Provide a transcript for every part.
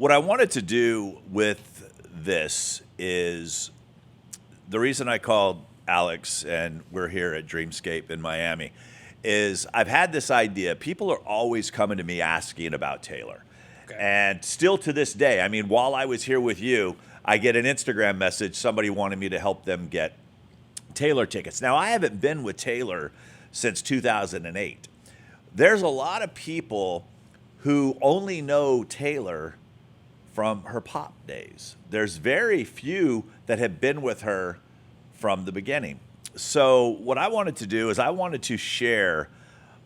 what I wanted to do with this is the reason I called Alex and we're here at Dreamscape in Miami is I've had this idea. People are always coming to me asking about Taylor. Okay. And still to this day, I mean, while I was here with you, I get an Instagram message, somebody wanted me to help them get Taylor tickets. Now, I haven't been with Taylor since 2008. There's a lot of people who only know Taylor from her pop days. There's very few that have been with her from the beginning. So what I wanted to do is I wanted to share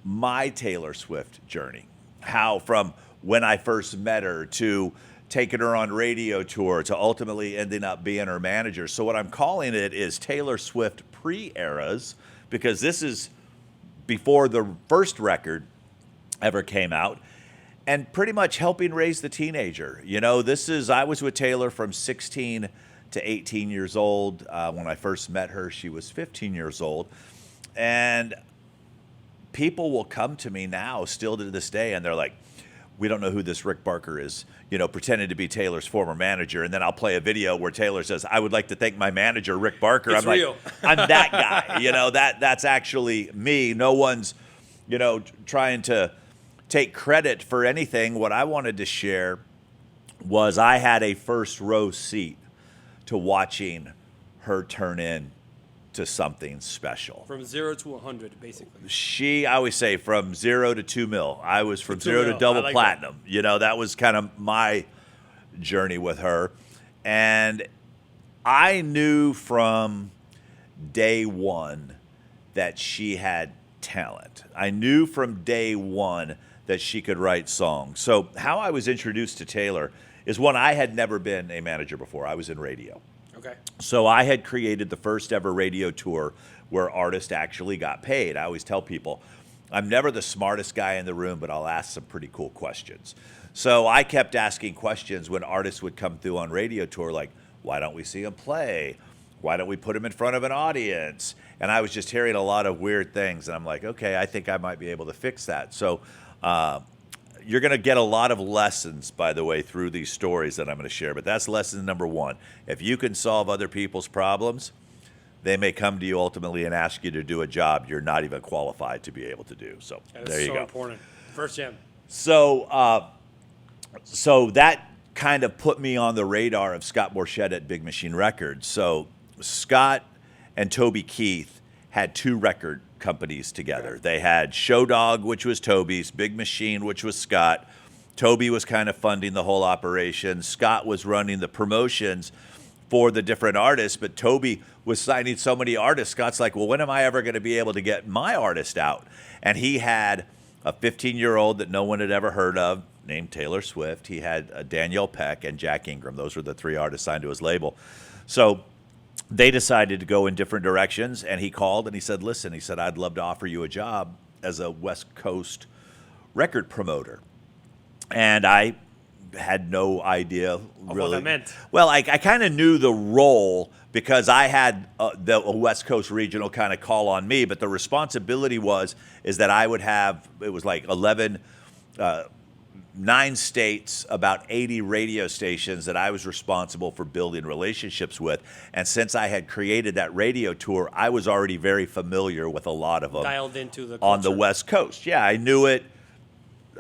my Taylor Swift journey, how from when I first met her to taking her on radio tour to ultimately ending up being her manager. So what I'm calling it is Taylor Swift pre-eras, because this is before the first record ever came out, and pretty much helping raise the teenager. You know, I was with Taylor from 16 to 18 years old. When I first met her, she was 15 years old. And people will come to me now, still to this day, and they're like, we don't know who this Rick Barker is, you know, pretending to be Taylor's former manager. And then I'll play a video where Taylor says, I would like to thank my manager, Rick Barker. It's real. Like, I'm that guy. You know, that's actually me. No one's, you know, trying to take credit for anything. What I wanted to share was I had a first row seat to watching her turn in to something special. From 0 to 100, basically. I always say from 0 to 2 mil. I was from 0 to double platinum. You know, that was kind of my journey with her. And I knew from day one that she had talent. I knew from day one that she could write songs. So how I was introduced to Taylor is one, I had never been a manager before. I was in radio. Okay. So I had created the first ever radio tour where artists actually got paid. I always tell people, I'm never the smartest guy in the room, but I'll ask some pretty cool questions. So I kept asking questions when artists would come through on radio tour, like, why don't we see them play? Why don't we put them in front of an audience? And I was just hearing a lot of weird things. And I'm like, okay, I think I might be able to fix that. So you're going to get a lot of lessons, by the way, through these stories that I'm going to share. But that's lesson number one. If you can solve other people's problems, they may come to you ultimately and ask you to do a job you're not even qualified to be able to do. So there you go. That's so important. First jam. So, so that kind of put me on the radar of Scott Borchett at Big Machine Records. So Scott and Toby Keith had two record companies together. They had Show Dog, which was Toby's, Big Machine, which was Scott. Toby was kind of funding the whole operation. Scott was running the promotions for the different artists, but Toby was signing so many artists. Scott's like, well, when am I ever going to be able to get my artist out? And he had a 15-year-old that no one had ever heard of named Taylor Swift. He had Danielle Peck and Jack Ingram. Those were the three artists signed to his label. So they decided to go in different directions, and he called and he said, listen, he said, I'd love to offer you a job as a West Coast record promoter. And I had no idea really what that meant. Well, I kind of knew the role because I had the West Coast regional kind of call on me, but the responsibility is that I would have, it was like 9 states, about 80 radio stations that I was responsible for building relationships with. And since I had created that radio tour, I was already very familiar with a lot of them. Dialed into the culture. On the West Coast. Yeah, I knew it.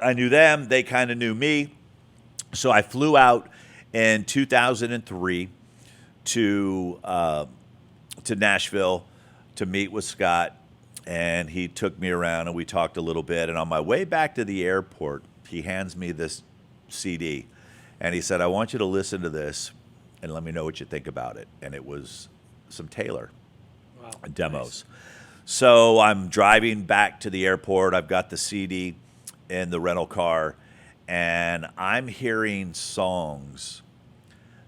I knew them. They kind of knew me. So I flew out in 2003 to Nashville to meet with Scott. And he took me around and we talked a little bit. And on my way back to the airport, he hands me this CD, and he said, I want you to listen to this and let me know what you think about it. And it was some Taylor demos. Nice. So I'm driving back to the airport. I've got the CD in the rental car, and I'm hearing songs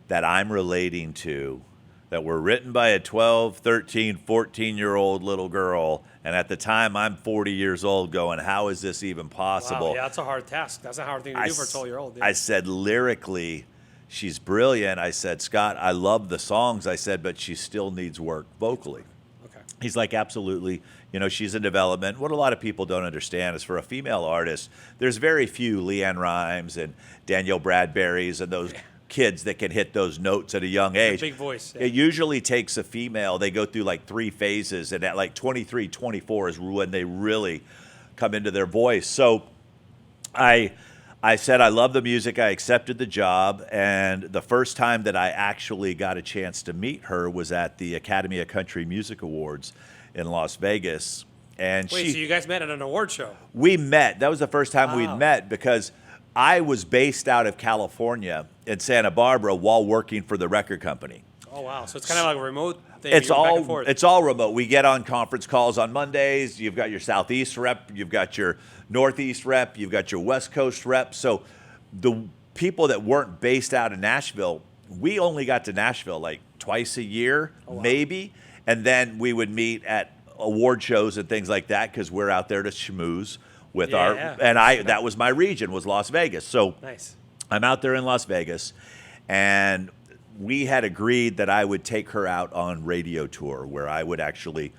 that I'm relating to that were written by a 12, 13, 14-year-old little girl. And at the time, I'm 40 years old going, how is this even possible? Wow, yeah, that's a hard task. That's a hard thing to do for a 12-year-old. Yeah. I said, lyrically, she's brilliant. I said, Scott, I love the songs. I said, but she still needs work vocally. Okay. He's like, absolutely. You know, she's in development. What a lot of people don't understand is for a female artist, there's very few Leanne Rimes and Danielle Bradburys and those kids that can hit those notes at a young age. Big voice. Yeah. It usually takes a female, they go through like 3 phases, and at like 23, 24 is when they really come into their voice. So I said I love the music. I accepted the job, and the first time that I actually got a chance to meet her was at the Academy of Country Music Awards in Las Vegas. And Wait, so you guys met at an award show? We met. That was the first time we'd Wow. met because I was based out of California in Santa Barbara while working for the record company. Oh wow! So it's kind of like a remote thing. It's you go back and all forth. it's all remote. We get on conference calls on Mondays. You've got your Southeast rep, you've got your Northeast rep, you've got your West Coast rep. So the people that weren't based out of Nashville, we only got to Nashville like twice a year, maybe, and then we would meet at award shows and things like that because we're out there to schmooze with that was my region, was Las Vegas. So nice. I'm out there in Las Vegas, and we had agreed that I would take her out on radio tour where I would actually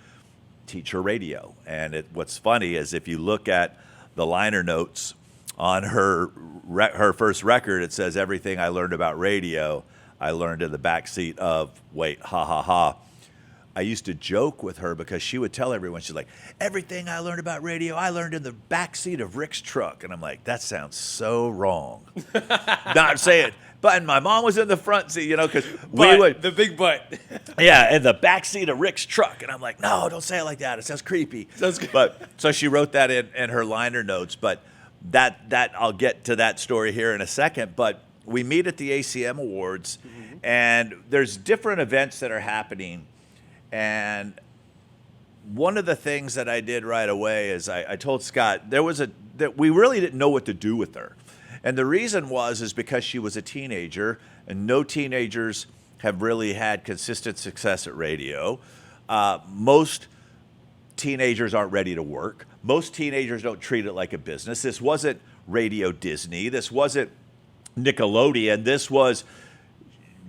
teach her radio. And what's funny is if you look at the liner notes on her first record, it says everything I learned about radio, I learned in the backseat of, wait, ha, ha, ha. I used to joke with her because she would tell everyone, she's like, everything I learned about radio, I learned in the backseat of Rick's truck. And I'm like, that sounds so wrong. Not saying, but my mom was in the front seat, you know, because we would. The big butt. Yeah, in the backseat of Rick's truck. And I'm like, no, don't say it like that. It sounds creepy. Sounds good. But so she wrote that in her liner notes. But that I'll get to that story here in a second. But we meet at the ACM Awards, and there's different events that are happening. And one of the things that I did right away is I told Scott that we really didn't know what to do with her. And the reason is because she was a teenager, and no teenagers have really had consistent success at radio. Most teenagers aren't ready to work. Most teenagers don't treat it like a business. This wasn't Radio Disney. This wasn't Nickelodeon. This was,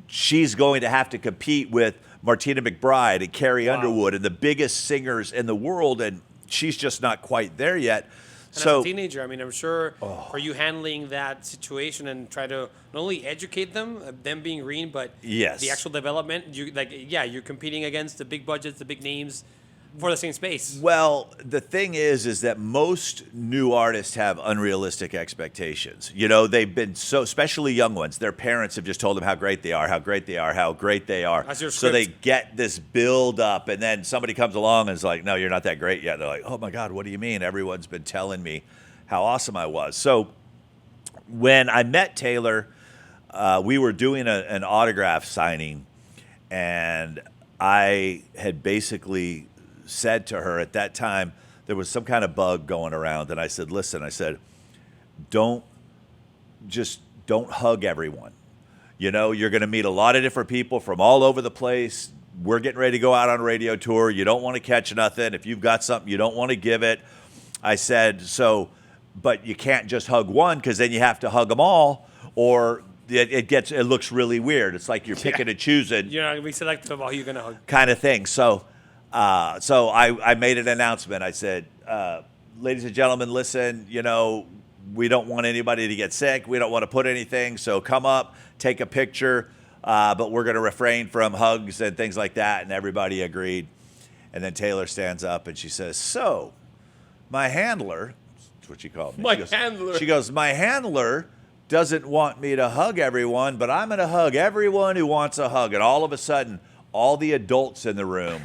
she's going to have to compete with Martina McBride and Carrie Underwood and the biggest singers in the world, and she's just not quite there yet. And as a teenager, I mean, I'm sure, are you handling that situation and try to not only educate them being green, but yes, the actual development? You're competing against the big budgets, the big names for the same space. Well, the thing is that most new artists have unrealistic expectations. You know, they've been especially young ones, their parents have just told them how great they are, how great they are, how great they are. That's your so script. they get this build up, and then somebody comes along and is like, no, you're not that great yet. They're like, oh my God, what do you mean? Everyone's been telling me how awesome I was. So when I met Taylor, we were doing an autograph signing, and I had basically said to her at that time, there was some kind of bug going around, and I said, listen, don't hug everyone. You know, you're going to meet a lot of different people from all over the place. We're getting ready to go out on a radio tour. You don't want to catch nothing. If you've got something, you don't want to give it. I said, but you can't just hug one, because then you have to hug them all, or it looks really weird. It's like you're picking and choosing. You're not going to be selective about who you're going to hug. Kind of thing. So I made an announcement. I said, ladies and gentlemen, listen, you know, we don't want anybody to get sick. We don't want to put anything. So come up, take a picture, but we're going to refrain from hugs and things like that. And everybody agreed. And then Taylor stands up and she says, so my handler, that's what she called me. Handler. She goes, my handler doesn't want me to hug everyone, but I'm going to hug everyone who wants a hug. And all of a sudden, all the adults in the room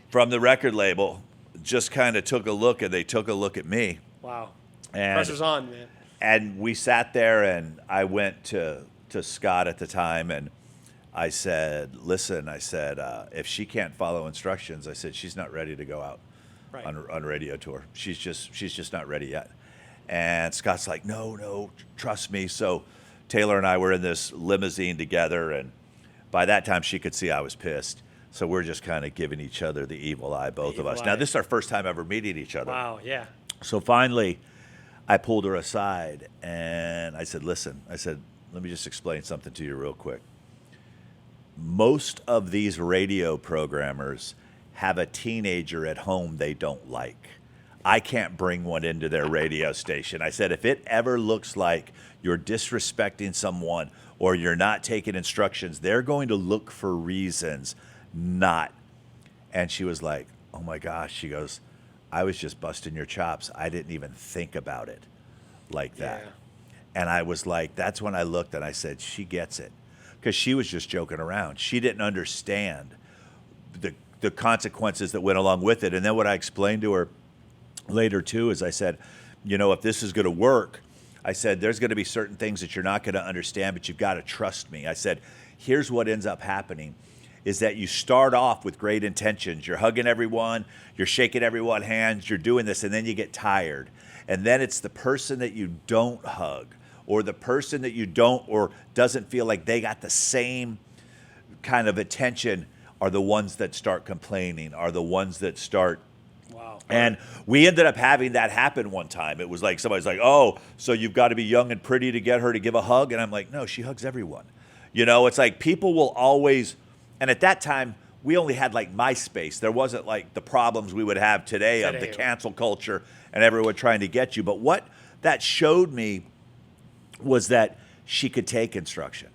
from the record label just kind of took a look, and they took a look at me. Wow. And, pressure's on, man. And we sat there, and I went to Scott at the time, and I said, listen, if she can't follow instructions, I said, she's not ready to go out on radio tour. She's just not ready yet. And Scott's like, no, trust me. So Taylor and I were in this limousine together, and by that time she could see I was pissed. So we're just kind of giving each other the evil eye, both of us. Now, this is our first time ever meeting each other. Wow, yeah. So finally, I pulled her aside, and I said, listen, let me just explain something to you real quick. Most of these radio programmers have a teenager at home they don't like. I can't bring one into their radio station. I said, if it ever looks like you're disrespecting someone or you're not taking instructions, they're going to look for reasons not. And she was like, oh my gosh. She goes, I was just busting your chops. I didn't even think about it like that. Yeah. And I was like, that's when I looked and I said, she gets it. Because she was just joking around. She didn't understand the consequences that went along with it. And then what I explained to her later too is I said, you know, if this is going to work, I said, there's going to be certain things that you're not going to understand, but you've got to trust me. I said, here's what ends up happening is that you start off with great intentions. You're hugging everyone, you're shaking everyone's hands, you're doing this, and then you get tired. And then it's the person that you don't hug or the person that you don't or doesn't feel like they got the same kind of attention are the ones that start complaining, are the ones that start. Wow. And we ended up having that happen one time. It was like somebody's like, oh, so you've got to be young and pretty to get her to give a hug? And I'm like, no, she hugs everyone. You know, it's like people will always, and at that time, we only had like MySpace. There wasn't like the problems we would have today of the cancel culture and everyone trying to get you. But what that showed me was that she could take instruction.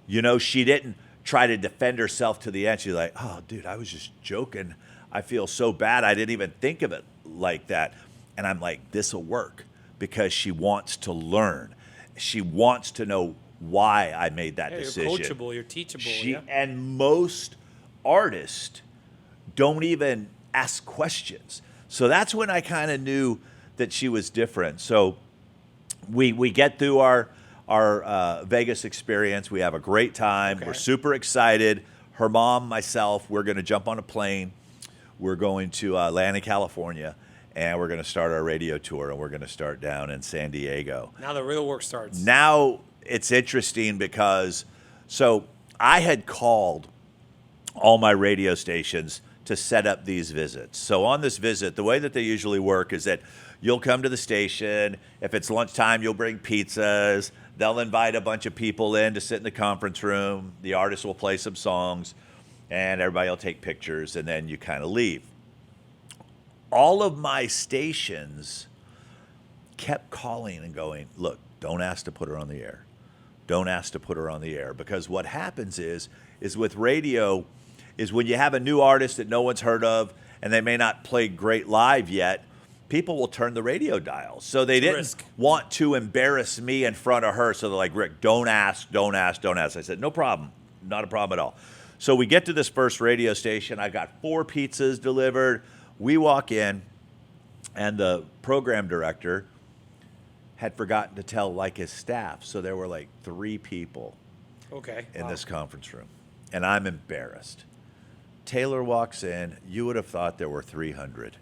You know, she didn't try to defend herself to the end. She's like, oh, dude, I was just joking. I feel so bad. I didn't even think of it like that. And I'm like, this will work because she wants to learn. She wants to know why I made that decision. You're coachable, you're teachable. And most artists don't even ask questions. So that's when I kind of knew that she was different. So we get through our Vegas experience. We have a great time. Okay. We're super excited. Her mom, myself, we're going to jump on a plane. We're going to land in California, and we're going to start our radio tour, and we're going to start down in San Diego. Now the real work starts. Now it's interesting because, so I had called all my radio stations to set up these visits. So on this visit, the way that they usually work is that you'll come to the station. If it's lunchtime, you'll bring pizzas. They'll invite a bunch of people in to sit in the conference room. The artist will play some songs, and everybody will take pictures, and then you kind of leave. All of my stations kept calling and going, look, don't ask to put her on the air. Don't ask to put her on the air. Because what happens is with radio, is when you have a new artist that no one's heard of, and they may not play great live yet, people will turn the radio dial. So they didn't want to embarrass me in front of her. So they're like, Rick, don't ask, don't ask, don't ask. I said, no problem. Not a problem at all. So we get to this first radio station. I got 4 pizzas delivered. We walk in, and the program director had forgotten to tell like his staff. So there were like 3 people in this conference room. And I'm embarrassed. Taylor walks in. You would have thought there were 300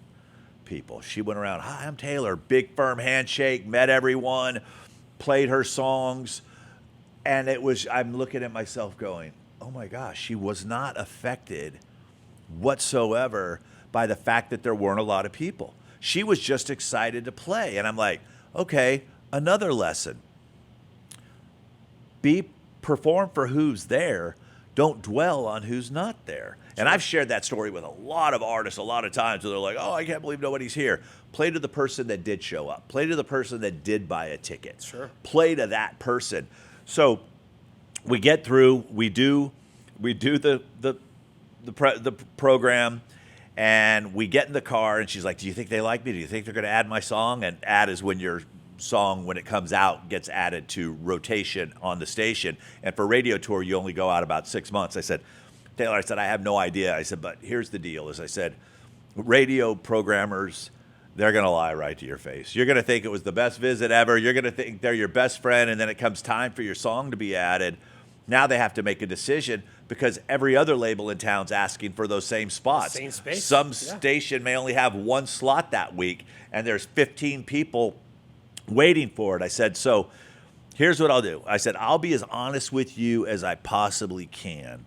people. She went around, hi, I'm Taylor. Big firm handshake, met everyone, played her songs. And it was, I'm looking at myself going, oh my gosh, she was not affected whatsoever by the fact that there weren't a lot of people. She was just excited to play. And I'm like, okay, another lesson. Perform for who's there. Don't dwell on who's not there. And I've shared that story with a lot of artists a lot of times where they're like, oh, I can't believe nobody's here. Play to the person that did show up. Play to the person that did buy a ticket. Sure. Play to that person. So we get through, we do the program, and we get in the car, and she's like, do you think they like me? Do you think they're going to add my song? And add is when your song, when it comes out, gets added to rotation on the station. And for radio tour, you only go out about 6 months. I said, Taylor, I said, I have no idea. I said, but here's the deal. As I said, radio programmers, they're going to lie right to your face. You're going to think it was the best visit ever. You're going to think they're your best friend, and then it comes time for your song to be added. Now they have to make a decision because every other label in town's asking for those same spots. Same space. Some station may only have 1 slot that week, and there's 15 people waiting for it. I said, so here's what I'll do. I said, I'll be as honest with you as I possibly can.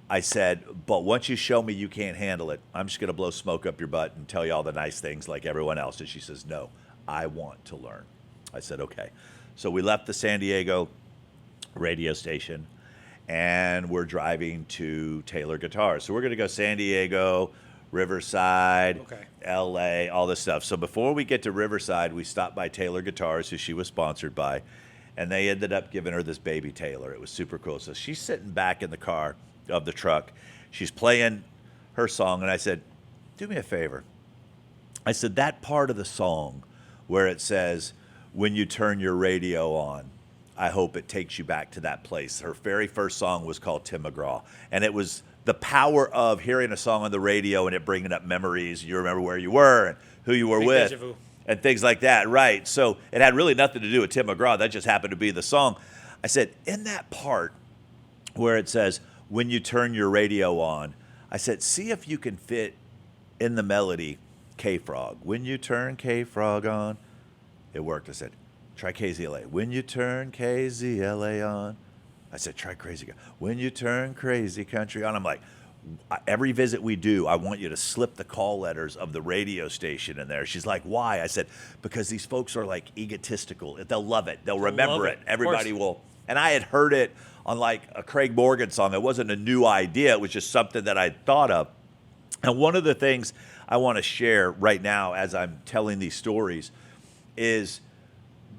I said, but once you show me you can't handle it, I'm just going to blow smoke up your butt and tell you all the nice things like everyone else. And she says, no, I want to learn. I said, okay. So we left the San Diego radio station, and we're driving to Taylor Guitars. So we're going to go San Diego, Riverside, Okay. LA, all this stuff. So before we get to Riverside, we stopped by Taylor Guitars, who she was sponsored by, and they ended up giving her this baby Taylor. It was super cool. So she's sitting back in the car of the truck. She's playing her song, and I said, do me a favor. I said, that part of the song where it says, when you turn your radio on, I hope it takes you back to that place. Her very first song was called Tim McGraw, and it was the power of hearing a song on the radio and it bringing up memories. You remember where you were and who you were Big with déjà vu. and things like that, right? So it had really nothing to do with Tim McGraw. That just happened to be the song. I said, in that part where it says, when you turn your radio on, I said, see if you can fit in the melody K-Frog. When you turn K-Frog on. It worked. I said, try KZLA. When you turn KZLA on. I said, try Crazy Country. When you turn Crazy Country on. I'm like, every visit we do, I want you to slip the call letters of the radio station in there. She's like, why? I said, because these folks are like egotistical. They'll love it. They'll remember it. Everybody will. And I had heard it on like a Craig Morgan song. It wasn't a new idea. It was just something that I'd thought of. And one of the things I want to share right now as I'm telling these stories is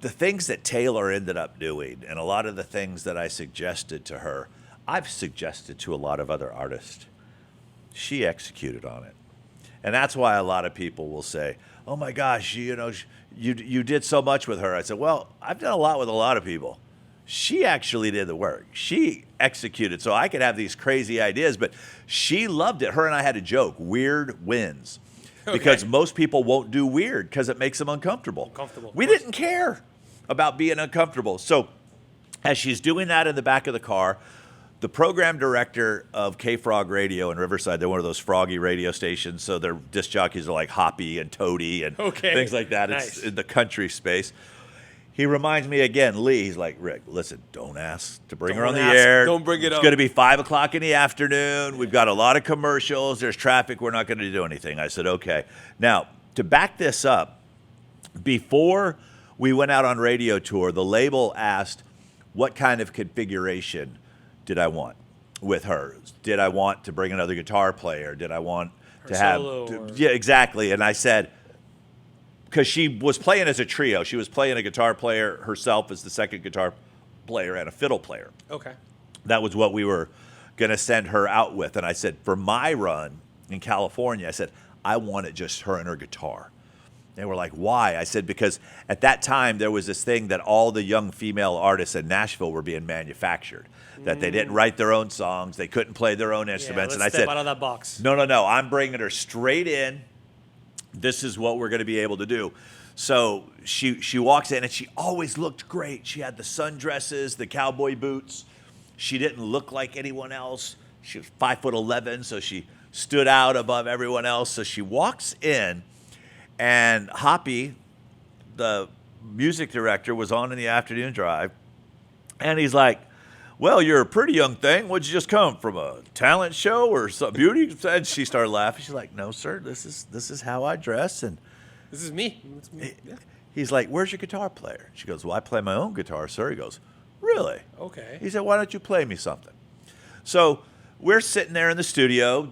the things that Taylor ended up doing, and a lot of the things that I suggested to her, I've suggested to a lot of other artists. She executed on it. And that's why a lot of people will say, oh my gosh, you did so much with her. I said, well, I've done a lot with a lot of people. She actually did the work. She executed. So I could have these crazy ideas, but she loved it. Her and I had a joke, weird wins. Okay. Because most people won't do weird because it makes them uncomfortable. We didn't care about being uncomfortable. So as she's doing that in the back of the car, the program director of K-Frog Radio in Riverside, they're one of those froggy radio stations, so their disc jockeys are like Hoppy and Toady and things like that. Nice. It's in the country space. He reminds me again, Lee, he's like, Rick, listen, don't ask to bring her on the air. Don't bring it up. It's going to be 5 o'clock in the afternoon. We've got a lot of commercials. There's traffic. We're not going to do anything. I said, okay. Now, to back this up, before we went out on radio tour, the label asked what kind of configuration did I want with her? Did I want to bring another guitar player? Did I want to have... Yeah, exactly. And I said... because she was playing as a trio. She was playing a guitar player herself as the second guitar player and a fiddle player. Okay. That was what we were going to send her out with. And I said, for my run in California, I said, I want it just her and her guitar. They were like, why? I said, because at that time, there was this thing that all the young female artists in Nashville were being manufactured, that they didn't write their own songs. They couldn't play their own instruments. And I said, out of that box. No. I'm bringing her straight in. This is what we're going to be able to do. So she walks in, and she always looked great. She had the sundresses, the cowboy boots. She didn't look like anyone else. She was 5'11", so she stood out above everyone else. So she walks in, and Hoppy, the music director, was on in the afternoon drive, and he's like, well, you're a pretty young thing. What'd you just come from, a talent show or some beauty? And she started laughing. She's like, no, sir, this is how I dress. And this is me. It's me. Yeah. He's like, where's your guitar player? She goes, well, I play my own guitar, sir. He goes, really? Okay. He said, why don't you play me something? So we're sitting there in the studio,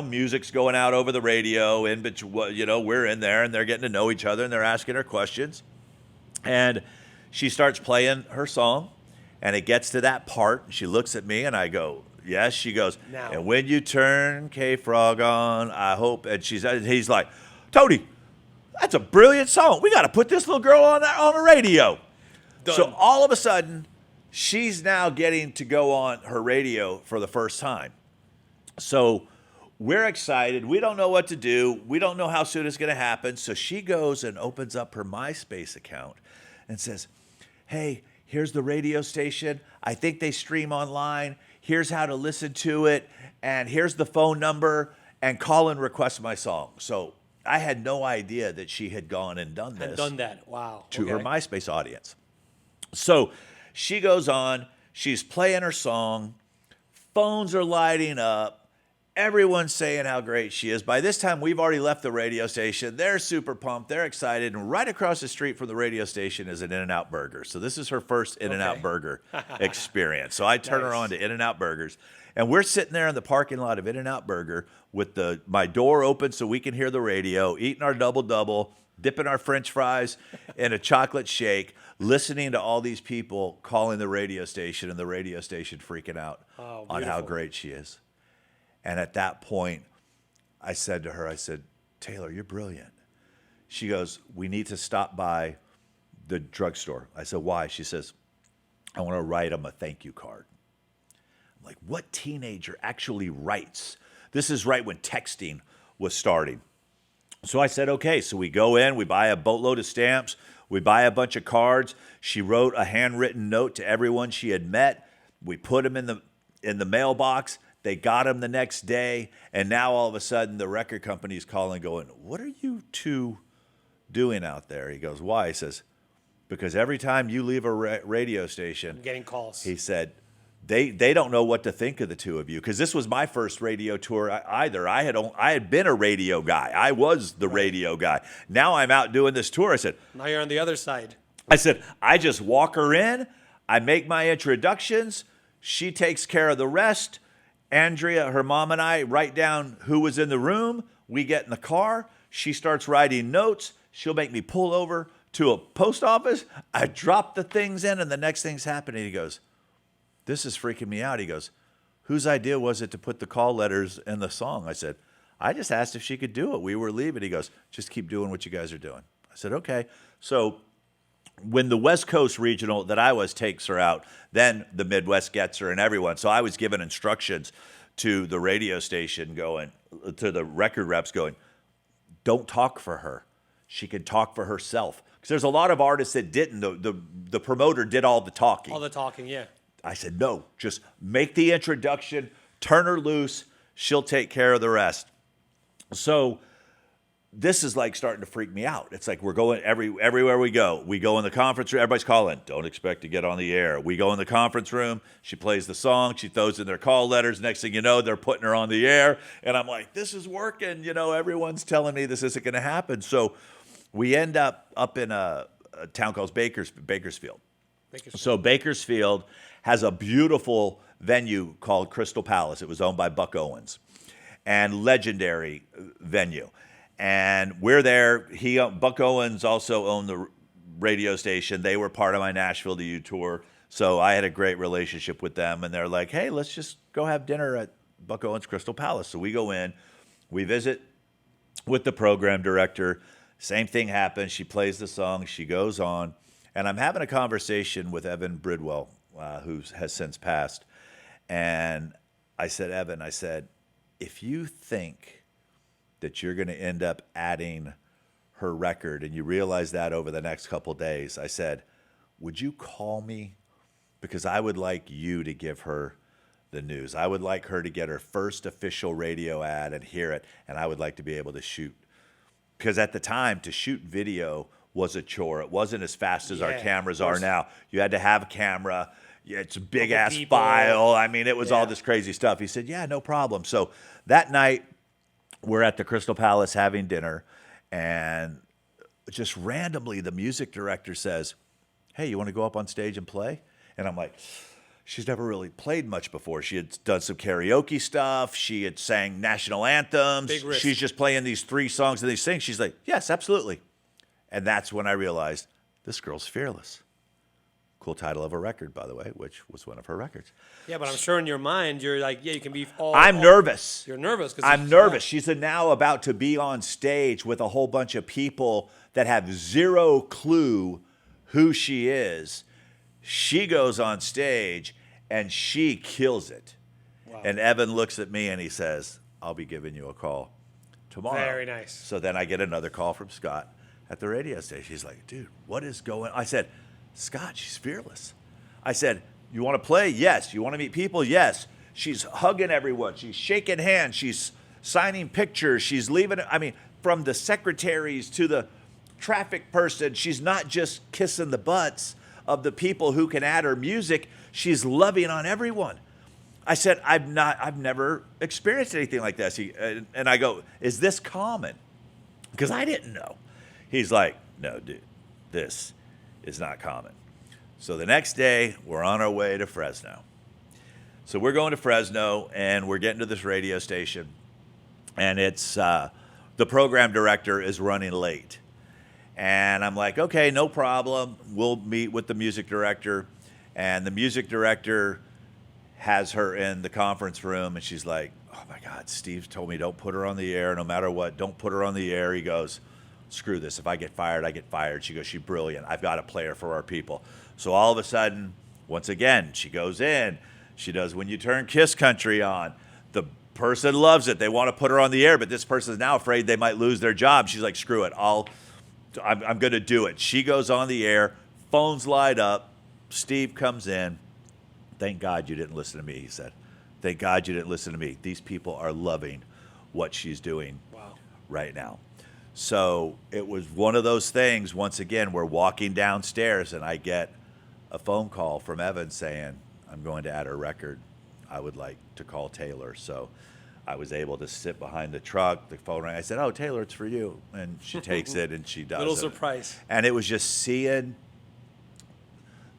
music's going out over the radio, we're in there, and they're getting to know each other, and they're asking her questions. And she starts playing her song. And it gets to that part, and she looks at me, and I go, yes. She goes, now. And when you turn K-Frog on, I hope. And he's like, Toady, that's a brilliant song. We got to put this little girl on the radio. Done. So all of a sudden, she's now getting to go on her radio for the first time. So we're excited. We don't know what to do. We don't know how soon it's going to happen. So she goes and opens up her MySpace account and says, hey, here's the radio station. I think they stream online. Here's how to listen to it. And here's the phone number. And call and request my song. So I had no idea that she had gone and done this. Wow. To her MySpace audience. So she goes on. She's playing her song. Phones are lighting up. Everyone's saying how great she is. By this time, we've already left the radio station. They're super pumped. They're excited. And right across the street from the radio station is an In-N-Out Burger. So this is her first In-N-Out Burger experience. So I turn her on to In-N-Out Burgers. And we're sitting there in the parking lot of In-N-Out Burger with my door open so we can hear the radio, eating our double-double, dipping our French fries in a chocolate shake, listening to all these people calling the radio station and the radio station freaking out on how great she is. And at that point, I said to her, I said, Taylor, you're brilliant. She goes, we need to stop by the drugstore. I said, why? She says, I want to write them a thank you card. I'm like, what teenager actually writes? This is right when texting was starting. So I said, okay. So we go in, we buy a boatload of stamps, we buy a bunch of cards. She wrote a handwritten note to everyone she had met. We put them in the mailbox. They got him the next day, and now all of a sudden the record company's calling going, what are you two doing out there? He goes, why? He says, because every time you leave a radio station, I'm getting calls. He said, they don't know what to think of the two of you. Because this was my first radio tour either. I had been a radio guy. I was the radio guy. Now I'm out doing this tour. I said, now you're on the other side. I said, I just walk her in. I make my introductions. She takes care of the rest. Andrea, her mom, and I write down who was in the room. We get in the car. She starts writing notes. She'll make me pull over to a post office. I drop the things in, and the next thing's happening. He goes, this is freaking me out. He goes, whose idea was it to put the call letters in the song? I said, I just asked if she could do it. We were leaving. He goes, just keep doing what you guys are doing. I said, okay. So when the West Coast regional that I was takes her out, then the Midwest gets her and everyone. So I was given instructions to the radio station going, to the record reps going, don't talk for her. She can talk for herself. Because there's a lot of artists that didn't. The promoter did all the talking. All the talking, yeah. I said, no, just make the introduction, turn her loose, she'll take care of the rest. So this is like starting to freak me out. It's like we're going everywhere we go. We go in the conference room. Everybody's calling. Don't expect to get on the air. We go in the conference room. She plays the song. She throws in their call letters. Next thing you know, they're putting her on the air. And I'm like, this is working. You know, everyone's telling me this isn't going to happen. So we end up in a town called Bakersfield. So Bakersfield has a beautiful venue called Crystal Palace. It was owned by Buck Owens, and legendary venue. And we're there. Buck Owens also owned the radio station. They were part of my Nashville to You tour. So I had a great relationship with them. And they're like, hey, let's just go have dinner at Buck Owens Crystal Palace. So we go in. We visit with the program director. Same thing happens. She plays the song. She goes on. And I'm having a conversation with Evan Bridwell, who has since passed. And I said, Evan, I said, if you think that you're going to end up adding her record and you realize that over the next couple days, I said, would you call me? Because I would like you to give her the news. I would like her to get her first official radio ad and hear it, and I would like to be able to shoot. Because at the time, to shoot video was a chore. It wasn't as fast as our cameras are now. You had to have a camera. It's a big-ass file. I mean, it was all this crazy stuff. He said, yeah, no problem. So that night, we're at the Crystal Palace having dinner, and just randomly, the music director says, hey, you want to go up on stage and play? And I'm like, she's never really played much before. She had done some karaoke stuff. She had sang national anthems. Big risk. She's just playing these 3 songs and these things. She's like, yes, absolutely. And that's when I realized this girl's fearless. Cool title of a record, by the way, which was one of her records. Yeah, but I'm sure in your mind, you're like, yeah, you can be all... I'm nervous. You're nervous. I'm nervous. She's now about to be on stage with a whole bunch of people that have zero clue who she is. She goes on stage, and she kills it. Wow. And Evan looks at me, and he says, I'll be giving you a call tomorrow. Very nice. So then I get another call from Scott at the radio station. He's like, dude, what is going on? I said, Scott, she's fearless. I said, you want to play? Yes. You want to meet people? Yes. She's hugging everyone. She's shaking hands. She's signing pictures. She's leaving. I mean, from the secretaries to the traffic person, she's not just kissing the butts of the people who can add her music. She's loving on everyone. I said, I've never experienced anything like this. And I go, is this common? Because I didn't know. He's like, no, dude, this is not common. So the next day, we're on our way to Fresno. So we're going to Fresno, and we're getting to this radio station, and it's the program director is running late. And I'm like, okay, no problem. We'll meet with the music director. And the music director has her in the conference room, and she's like, oh, my God, Steve told me don't put her on the air no matter what. Don't put her on the air. He goes, screw this. If I get fired, I get fired. She goes, she's brilliant. I've got to play her for our people. So all of a sudden, once again, she goes in. She does When You Turn Kiss Country on. The person loves it. They want to put her on the air, but this person is now afraid they might lose their job. She's like, screw it. I'm going to do it. She goes on the air. Phones light up. Steve comes in. Thank God you didn't listen to me, he said. Thank God you didn't listen to me. These people are loving what she's doing right now. So it was one of those things, once again, we're walking downstairs, and I get a phone call from Evan saying, I'm going to add her record. I would like to call Taylor. So I was able to sit behind the truck. The phone rang. I said, oh, Taylor, it's for you. And she takes it, and she does Little it. surprise. And it was just seeing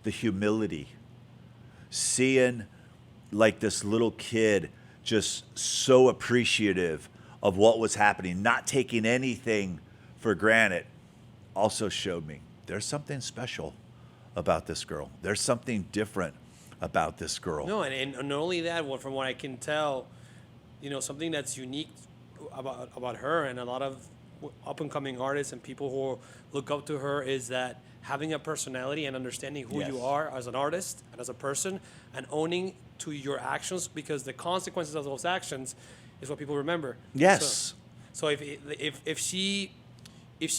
the humility, seeing like this little kid just so appreciative of what was happening, not taking anything for granted, also showed me there's something special about this girl. There's something different about this girl. No, and not only that, from what I can tell, something that's unique about her and a lot of up-and-coming artists and people who look up to her is that having a personality and understanding who you are as an artist and as a person, and owning to your actions, because the consequences of those actions is what people remember. Yes. So if she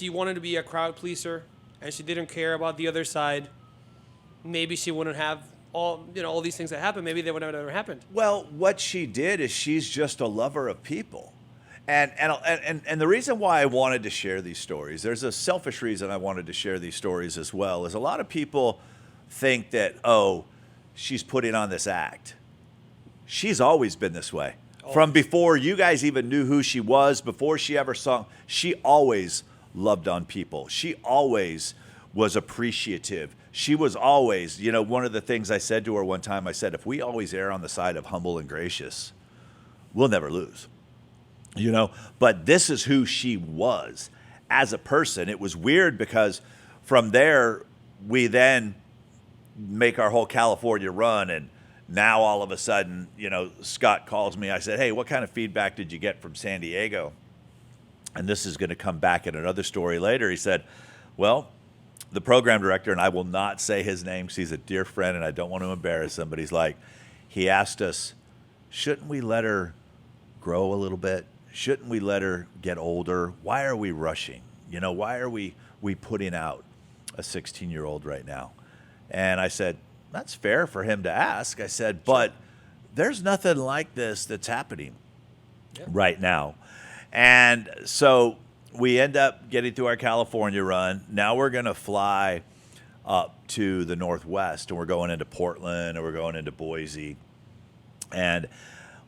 wanted to be a crowd pleaser and she didn't care about the other side, maybe she wouldn't have all these things that happen. Maybe they would have never happened. Well, what she did is she's just a lover of people. And the reason why I wanted to share these stories, there's a selfish reason I wanted to share these stories as well, is a lot of people think that, oh, she's putting on this act. She's always been this way. Always. From before you guys even knew who she was, before she ever sung, she always loved on people. She always was appreciative. She was always, one of the things I said to her one time, I said, if we always err on the side of humble and gracious, we'll never lose. But this is who she was as a person. It was weird because from there, we then make our whole California run. And now all of a sudden, Scott calls me. I said, hey, what kind of feedback did you get from San Diego? And this is going to come back in another story later. He said, well, the program director, and I will not say his name because he's a dear friend and I don't want to embarrass him, but he asked us, shouldn't we let her grow a little bit? Shouldn't we let her get older? Why are we rushing? Why are we putting out a 16-year-old right now? And I said, that's fair for him to ask. I said, but there's nothing like this that's happening right now. And so we end up getting through our California run. Now we're going to fly up to the Northwest, and we're going into Portland, and we're going into Boise. And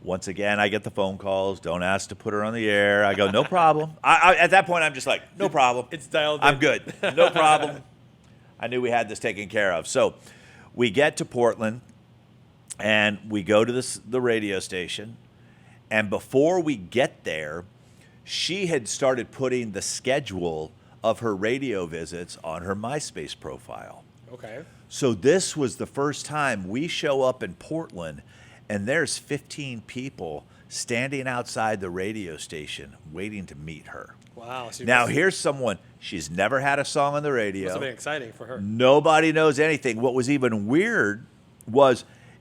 once again, I get the phone calls. Don't ask to put her on the air. I go, no problem. At that point, I'm just like, no problem. It's dialed in. I'm good. No problem. I knew we had this taken care of. So we get to Portland, and we go to the radio station. And before we get there, she had started putting the schedule of her radio visits on her MySpace profile. Okay. So this was the first time we show up in Portland, and there's 15 people standing outside the radio station waiting to meet her. Wow. So now, here's someone, she's never had a song on the radio. Must have been exciting for her. Nobody knows anything. What was even weird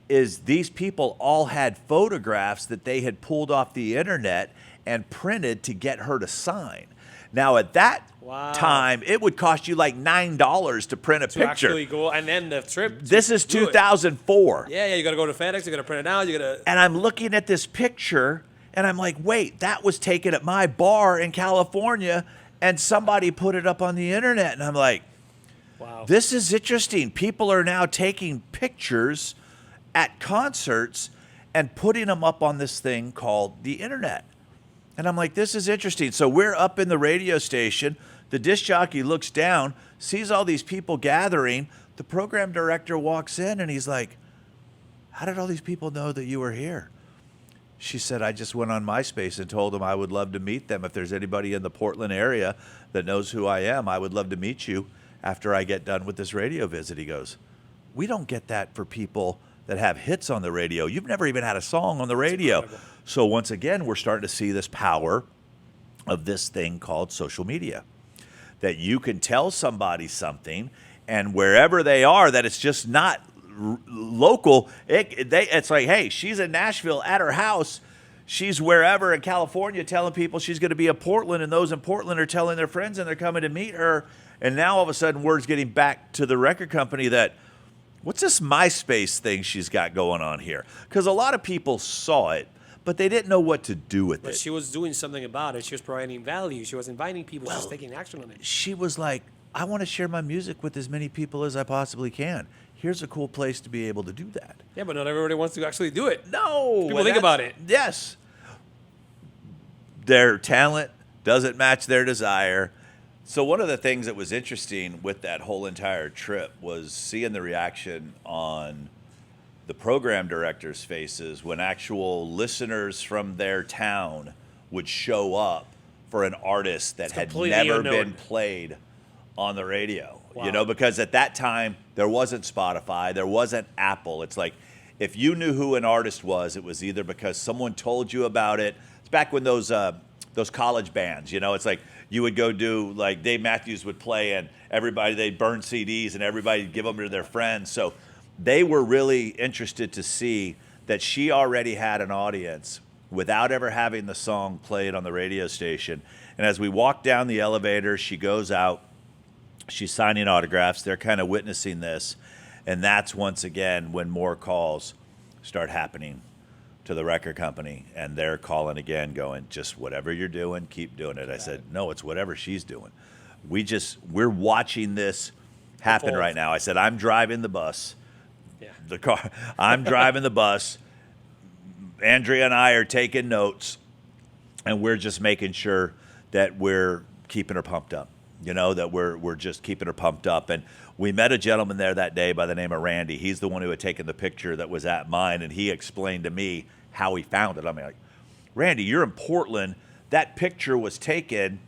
is these people all had photographs that they had pulled off the internet and printed to get her to sign. Now, at that time, it would cost you like $9 to print a picture. Actually go, and then the trip. This is 2004. Yeah, you got to go to FedEx. You got to print it out. And I'm looking at this picture, and I'm like, wait, that was taken at my bar in California, and somebody put it up on the internet. And I'm like, wow, this is interesting. People are now taking pictures at concerts and putting them up on this thing called the internet. And I'm like, this is interesting. So we're up in the radio station. The disc jockey looks down, sees all these people gathering. The program director walks in and he's like, how did all these people know that you were here? She said, I just went on MySpace and told them I would love to meet them. If there's anybody in the Portland area that knows who I am, I would love to meet you after I get done with this radio visit. He goes, we don't get that for people that have hits on the radio. You've never even had a song on the radio. So once again, we're starting to see this power of this thing called social media, that you can tell somebody something, and wherever they are, that it's just not local. It's like, hey, she's in Nashville at her house. She's wherever in California telling people she's going to be in Portland, and those in Portland are telling their friends, and they're coming to meet her. And now all of a sudden, word's getting back to the record company that, what's this MySpace thing she's got going on here? Because a lot of people saw it, but they didn't know what to do with it. But she was doing something about it. She was providing value. She was inviting people. She was taking action on it. She was like, I want to share my music with as many people as I possibly can. Here's a cool place to be able to do that. Yeah, but not everybody wants to actually do it. No. People think about it. Yes. Their talent doesn't match their desire. So one of the things that was interesting with that whole entire trip was seeing the reaction on the program directors' faces when actual listeners from their town would show up for an artist that had never been played on the radio. Wow. You know, because at that time, there wasn't Spotify, there wasn't Apple. It's like, if you knew who an artist was, it was either because someone told you about it. It's back when those college bands, you know, it's like you would go do, like Dave Matthews would play, and everybody, they'd burn CDs and everybody'd give them to their friends. So they were really interested to see that she already had an audience without ever having the song played on the radio station. And as we walk down the elevator, she goes out. She's signing autographs. They're kind of witnessing this. And that's once again when more calls start happening to the record company. And they're calling again going, just whatever you're doing, keep doing it. I said, no, it's whatever she's doing. We're watching this happen right now. I said, I'm driving the bus. Yeah. The car. I'm driving the bus. Andrea and I are taking notes. And we're just making sure that we're keeping her pumped up. You know, that we're just keeping her pumped up. And we met a gentleman there that day by the name of Randy. He's the one who had taken the picture that was at mine, and he explained to me how he found it. I'm like, Randy, you're in Portland. That picture was taken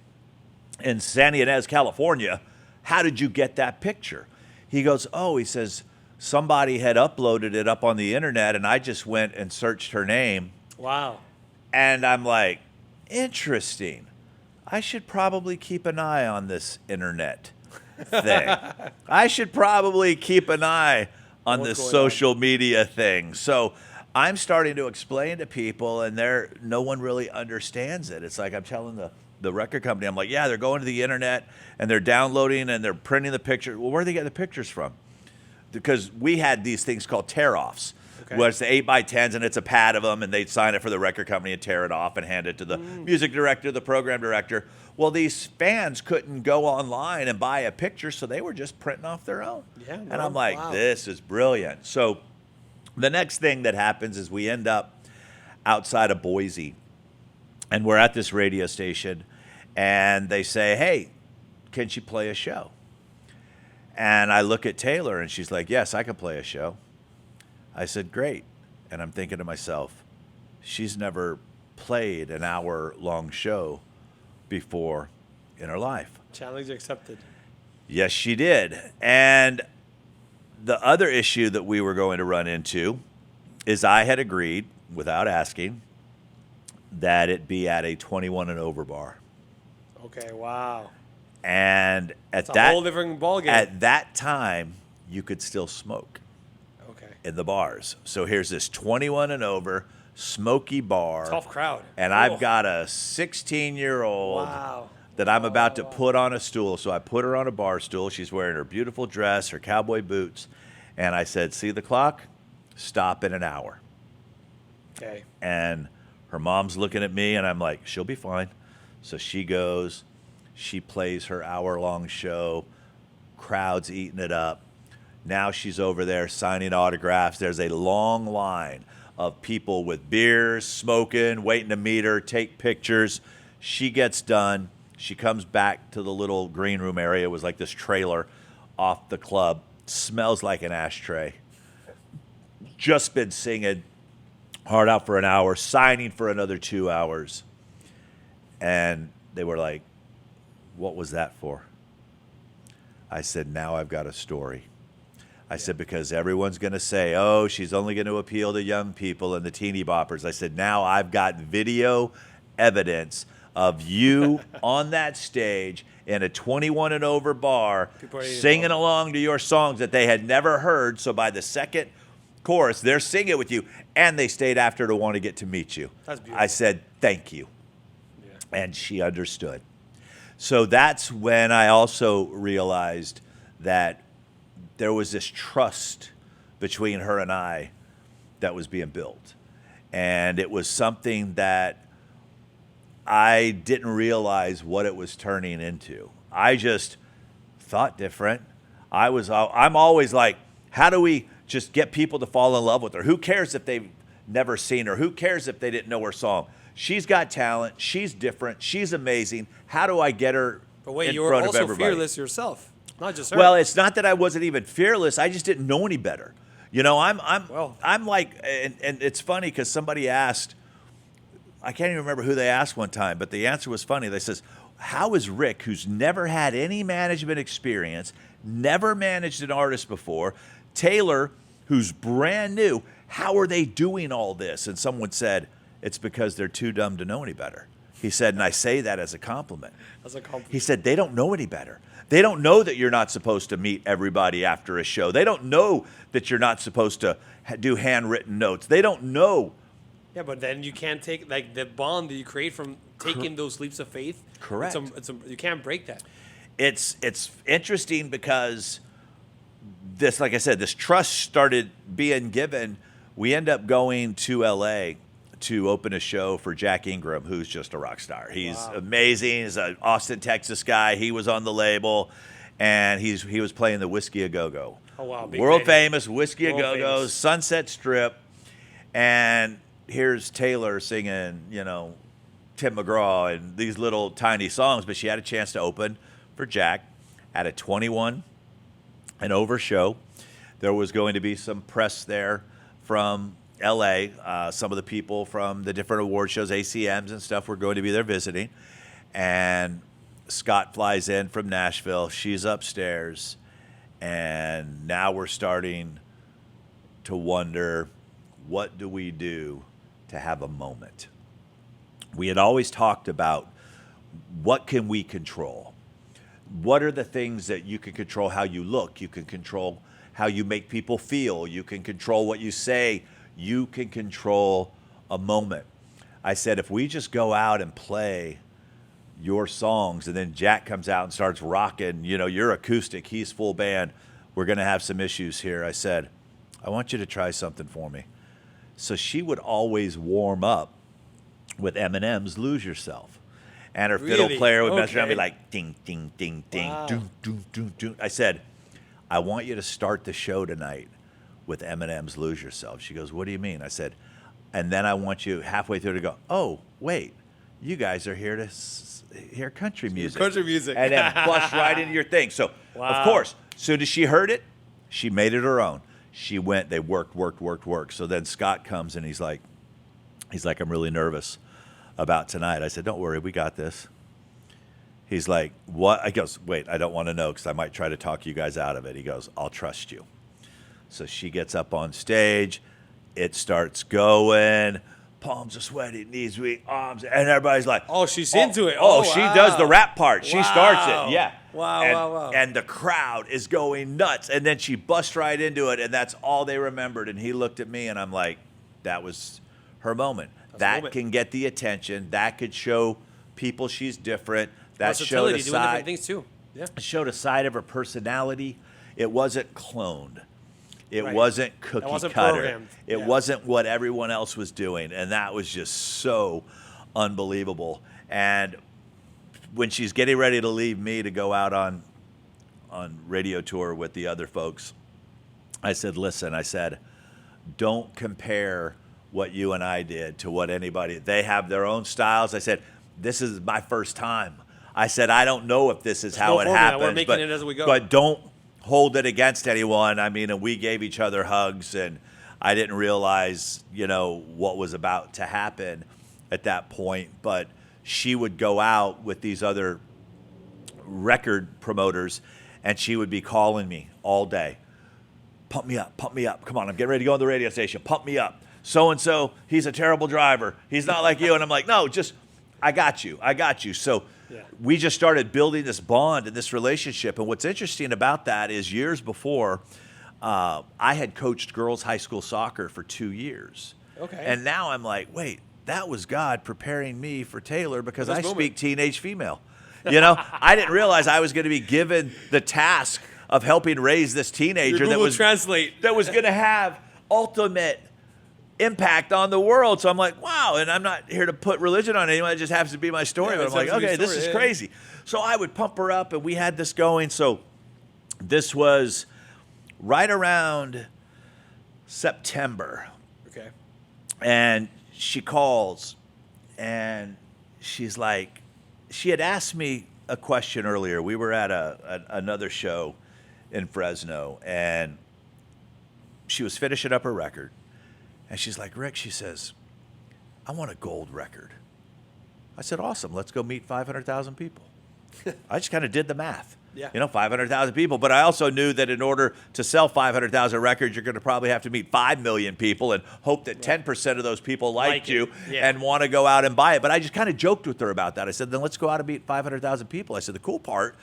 in San Ynez, California. How did you get that picture? He goes, he says, somebody had uploaded it up on the internet, and I just went and searched her name. Wow. And I'm like, interesting. I should probably keep an eye on this internet thing. I should probably keep an eye on this social media thing. So I'm starting to explain to people, and no one really understands it. It's like I'm telling the record company, I'm like, yeah, they're going to the internet, and they're downloading, and they're printing the picture. Well, where do they get the pictures from? Because we had these things called tear-offs. Okay. Where it's the 8x10s, and it's a pad of them, and they'd sign it for the record company and tear it off and hand it to the music director, the program director. Well, these fans couldn't go online and buy a picture, so they were just printing off their own. Yeah, and I'm like, this is brilliant. So the next thing that happens is we end up outside of Boise, and we're at this radio station, and they say, hey, can she play a show? And I look at Taylor, and she's like, yes, I can play a show. I said, great. And I'm thinking to myself, she's never played an hour-long show before in her life. Challenge accepted. Yes, she did. And the other issue that we were going to run into is I had agreed, without asking, that it be at a 21 and over bar. Okay, wow. And it's a whole different ballgame. At that time, you could still smoke. In the bars. So here's this 21 and over smoky bar. Tough crowd. And I've got a 16-year-old that I'm about to put on a stool. So I put her on a bar stool. She's wearing her beautiful dress, her cowboy boots. And I said, see the clock? Stop in an hour. Okay. And her mom's looking at me, and I'm like, she'll be fine. So she goes. She plays her hour-long show. Crowd's eating it up. Now she's over there signing autographs. There's a long line of people with beers, smoking, waiting to meet her, take pictures. She gets done. She comes back to the little green room area. It was like this trailer off the club. Smells like an ashtray. Just been singing hard out for an hour, signing for another 2 hours. And they were like, what was that for? I said, now I've got a story. I said, because everyone's going to say, oh, she's only going to appeal to young people and the teeny boppers. I said, now I've got video evidence of you on that stage in a 21 and over bar singing along to your songs that they had never heard. So by the second chorus, they're singing with you, and they stayed after to want to get to meet you. That's beautiful. I said, thank you. Yeah. And she understood. So that's when I also realized that there was this trust between her and I that was being built. And it was something that I didn't realize what it was turning into. I just thought different. I'm always like, how do we just get people to fall in love with her? Who cares if they've never seen her? Who cares if they didn't know her song? She's got talent. She's different. She's amazing. How do I get her But wait, in you were front of also everybody? fearless yourself, not just her. Well, it's not that I wasn't even fearless. I just didn't know any better. You know, I'm like, and it's funny because somebody asked, I can't even remember who they asked one time, but the answer was funny. They says, how is Rick, who's never had any management experience, never managed an artist before, Taylor, who's brand new, how are they doing all this? And someone said, it's because they're too dumb to know any better. He said, and I say that as a compliment. As a compliment. He said, they don't know any better. They don't know that you're not supposed to meet everybody after a show. They don't know that you're not supposed to do handwritten notes. They don't know. Yeah, but then you can't take like the bond that you create from taking those leaps of faith. Correct. You can't break that. It's interesting because this, like I said, this trust started being given. We end up going to LA to open a show for Jack Ingram, who's just a rock star. He's amazing. He's an Austin, Texas guy. He was on the label, and he was playing the Whiskey A Go-Go. Oh, wow. World famous Whiskey A World Go-Go, famous. Sunset Strip. And here's Taylor singing, Tim McGraw and these little tiny songs, but she had a chance to open for Jack at a 21 and over show. There was going to be some press there from LA. Some of the people from the different award shows, ACMs and stuff, were going to be there visiting. And Scott flies in from Nashville. She's upstairs. And now we're starting to wonder, what do we do to have a moment? We had always talked about what can we control? What are the things that you can control? How you look. You can control how you make people feel. You can control what you say. You can control a moment. I said, if we just go out and play your songs and then Jack comes out and starts rocking, you're acoustic, he's full band, we're going to have some issues here. I said, I want you to try something for me. So she would always warm up with Eminem's Lose Yourself. And her fiddle player would mess around and be like, ding, ding, ding, ding, Wow. doom, doom, doom, doom. I said, I want you to start the show tonight with Eminem's Lose Yourself. She goes, what do you mean? I said, and then I want you halfway through to go, oh, wait, you guys are here to hear country music. Country music. And then flush right into your thing. So, Wow. of course, as soon as she heard it, she made it her own. She went, they worked. So then Scott comes and he's like, I'm really nervous about tonight. I said, don't worry, we got this. He's like, what? I goes, wait, I don't want to know because I might try to talk you guys out of it. He goes, I'll trust you. So she gets up on stage. It starts going. Palms are sweaty, knees weak, arms. And everybody's like, Oh, she's into it. Oh, Oh, she wow. does the rap part. She starts Wow. it. Yeah. Wow, and, wow. And the crowd is going nuts. And then she busts right into it. And that's all they remembered. And he looked at me and I'm like, that was her moment. That moment. can get the attention. That could show people she's different. That showed Versatility, a doing different side, things too. Yeah. showed a side of her personality. It wasn't cloned. It Right. wasn't cookie wasn't cutter. programmed. It Yeah. wasn't what everyone else was doing. And that was just so unbelievable. And when she's getting ready to leave me to go out on radio tour with the other folks, I said, listen, don't compare what you and I did to what anybody. They have their own styles. I said, this is my first time. I said, I don't know if this is how it happens. We're making it as we go. But don't hold it against anyone. I mean, and we gave each other hugs, and I didn't realize, what was about to happen at that point. But she would go out with these other record promoters, and she would be calling me all day. Pump me up. Come on, I'm getting ready to go on the radio station. Pump me up. So-and-so, he's a terrible driver. He's not like you. And I'm like, no, I got you. So we just started building this bond and this relationship. And what's interesting about that is years before, I had coached girls' high school soccer for 2 years. Okay. And now I'm like, wait, that was God preparing me for Taylor because I speak teenage female. I didn't realize I was going to be given the task of helping raise this teenager that was going to have ultimate impact on the world. So I'm like, wow. And I'm not here to put religion on anyone. It just happens to be my story. But I'm like, okay, this is crazy. So I would pump her up, and we had this going. So this was right around September. Okay. And she calls, and she's like, she had asked me a question earlier. We were at another show in Fresno, and she was finishing up her record. And she's like, Rick, she says, I want a gold record. I said, awesome. Let's go meet 500,000 people. I just kind of did the math. Yeah. 500,000 people. But I also knew that in order to sell 500,000 records, you're going to probably have to meet 5 million people and hope that 10% of those people liked you and want to go out and buy it. But I just kind of joked with her about that. I said, then let's go out and meet 500,000 people. I said, the cool part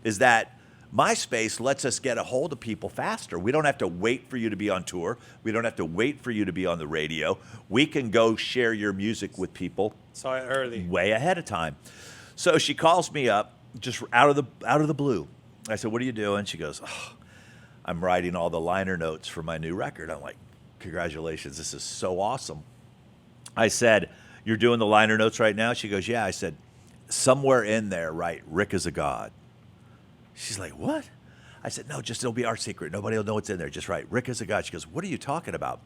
is that MySpace lets us get a hold of people faster. We don't have to wait for you to be on tour. We don't have to wait for you to be on the radio. We can go share your music with people way ahead of time. So she calls me up just out of the blue. I said, what are you doing? She goes, I'm writing all the liner notes for my new record. I'm like, congratulations. This is so awesome. I said, you're doing the liner notes right now? She goes, yeah. I said, somewhere in there, write, Rick is a god. She's like, what? I said, no, just it'll be our secret. Nobody will know what's in there. Just write, Rick is a god. She goes, what are you talking about?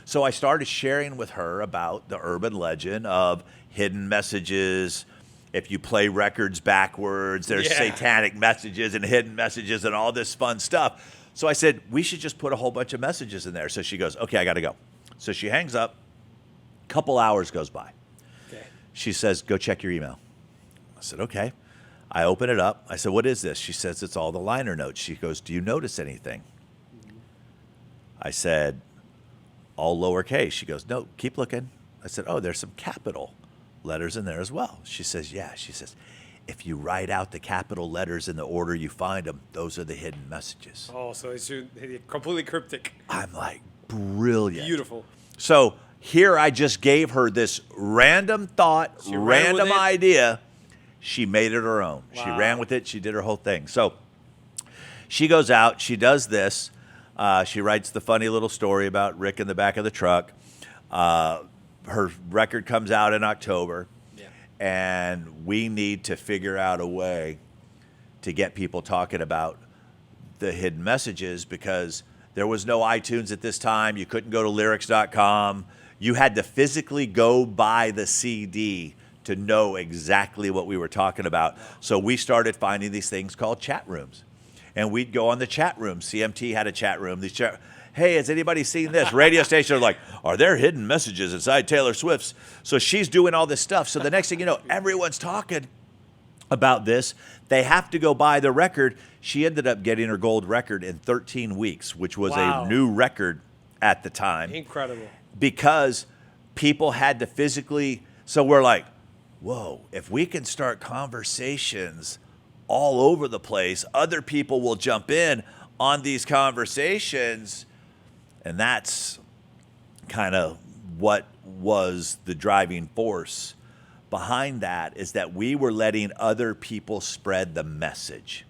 So I started sharing with her about the urban legend of hidden messages. If you play records backwards, there's satanic messages and hidden messages and all this fun stuff. So I said, we should just put a whole bunch of messages in there. So she goes, okay, I got to go. So she hangs up. A couple hours goes by. Okay. She says, go check your email. I said, okay. I open it up. I said, what is this? She says, it's all the liner notes. She goes, do you notice anything? I said, all lowercase. She goes, no, keep looking. I said, oh, there's some capital letters in there as well. She says, yeah. She says, if you write out the capital letters in the order you find them, those are the hidden messages. Oh, so it's completely cryptic. I'm like, brilliant. Beautiful. So here I just gave her this random thought, random idea. She made it her own. Wow. She ran with it. She did her whole thing. So she goes out. She does this. She writes the funny little story about Rick in the back of the truck. Her record comes out in October. Yeah. And we need to figure out a way to get people talking about the hidden messages because there was no iTunes at this time. You couldn't go to lyrics.com. You had to physically go buy the CD to know exactly what we were talking about. So we started finding these things called chat rooms. And we'd go on the chat room. CMT had a chat room. Hey, has anybody seen this? Radio station are like, are there hidden messages inside Taylor Swift's? So she's doing all this stuff. So the next thing you know, everyone's talking about this. They have to go buy the record. She ended up getting her gold record in 13 weeks, which was a new record at the time. Incredible. Because people had to physically, so we're like, whoa, if we can start conversations all over the place, other people will jump in on these conversations. And that's kind of what was the driving force behind that, is that we were letting other people spread the message.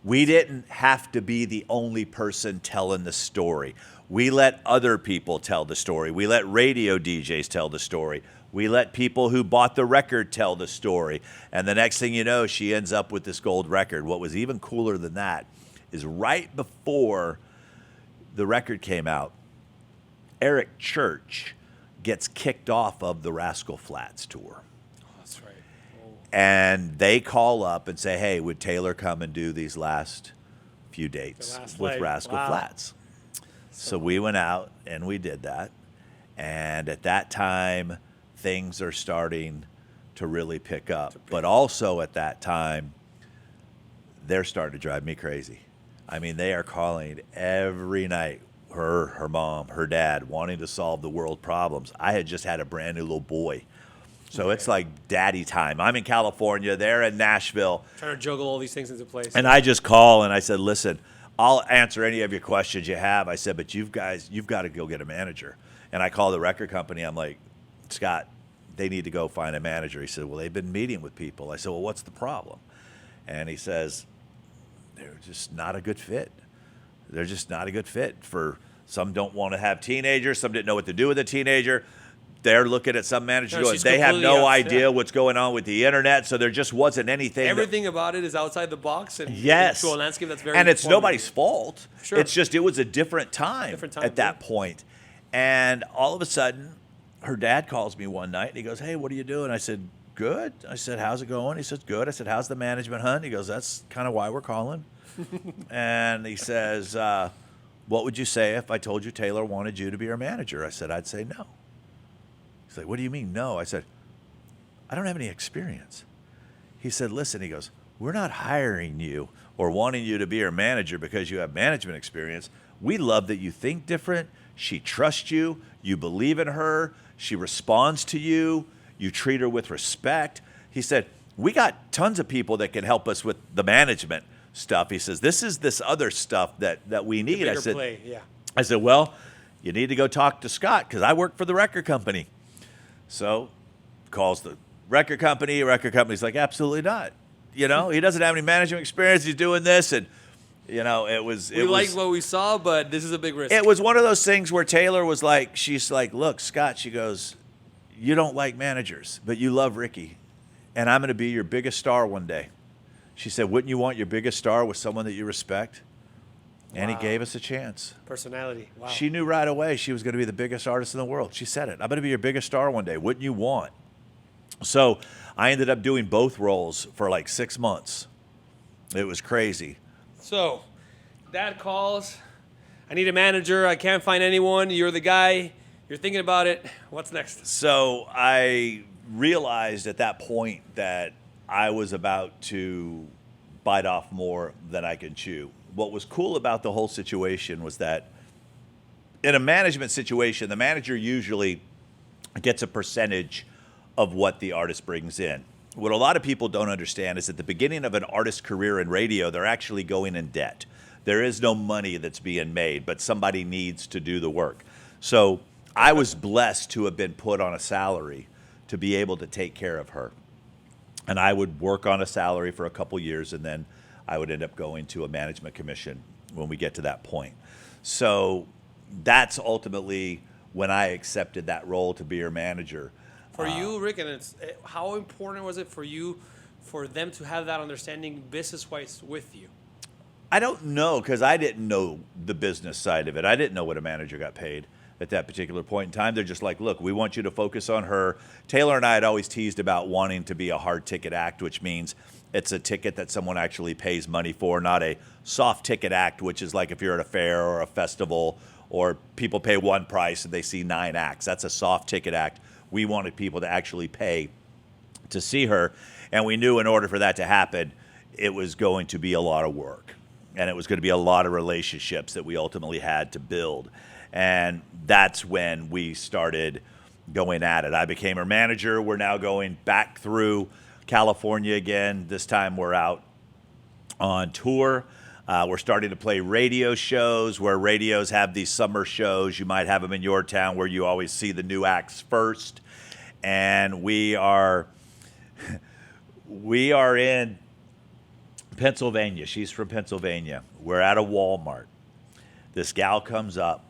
We didn't have to be the only person telling the story. We let other people tell the story. We let radio DJs tell the story. We let people who bought the record tell the story. And the next thing you know, she ends up with this gold record. What was even cooler than that is right before the record came out, Eric Church gets kicked off of the Rascal Flatts tour. Oh, that's right. Oh. And they call up and say, hey, would Taylor come and do these last few dates with leg. Rascal Wow. Flatts? So we went out and we did that. And at that time, things are starting to really pick up. But also at that time, they're starting to drive me crazy. I mean, they are calling every night, her mom, her dad, wanting to solve the world problems. I had just had a brand new little boy. So it's like daddy time. I'm in California, they're in Nashville. Trying to juggle all these things into place. And I just call and I said, listen, I'll answer any of your questions you have. I said, but you've got to go get a manager. And I call the record company. I'm like, Scott, they need to go find a manager. He said, well, they've been meeting with people. I said, well, what's the problem? And he says, they're just not a good fit. They're just not a good fit. For some don't want to have teenagers. Some didn't know what to do with a teenager. They're looking at some managers going, they have no idea what's going on with the internet, so there just wasn't anything. Everything about it is outside the box and yes. into a landscape that's very and it's informative. nobody's fault. Sure. It's just it was a different time at that point. And all of a sudden, her dad calls me one night, and he goes, hey, what are you doing? I said, good. I said, how's it going? He says, good. I said, how's the management hunt? He goes, that's kind of why we're calling. And he says, what would you say if I told you Taylor wanted you to be her manager? I said, I'd say no. He's like, what do you mean no? I said, I don't have any experience. He said, listen, he goes, we're not hiring you or wanting you to be our manager because you have management experience. We love that you think different. She trusts you. You believe in her. She responds to you. You treat her with respect. He said, we got tons of people that can help us with the management stuff. He says, this is this other stuff that we need. I said, I said, well, you need to go talk to Scott because I work for the record company. So calls the record company. Record company's like, absolutely not. You know, he doesn't have any management experience. He's doing this. And, you know, we liked what we saw, but this is a big risk. It was one of those things where Taylor was like, she's like, look, Scott, she goes, you don't like managers, but you love Ricky. And I'm going to be your biggest star one day. She said, wouldn't you want your biggest star with someone that you respect? And he gave us a chance. Personality. Wow. She knew right away she was going to be the biggest artist in the world. She said it. I'm going to be your biggest star one day. Wouldn't you want? So I ended up doing both roles for like 6 months. It was crazy. So dad calls. I need a manager. I can't find anyone. You're the guy. You're thinking about it. What's next? So I realized at that point that I was about to bite off more than I could chew. What was cool about the whole situation was that in a management situation, the manager usually gets a percentage of what the artist brings in. What a lot of people don't understand is at the beginning of an artist's career in radio, they're actually going in debt. There is no money that's being made, but somebody needs to do the work. So I was blessed to have been put on a salary to be able to take care of her. And I would work on a salary for a couple years, and then I would end up going to a management commission when we get to that point. So that's ultimately when I accepted that role to be her manager. For you, Rick, and how important was it for you, for them to have that understanding business-wise with you? I don't know, because I didn't know the business side of it. I didn't know what a manager got paid at that particular point in time. They're just like, look, we want you to focus on her. Taylor and I had always teased about wanting to be a hard ticket act, which means it's a ticket that someone actually pays money for, not a soft ticket act, which is like if you're at a fair or a festival or people pay one price and they see 9 acts. That's a soft ticket act. We wanted people to actually pay to see her. And we knew in order for that to happen, it was going to be a lot of work. And it was going to be a lot of relationships that we ultimately had to build. And that's when we started going at it. I became her manager. We're now going back through California again. This time we're out on tour. We're starting to play radio shows where radios have these summer shows. You might have them in your town where you always see the new acts first. And we are in Pennsylvania. She's from Pennsylvania. We're at a Walmart. This gal comes up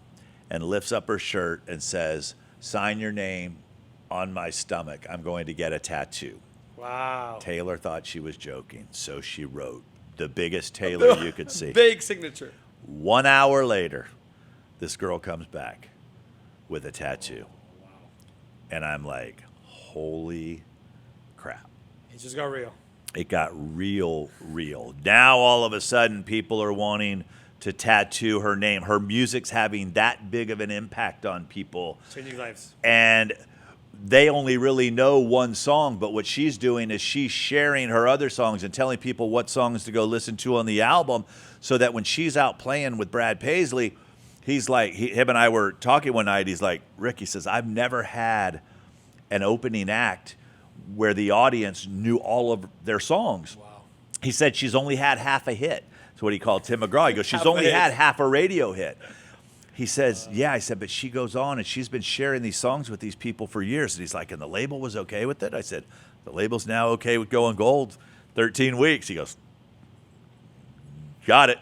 and lifts up her shirt and says, sign your name on my stomach. I'm going to get a tattoo. Wow. Taylor thought she was joking, so she wrote the biggest Taylor you could see. Big signature. 1 hour later, this girl comes back with a tattoo. Wow. And I'm like, holy crap. It just got real. It got real. Now all of a sudden people are wanting to tattoo her name. Her music's having that big of an impact on people. Changing lives. And they only really know one song, but what she's doing is she's sharing her other songs and telling people what songs to go listen to on the album, so that when she's out playing with Brad Paisley, he's like, him and I were talking one night, he's like, Rick, he says, I've never had an opening act where the audience knew all of their songs. Wow. He said she's only had half a hit. That's what he called Tim McGraw. He goes, she's Half a only hit. had half a radio hit. He says, yeah, I said, but she goes on and she's been sharing these songs with these people for years. And he's like, and the label was okay with it? I said, the label's now okay with going gold 13 weeks. He goes, got it.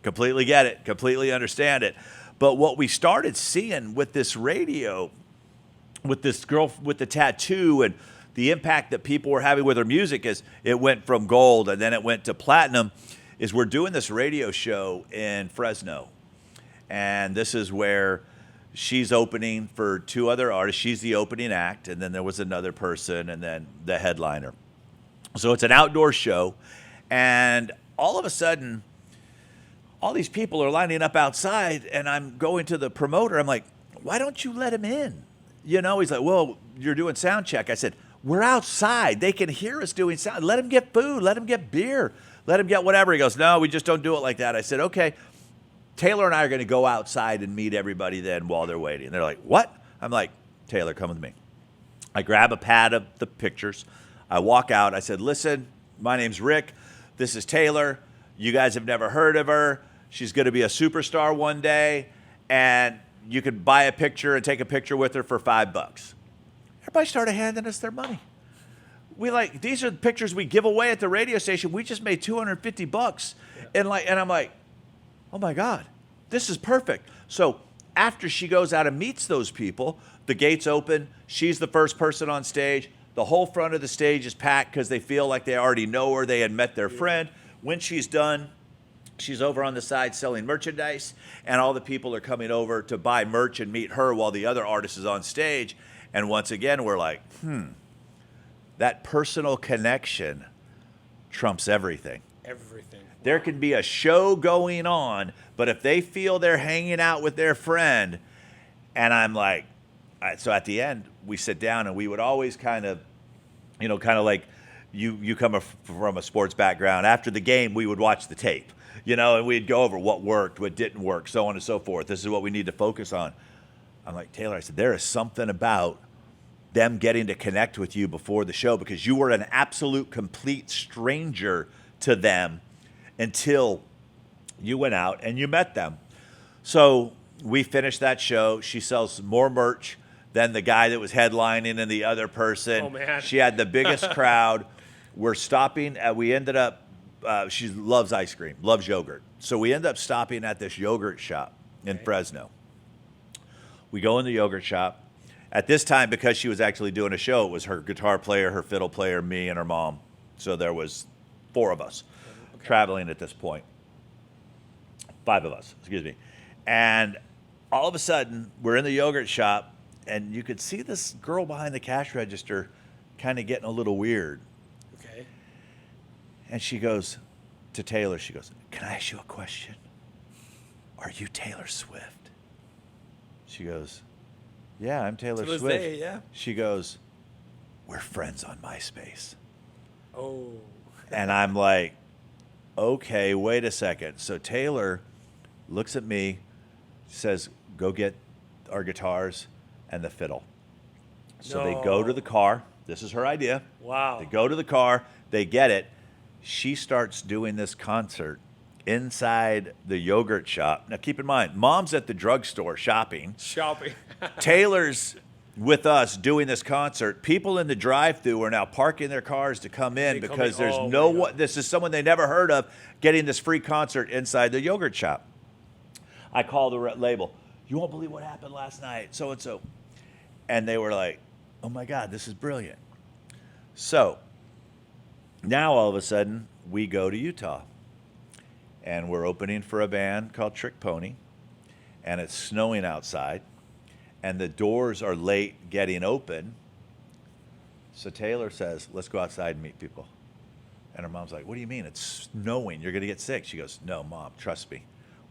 Completely get it. Completely understand it. But what we started seeing with this radio, with this girl with the tattoo and the impact that people were having with her music, is it went from gold and then it went to platinum, is we're doing this radio show in Fresno. And this is where she's opening for two other artists. She's the opening act, and then there was another person, and then the headliner. So it's an outdoor show, and all of a sudden, all these people are lining up outside, and I'm going to the promoter. I'm like, why don't you let him in? You know, he's like, well, you're doing sound check. I said, we're outside. They can hear us doing sound. Let him get food. Let him get beer. Let him get whatever. He goes, no, we just don't do it like that. I said, okay. Taylor and I are going to go outside and meet everybody then while they're waiting. They're like, what? I'm like, Taylor, come with me. I grab a pad of the pictures. I walk out. I said, listen, my name's Rick. This is Taylor. You guys have never heard of her. She's going to be a superstar one day, and you can buy a picture and take a picture with her for $5. Everybody started handing us their money. These are the pictures we give away at the radio station. We just made $250. Yeah. And I'm like, oh my God, this is perfect. So after she goes out and meets those people, the gates open. She's the first person on stage. The whole front of the stage is packed because they feel like they already know her. They had met their friend. When she's done, she's over on the side selling merchandise, and all the people are coming over to buy merch and meet her while the other artist is on stage. And once again, we're like, that personal connection trumps everything. Everything. There can be a show going on, but if they feel they're hanging out with their friend, and I'm like, so at the end, we sit down and we would always kind of like you come from a sports background. After the game, we would watch the tape, and we'd go over what worked, what didn't work, so on and so forth. This is what we need to focus on. I'm like, Taylor, I said, there is something about them getting to connect with you before the show, because you were an absolute complete stranger to them until you went out and you met them. So we finished that show. She sells more merch than the guy that was headlining and the other person. Oh, man. She had the biggest crowd. We're stopping. We ended up, she loves ice cream, loves yogurt. So we ended up stopping at this yogurt shop in Fresno. We go in the yogurt shop. At this time, because she was actually doing a show, it was her guitar player, her fiddle player, me, and her mom. So there was 4 of us traveling at this point. 5 of us, excuse me. And all of a sudden, we're in the yogurt shop, and you could see this girl behind the cash register kind of getting a little weird. Okay. And she goes to Taylor, she goes, can I ask you a question? Are you Taylor Swift? She goes, yeah, I'm Taylor Swift. Day, yeah. She goes, we're friends on MySpace. Oh. And I'm like, okay, wait a second. So Taylor looks at me, says, go get our guitars and the fiddle. So they go to the car. This is her idea. Wow. They go to the car. They get it. She starts doing this concert inside the yogurt shop. Now, keep in mind, Mom's at the drugstore shopping. Taylor's with us doing this concert. People in the drive-thru are now parking their cars to come in because there's no one. This is someone they never heard of getting this free concert inside the yogurt shop. I call the label. You won't believe what happened last night, so-and-so. And they were like, oh, my God, this is brilliant. So now all of a sudden we go to Utah. And we're opening for a band called Trick Pony. And it's snowing outside. and the doors are late getting open. So Taylor says, let's go outside and meet people. And her mom's like, what do you mean? It's snowing. You're going to get sick. She goes, no, Mom, trust me.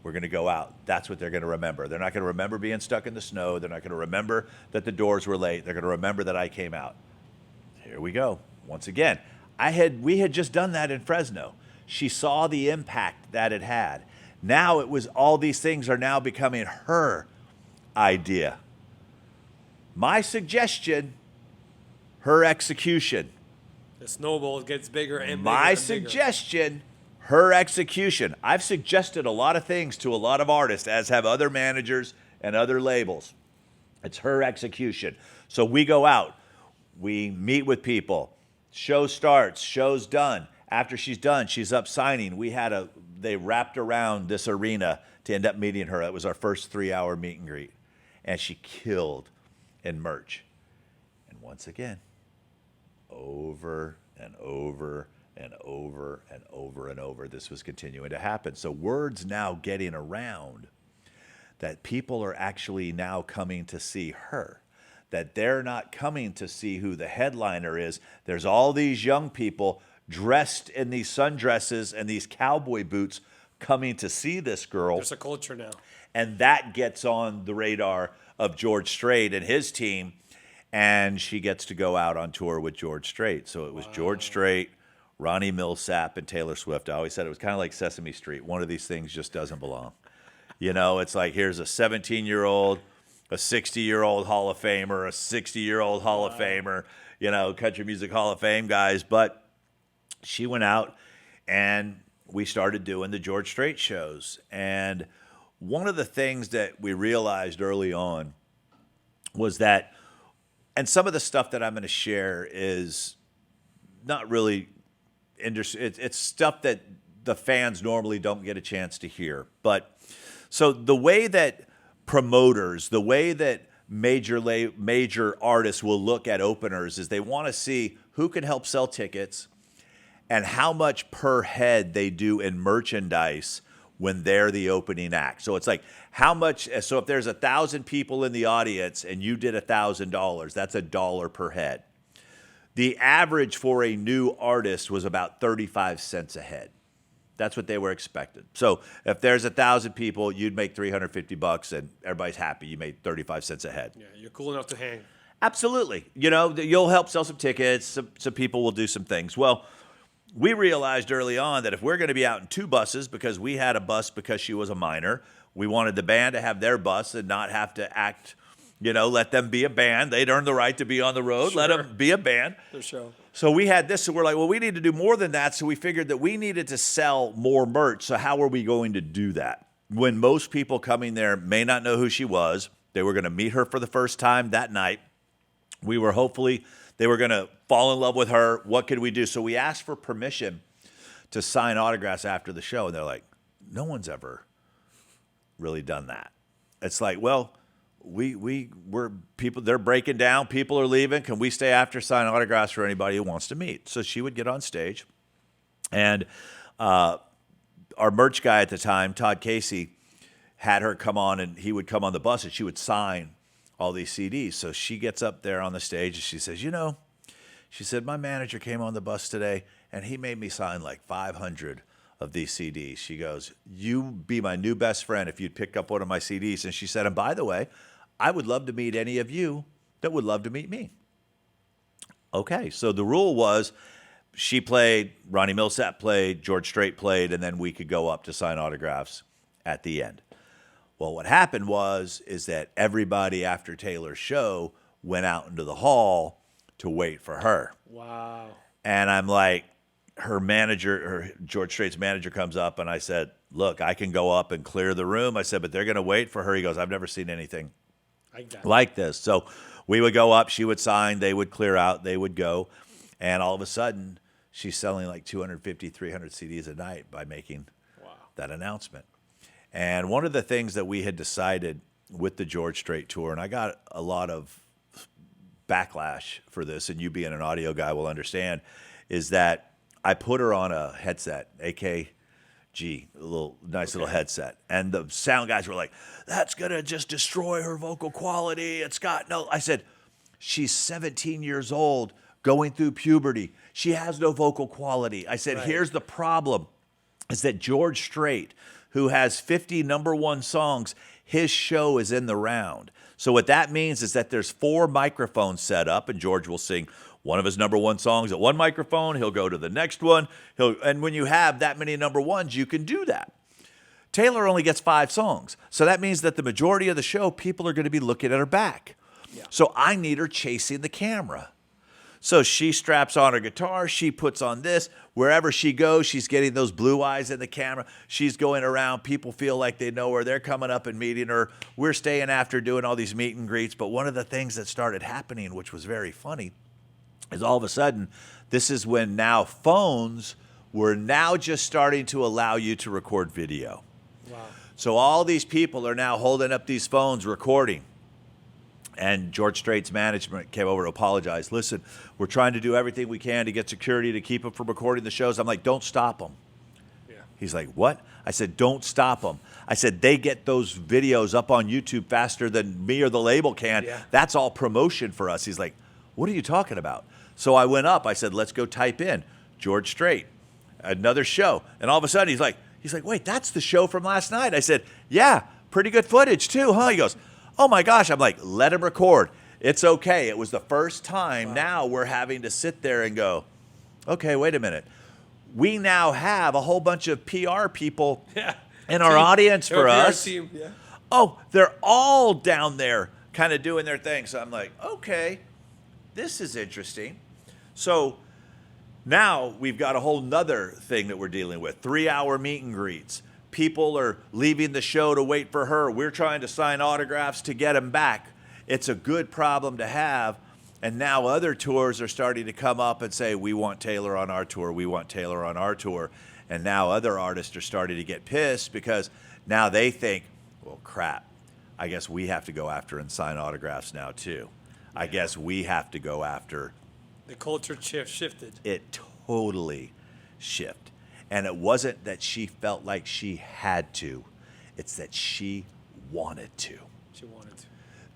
We're going to go out. That's what they're going to remember. They're not going to remember being stuck in the snow. They're not going to remember that the doors were late. They're going to remember that I came out. Here we go. Once again, we had just done that in Fresno. She saw the impact that it had. Now it was all these things are now becoming her idea. My suggestion, her execution. The snowball gets bigger and bigger. My suggestion, her execution. I've suggested a lot of things to a lot of artists, as have other managers and other labels. It's her execution. So we go out, we meet with people, show starts, show's done. After she's done, she's up signing. They wrapped around this arena to end up meeting her. It was our first 3-hour meet and greet. And she killed in merch. And once again, over and over and over and over and over, this was continuing to happen. So word's now getting around that people are actually now coming to see her, that they're not coming to see who the headliner is. There's all these young people dressed in these sundresses and these cowboy boots coming to see this girl. There's a culture now. And that gets on the radar of George Strait and his team, and she gets to go out on tour with George Strait. So it was George Strait, Ronnie Millsap, and Taylor Swift. I always said it was kind of like Sesame Street. One of these things just doesn't belong. You know, it's like here's a 17-year-old, a 60-year-old Hall of Famer, a 60-year-old Hall of Famer, you know, Country Music Hall of Fame guys. But she went out, and we started doing the George Strait shows. And one of the things that we realized early on was that, and some of the stuff that I'm going to share is not really interesting. It's stuff that the fans normally don't get a chance to hear. But so the way that promoters, the way that major artists will look at openers is they want to see who can help sell tickets and how much per head they do in merchandise when they're the opening act. So it's like how much, so if there's 1,000 people in the audience and you did $1,000, that's $1 per head. The average for a new artist was about 35 cents a head. That's what they were expected. So if there's 1,000 people, you'd make $350 and everybody's happy. You made 35 cents a head. Yeah, you're cool enough to hang. Absolutely. You know, you'll help sell some tickets. Some people will do some things. Well, we realized early on that if we're going to be out in 2 buses, because we had a bus because she was a minor, we wanted the band to have their bus and not have to act, you know, let them be a band. They'd earned the right to be on the road. Sure. Let them be a band. For sure. So we had this, so we're like, well, we need to do more than that. So we figured that we needed to sell more merch. So how are we going to do that? When most people coming there may not know who she was, they were going to meet her for the first time that night. We were they were going to fall in love with her. What could we do? So we asked for permission to sign autographs after the show. And they're like, no one's ever really done that. It's like, well, we're people, they're breaking down. People are leaving. Can we stay after, sign autographs for anybody who wants to meet? So she would get on stage. And our merch guy at the time, Todd Casey, had her come on, and he would come on the bus and she would sign all these CDs. So she gets up there on the stage and she says, you know, she said, my manager came on the bus today and he made me sign like 500 of these CDs. She goes, you'd be my new best friend if you'd pick up one of my CDs. And she said, and by the way, I would love to meet any of you that would love to meet me. Okay, so the rule was she played, Ronnie Millsap played, George Strait played, and then we could go up to sign autographs at the end. Well, what happened is that everybody after Taylor's show went out into the hall to wait for her. Wow. And I'm like, George Strait's manager comes up, and I said, look, I can go up and clear the room. I said, but they're going to wait for her. He goes, I've never seen anything like this. So we would go up, she would sign, they would clear out, they would go. And all of a sudden, she's selling like 250, 300 CDs a night by making that announcement. And one of the things that we had decided with the George Strait tour, and I got a lot of backlash for this, and you being an audio guy will understand, is that I put her on a headset, AK G, a little nice little headset. And the sound guys were like, that's going to just destroy her vocal quality. It's got no. I said, she's 17 years old, going through puberty. She has no vocal quality. I said, here's the problem, is that George Strait, who has 50 #1 songs, his show is in the round. So what that means is that there's 4 microphones set up, and George will sing one of his #1 songs at one microphone. He'll go to the next one. And when you have that many #1s, you can do that. Taylor only gets 5 songs. So that means that the majority of the show, people are going to be looking at her back. Yeah. So I need her chasing the camera. So she straps on her guitar. She puts on this. Wherever she goes, she's getting those blue eyes in the camera. She's going around. People feel like they know her. They're coming up and meeting her. We're staying after doing all these meet and greets. But one of the things that started happening, which was very funny, is all of a sudden, this is when now phones were now just starting to allow you to record video. Wow. So all these people are now holding up these phones recording. And George Strait's management came over to apologize. Listen, we're trying to do everything we can to get security to keep them from recording the shows. I'm like, don't stop them. Yeah. He's like, what? I said, don't stop them. I said, they get those videos up on YouTube faster than me or the label can. Yeah. That's all promotion for us. He's like, what are you talking about? So I went up. I said, let's go type in George Strait, another show. And all of a sudden, he's like, wait, that's the show from last night. I said, yeah, pretty good footage too, huh? He goes, oh my gosh. I'm like, let him record. It's okay. It was the first time. Wow. Now we're having to sit there and go, okay, wait a minute. We now have a whole bunch of PR people in our audience for us. Team. Yeah. Oh, they're all down there kind of doing their thing. So I'm like, okay, this is interesting. So now we've got a whole nother thing that we're dealing with. 3-hour meet and greets. People are leaving the show to wait for her. We're trying to sign autographs to get them back. It's a good problem to have. And now other tours are starting to come up and say, we want Taylor on our tour. We want Taylor on our tour. And now other artists are starting to get pissed because now they think, well, crap, I guess we have to go after and sign autographs now too. I guess we have to go after. The culture shifted. It totally shifted. And it wasn't that she felt like she had to. It's that she wanted to. She wanted to.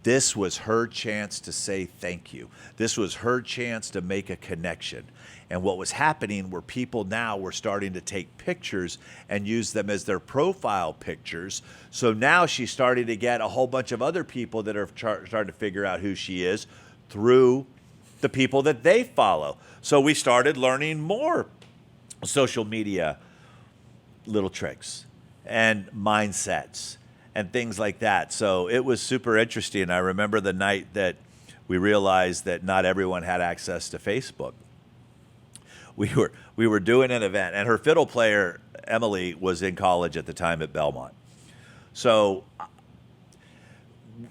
This was her chance to say thank you. This was her chance to make a connection. And what was happening were people now were starting to take pictures and use them as their profile pictures. So now she's starting to get a whole bunch of other people that are starting to figure out who she is through the people that they follow. So we started learning more social media little tricks and mindsets and things like that. So it was super interesting. I remember the night that we realized that not everyone had access to Facebook. We were doing an event, and her fiddle player, Emily, was in college at the time at Belmont. So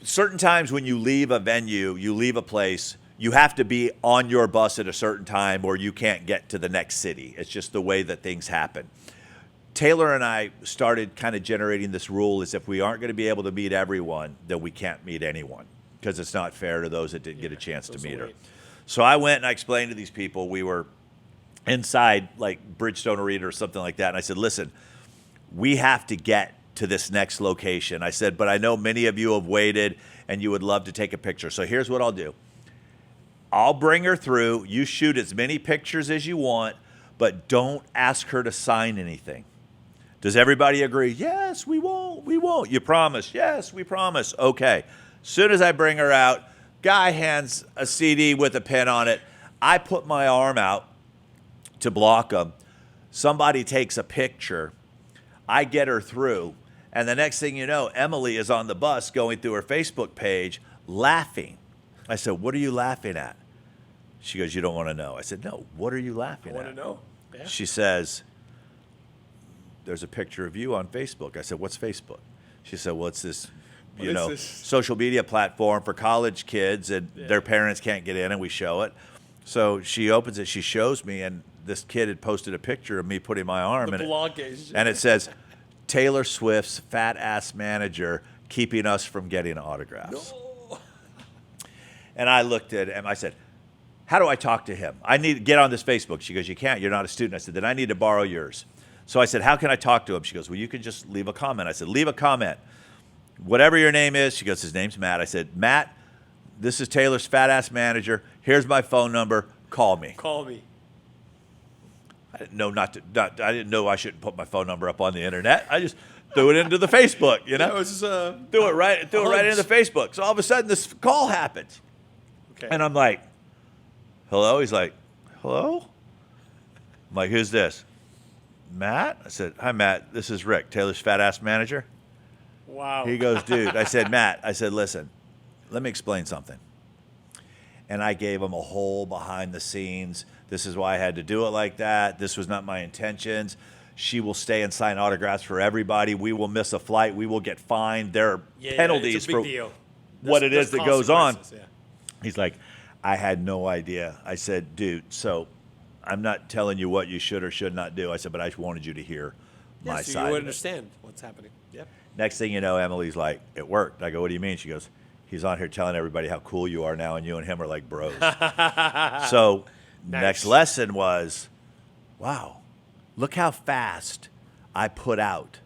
certain times when you leave a venue, you leave a place, you have to be on your bus at a certain time or you can't get to the next city. It's just the way that things happen. Taylor and I started kind of generating this rule is if we aren't going to be able to meet everyone, then we can't meet anyone because it's not fair to those that didn't get a chance to meet her. So I went and I explained to these people, we were inside like Bridgestone Arena or something like that. And I said, listen, we have to get to this next location. I said, but I know many of you have waited and you would love to take a picture. So here's what I'll do. I'll bring her through. You shoot as many pictures as you want, but don't ask her to sign anything. Does everybody agree? Yes, we won't. We won't. You promise? Yes, we promise. Okay. Soon as I bring her out, guy hands a CD with a pen on it. I put my arm out to block them. Somebody takes a picture. I get her through. And the next thing you know, Emily is on the bus going through her Facebook page laughing. I said, what are you laughing at? She goes, you don't want to know. I said, no, what are you laughing at? I want to know. Yeah. She says, there's a picture of you on Facebook. I said, what's Facebook? She said, well, it's this, social media platform for college kids and their parents can't get in and we show it. So she opens it, she shows me, and this kid had posted a picture of me putting my arm in it. And it says, Taylor Swift's fat ass manager keeping us from getting autographs. No. And I looked at him. I said, how do I talk to him? I need to get on this Facebook. She goes, you can't. You're not a student. I said, then I need to borrow yours. So I said, how can I talk to him? She goes, well, you can just leave a comment. I said, leave a comment. Whatever your name is. She goes, his name's Matt. I said, Matt, this is Taylor's fat ass manager. Here's my phone number. Call me. Call me. I didn't know I didn't know I shouldn't put my phone number up on the internet. I just threw it into the Facebook, you know? It was just, threw it right into the Facebook. So all of a sudden this call happens. Okay. And I'm like, hello? He's like, hello? I'm like, who's this? Matt? I said, hi, Matt. This is Rick, Taylor's fat ass manager. Wow. He goes, dude. I said, Matt. I said, listen, let me explain something. And I gave him a whole behind the scenes. This is why I had to do it like that. This was not my intentions. She will stay and sign autographs for everybody. We will miss a flight. We will get fined. There are penalties it's a big for deal. what it is that goes on. Yeah. He's like, I had no idea. I said, dude, so I'm not telling you what you should or should not do. I said, but I wanted you to hear my So side. you would of it. understand what's happening. Yep. Next thing you know, Emily's like, it worked. I go, what do you mean? She goes, he's on here telling everybody how cool you are now, and you and him are like bros. So Nice. next lesson was, wow, look how fast I put out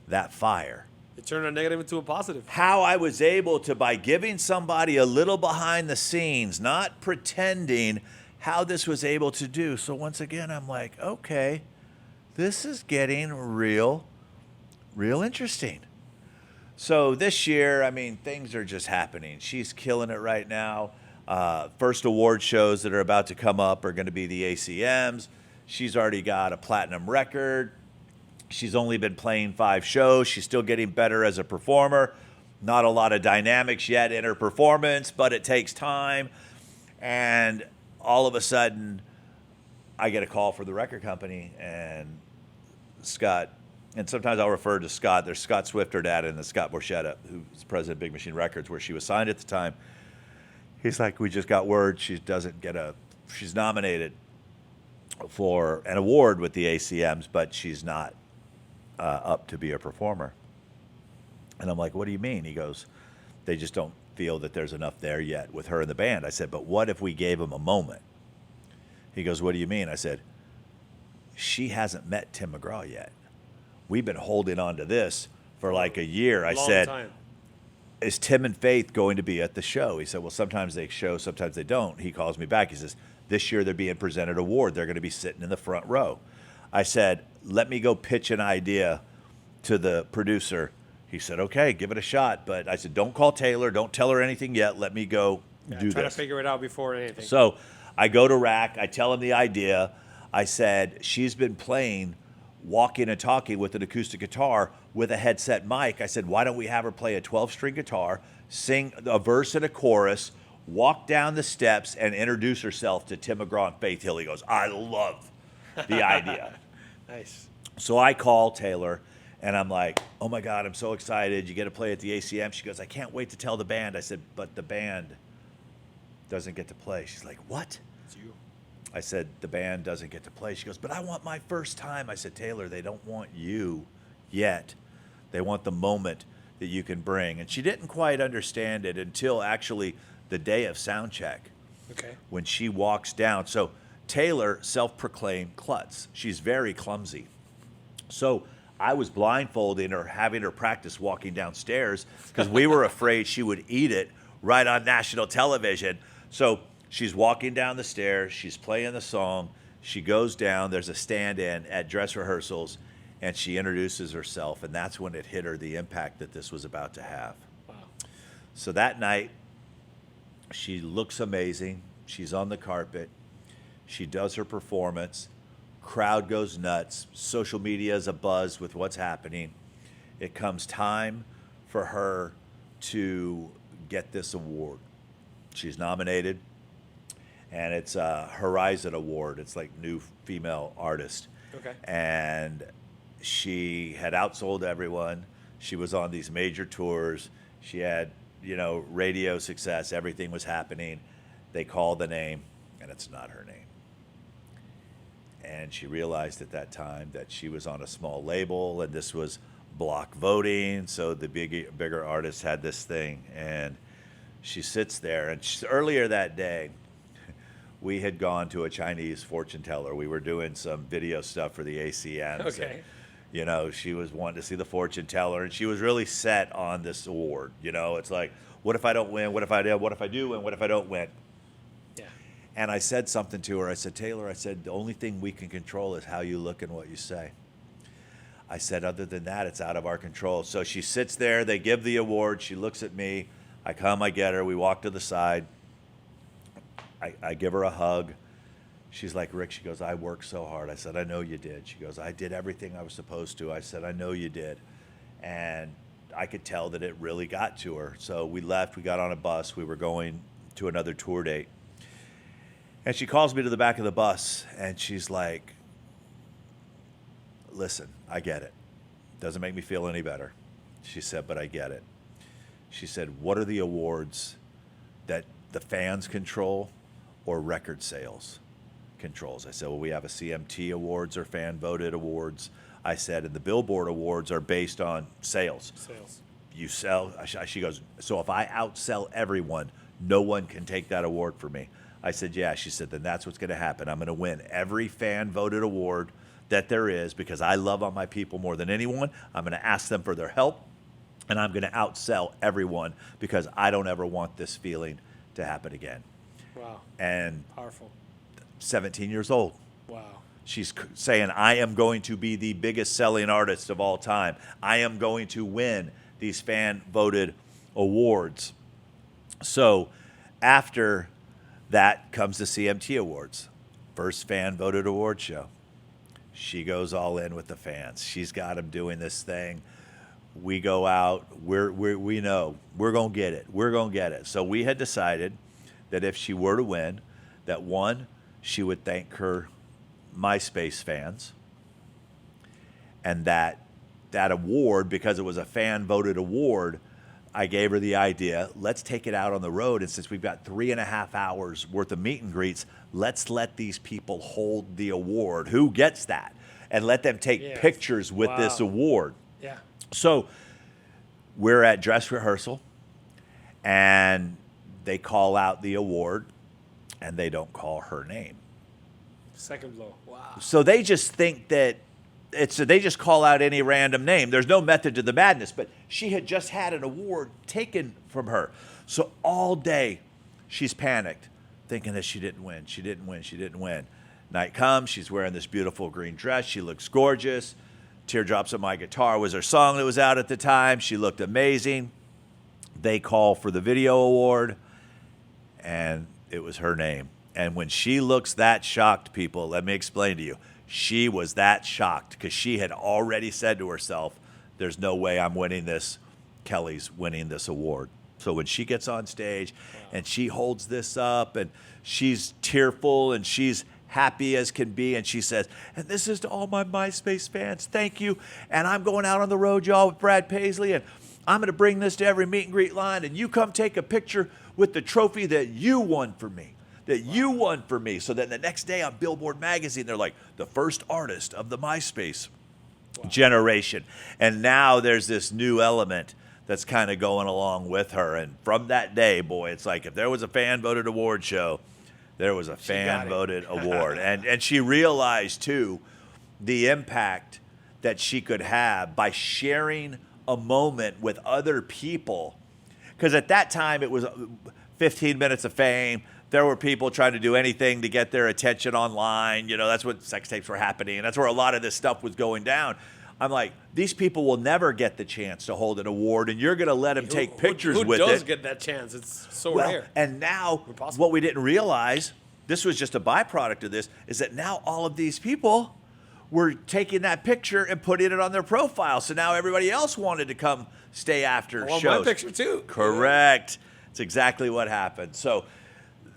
that fire. It turned a negative into a positive. How I was able to, by giving somebody a little behind the scenes, not pretending, how this was able to do. So once again, I'm like, okay, this is getting real interesting. So this year, I mean, things are just happening. She's killing it right now. First award shows that are about to come up are going to be the ACMs. She's already got a platinum record. She's only been playing 5 shows. She's still getting better as a performer. Not a lot of dynamics yet in her performance, but it takes time. And all of a sudden, I get a call from the record company, and Scott, and sometimes I'll refer to Scott. There's Scott Swifter dad and the Scott Borchetta, who's president of Big Machine Records, where she was signed at the time. He's like, we just got word she's nominated for an award with the ACMs, but she's not up to be a performer. And I'm like, what do you mean? He goes, they just don't feel that there's enough there yet with her in the band. I said, but what if we gave him a moment? He goes, what do you mean? I said, she hasn't met Tim McGraw yet. We've been holding on to this for like a year. I said, time. is Tim and Faith going to be at the show? He said, well, sometimes they show, sometimes they don't. He calls me back. He says, this year they're being presented an award. They're going to be sitting in the front row. I said, let me go pitch an idea to the producer. He said, okay, give it a shot. But I said, don't call Taylor. Don't tell her anything yet. Let me go do Try this. to figure it out before anything. So I go to Rack. I tell him the idea. I said, she's been playing walking and talking with an acoustic guitar with a headset mic. I said, why don't we have her play a 12-string guitar, sing a verse and a chorus, walk down the steps, and introduce herself to Tim McGraw and Faith Hill. He goes, I love the idea. Nice. So I call Taylor, and I'm like, oh, my God, I'm so excited. You get to play at the ACM. She goes, I can't wait to tell the band. I said, but the band doesn't get to play. She's like, what? It's you. I said, the band doesn't get to play. She goes, but I want my first time. I said, Taylor, they don't want you yet. They want the moment that you can bring. And she didn't quite understand it until actually the day of sound check. Okay. When she walks down. So Taylor, self-proclaimed klutz. She's very clumsy. So I was blindfolding her, having her practice walking downstairs because we were afraid she would eat it right on national television. So she's walking down the stairs. She's playing the song. She goes down. There's a stand-in at dress rehearsals, and she introduces herself, and that's when it hit her, the impact that this was about to have. Wow. So that night, she looks amazing. She's on the carpet. She does her performance. Crowd goes nuts. Social media is abuzz with what's happening. It comes time for her to get this award. She's nominated, and it's a Horizon Award. It's like new female artist. Okay. And she had outsold everyone. She was on these major tours. She had, radio success. Everything was happening. They called the name, and it's not her name. And she realized at that time that she was on a small label, and this was block voting, so the bigger artists had this thing. And she sits there, and earlier that day, we had gone to a Chinese fortune teller. We were doing some video stuff for the ACNs. Okay. And, you know, she was wanting to see the fortune teller, and she was really set on this award. You know, it's like, what if I don't win? What if I do? What if I do win? What if I don't win? Yeah. And I said something to her. I said, Taylor, I said, the only thing we can control is how you look and what you say. I said, other than that, it's out of our control. So she sits there. They give the award. She looks at me. I come, I get her. We walk to the side. I give her a hug. She's like, Rick, she goes, I worked so hard. I said, I know you did. She goes, I did everything I was supposed to. I said, I know you did. And I could tell that it really got to her. So we left. We got on a bus. We were going to another tour date. And she calls me to the back of the bus, and she's like, listen, I get it. Doesn't make me feel any better. She said, but I get it. She said, what are the awards that the fans control or record sales controls? I said, well, we have a CMT awards or fan voted awards. I said, and the Billboard awards are based on sales. You sell, she goes, so if I outsell everyone, no one can take that award for me. I said, yeah. She said, then that's what's going to happen. I'm going to win every fan voted award that there is because I love on my people more than anyone. I'm going to ask them for their help, and I'm going to outsell everyone because I don't ever want this feeling to happen again. Wow. And Powerful. 17 years old. Wow. She's saying, I am going to be the biggest selling artist of all time. I am going to win these fan-voted awards. So after that comes the CMT Awards, first fan-voted award show. She goes all in with the fans. She's got them doing this thing. We go out. We know we're going to get it. We're going to get it. So we had decided that if she were to win, that one, she would thank her MySpace fans, and that award, because it was a fan-voted award, I gave her the idea, let's take it out on the road, and since we've got 3.5 hours worth of meet and greets, let's let these people hold the award. Who gets that? And let them take pictures with this award. Yeah. So we're at dress rehearsal, and they call out the award, and they don't call her name. Second blow. Wow. So they just think that they just call out any random name. There's no method to the madness, but she had just had an award taken from her. So all day she's panicked, thinking that she didn't win. She didn't win. She didn't win. Night comes, she's wearing this beautiful green dress. She looks gorgeous. Teardrops on My Guitar was her song that was out at the time. She looked amazing. They call for the video award, and it was her name. And when she looks that shocked, people, let me explain to you. She was that shocked because she had already said to herself, there's no way I'm winning this. Kelly's winning this award. So when she gets on stage and she holds this up and she's tearful and she's happy as can be, and she says, and this is to all my MySpace fans, thank you. And I'm going out on the road, y'all, with Brad Paisley, and I'm going to bring this to every meet and greet line, and you come take a picture with the trophy that you won for me. That you won for me. So then the next day on Billboard magazine, they're like, the first artist of the MySpace generation. And now there's this new element that's kind of going along with her. And from that day, boy, it's like if there was a fan-voted award show, there was a fan-voted award. And she realized, too, the impact that she could have by sharing a moment with other people. Because at that time, it was 15 minutes of fame. There were people trying to do anything to get their attention online. You know, that's what sex tapes were happening. And that's where a lot of this stuff was going down. I'm like, these people will never get the chance to hold an award, and you're going to let them take pictures with it. Who does get that chance? It's so rare. And now, what we didn't realize, this was just a byproduct of this, is that now all of these people were taking that picture and putting it on their profile. So now everybody else wanted to come stay after shows. My picture too. Correct. It's exactly what happened. So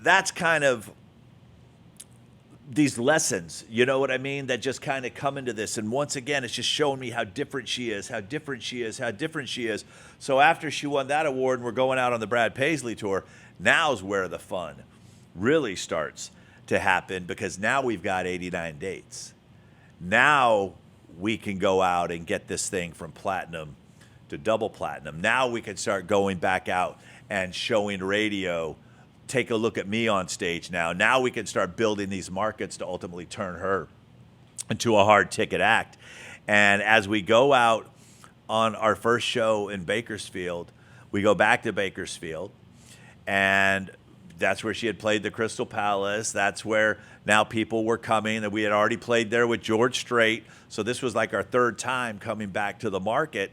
that's kind of these lessons, you know what I mean, that just kind of come into this. And once again, it's just showing me how different she is, how different she is, how different she is. So after she won that award and we're going out on the Brad Paisley tour, now's where the fun really starts to happen, because now we've got 89 dates. Now we can go out and get this thing from platinum to double platinum. Now we can start going back out and showing radio take a look at me on stage now. Now we can start building these markets to ultimately turn her into a hard ticket act. And as we go out on our first show in Bakersfield, we go back to Bakersfield, and that's where she had played the Crystal Palace. That's where now people were coming, and we had already played there with George Strait. So this was like our third time coming back to the market,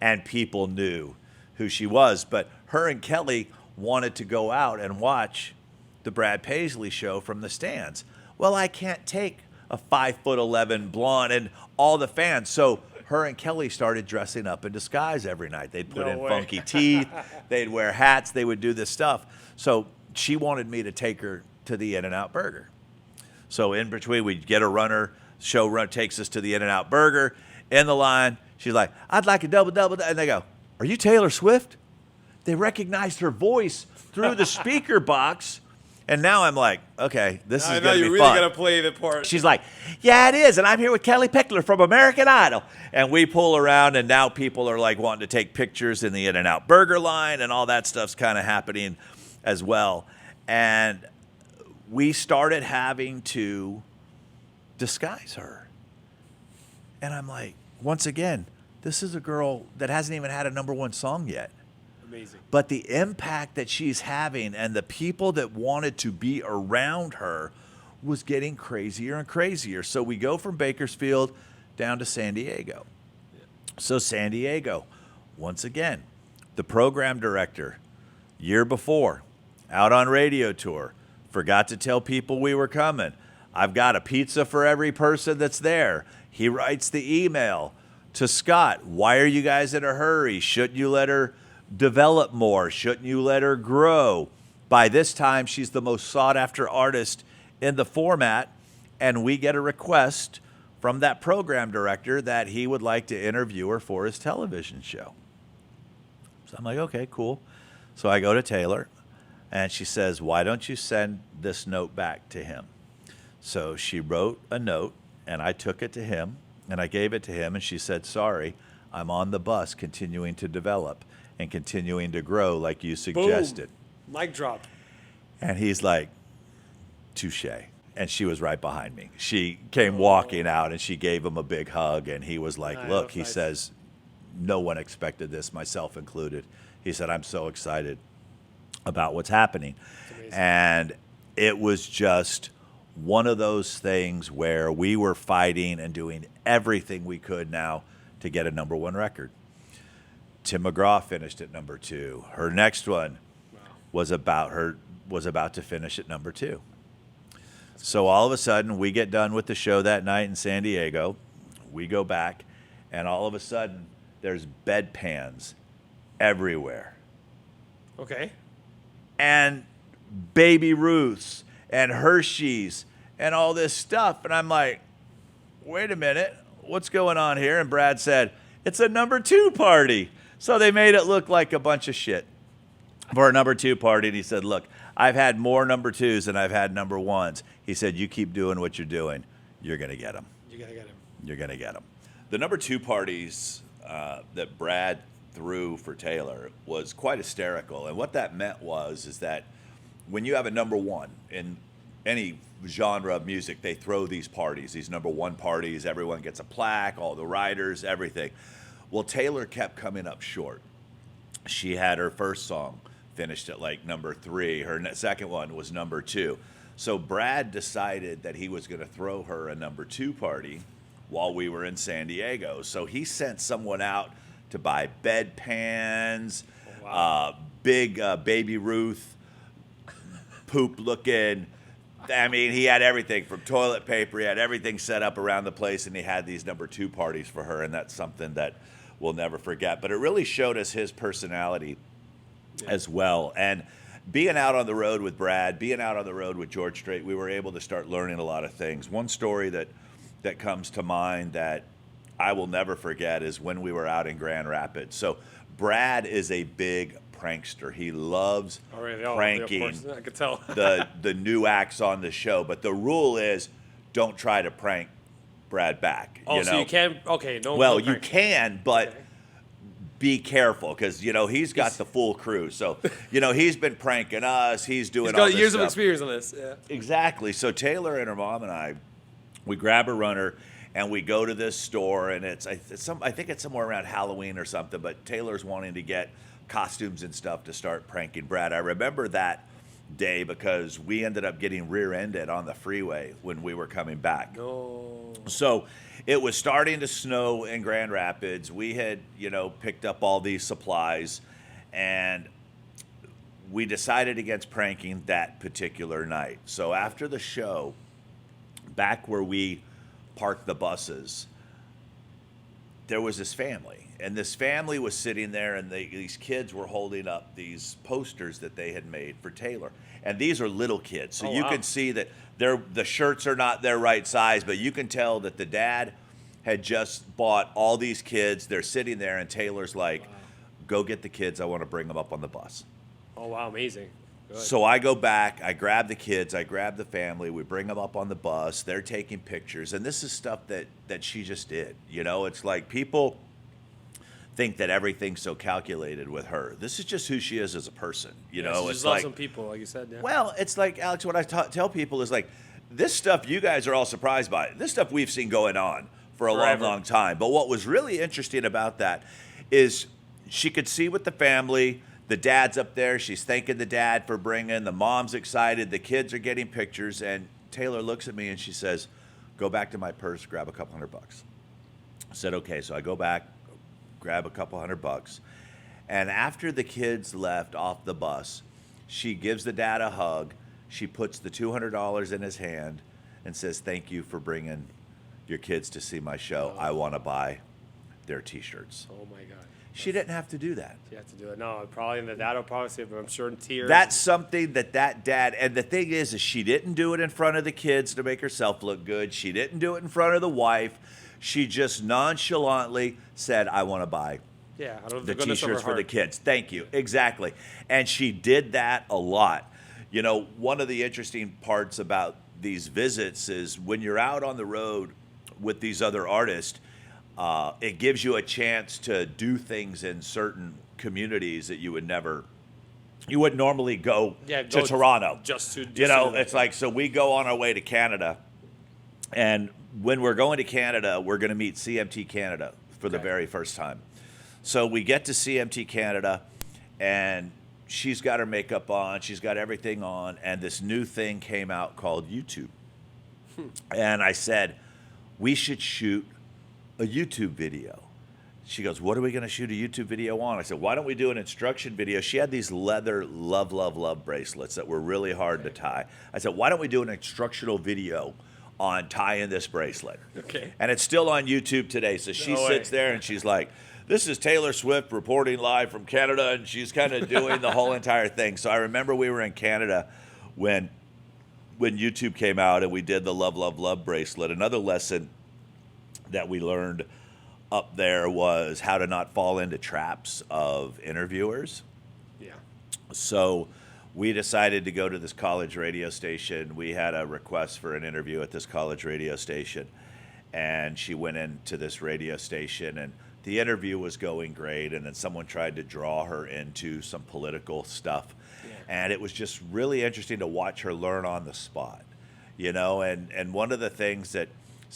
and people knew who she was. But her and Kelly wanted to go out and watch the Brad Paisley show from the stands. Well, I can't take a 5'11" blonde and all the fans. So her and Kelly started dressing up in disguise every night. They'd put in funky teeth. They'd wear hats. They would do this stuff. So she wanted me to take her to the In-N-Out Burger. So in between, we'd get a runner. Show run takes us to the In-N-Out Burger. In the line, she's like, "I'd like a double." And they go, "Are you Taylor Swift?" They recognized her voice through the speaker box. And now I'm like, okay, this is going to be fun. I know you really got to play the part. She's like, "Yeah, it is. And I'm here with Kelly Pickler from American Idol." And we pull around, and now people are like wanting to take pictures in the In-N-Out Burger line, and all that stuff's kind of happening as well. And we started having to disguise her. And I'm like, once again, this is a girl that hasn't even had a #1 song yet. Amazing. But the impact that she's having and the people that wanted to be around her was getting crazier and crazier. So we go from Bakersfield down to San Diego. Yeah. So San Diego, once again, the program director, year before, out on radio tour, forgot to tell people we were coming. I've got a pizza for every person that's there. He writes the email to Scott. "Why are you guys in a hurry? Shouldn't you let her develop more? Shouldn't you let her grow?" By this time, she's the most sought-after artist in the format, and we get a request from that program director that he would like to interview her for his television show. So I'm like, okay, cool. So I go to Taylor, and she says, "Why don't you send this note back to him?" So she wrote a note, and I took it to him, and I gave it to him, and she said, "Sorry, I'm on the bus continuing to develop and continuing to grow like you suggested." Boom. Mic drop. And he's like, "Touche." And she was right behind me. She came walking out, and she gave him a big hug, and he was like, "Look," he says, "no one expected this, myself included." He said, "I'm so excited about what's happening." And it was just one of those things where we were fighting and doing everything we could now to get a #1 record. Tim McGraw finished at #2. Her next one was about to finish at #2. So all of a sudden, we get done with the show that night in San Diego. We go back, and all of a sudden, there's bedpans everywhere. Okay. And Baby Ruths and Hershey's and all this stuff. And I'm like, wait a minute, what's going on here? And Brad said, "It's a #2 party." So they made it look like a bunch of shit for a #2 party. And he said, "Look, I've had more #2s than I've had #1s." He said, "You keep doing what you're doing, you're going to get them. You're going to get him. You're going to get them." The #2 parties that Brad threw for Taylor was quite hysterical. And what that meant is that when you have a #1 in any genre of music, they throw these parties, these #1 parties. Everyone gets a plaque, all the writers, everything. Well, Taylor kept coming up short. She had her first song finished at like #3. Her second one was #2. So Brad decided that he was going to throw her a #2 party while we were in San Diego. So he sent someone out to buy bedpans, big Baby Ruth poop looking. I mean, he had everything from toilet paper. He had everything set up around the place, and he had these #2 parties for her, and that's something that we'll never forget. But it really showed us his personality as well. And being out on the road with Brad, being out on the road with George Strait, we were able to start learning a lot of things. One story that comes to mind that I will never forget is when we were out in Grand Rapids. So Brad is a big prankster. He loves pranking I could tell. the new acts on the show. But the rule is don't try to prank Brad back. Oh, so you can't? Okay, no. Well, no you can, but be careful because he's got the full crew. So he's been pranking us. He's doing He's all got this years stuff. of experience on this. Yeah. Exactly. So Taylor and her mom and I, we grab a runner and we go to this store, and I think it's somewhere around Halloween or something. But Taylor's wanting to get costumes and stuff to start pranking Brad. I remember that day because we ended up getting rear-ended on the freeway when we were coming back. No. So it was starting to snow in Grand Rapids. We had, picked up all these supplies, and we decided against pranking that particular night. So after the show, back where we parked the buses, there was this family. And this family was sitting there, and these kids were holding up these posters that they had made for Taylor. And these are little kids. So you can see that the shirts are not their right size, but you can tell that the dad had just bought all these kids. They're sitting there, and Taylor's like, go get the kids. I want to bring them up on the bus. Oh, wow. Amazing. Good. So I go back, I grab the kids, I grab the family, we bring them up on the bus. They're taking pictures. And this is stuff that she just did. It's like people think that everything's so calculated with her. This is just who she is as a person. She it's just like loves some people, like you said. Yeah. Well, it's like, Alex, what I tell people is like, this stuff you guys are all surprised by. This stuff we've seen going on for a Forever. long time. But what was really interesting about that is she could see with the family, the dad's up there. She's thanking the dad for bringing. The mom's excited. The kids are getting pictures. And Taylor looks at me and she says, go back to my purse, grab a couple $100. I said, okay. So I go back, grab a couple $100. And after the kids left off the bus, she gives the dad a hug. She puts the $200 in his hand and says, thank you for bringing your kids to see my show. I want to buy their T-shirts. Oh, my God. She didn't have to do that. You have to do it. No, probably in the dad will probably say, but I'm sure in tears. That's something that dad, and the thing is she didn't do it in front of the kids to make herself look good. She didn't do it in front of the wife. She just nonchalantly said, I want to buy out of the goodness of her T-shirts for heart. the kids. Thank you. Exactly. And she did that a lot. One of the interesting parts about these visits is when you're out on the road with these other artists, it gives you a chance to do things in certain communities that you wouldn't normally go to Toronto. Just to it's like, so we go on our way to Canada, and when we're going to Canada, we're going to meet CMT Canada for the very first time. So we get to CMT Canada, and she's got her makeup on, she's got everything on, and this new thing came out called YouTube. And I said, we should shoot a YouTube video. She goes, what are we going to shoot a YouTube video on? I said, why don't we do an instruction video? She had these leather love bracelets that were really hard to tie. I said, why don't we do an instructional video on tying this bracelet? Okay. And it's still on YouTube today. So she sits there and she's like, this is Taylor Swift reporting live from Canada, and she's kind of doing the whole entire thing. So I remember we were in Canada when YouTube came out, and we did the love bracelet. Another lesson that we learned up there was how to not fall into traps of interviewers. Yeah. So we decided to go to this college radio station. We had a request for an interview at this college radio station, and she went into this radio station, and the interview was going great, and then someone tried to draw her into some political stuff. Yeah. And it was just really interesting to watch her learn on the spot, and one of the things that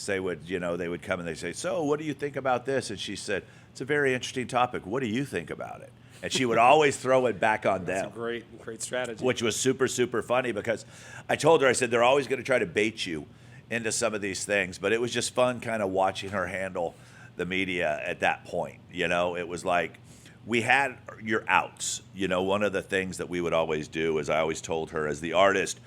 they would come and they say, so what do you think about this? And she said, it's a very interesting topic. What do you think about it? And she would always throw it back on them. That's a great strategy. Which was super, super funny because I told her, I said, they're always going to try to bait you into some of these things. But it was just fun kind of watching her handle the media at that point. It was like we had your outs. One of the things that we would always do is I always told her, as the artist,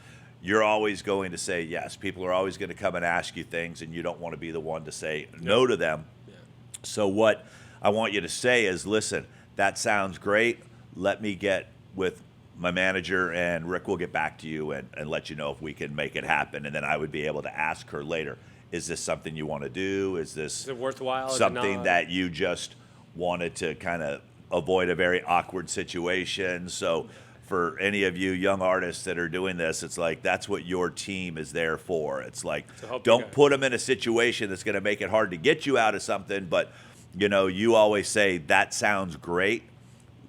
you're always going to say yes. People are always going to come and ask you things, and you don't want to be the one to say no to them. Yeah. So what I want you to say is, listen, that sounds great. Let me get with my manager, and Rick will get back to you and let you know if we can make it happen. And then I would be able to ask her later, is this something you want to do? Is it worthwhile? Something that you just wanted to kind of avoid a very awkward situation? So for any of you young artists that are doing this, it's like that's what your team is there for. It's like, don't put them in a situation that's going to make it hard to get you out of something, but you always say, that sounds great.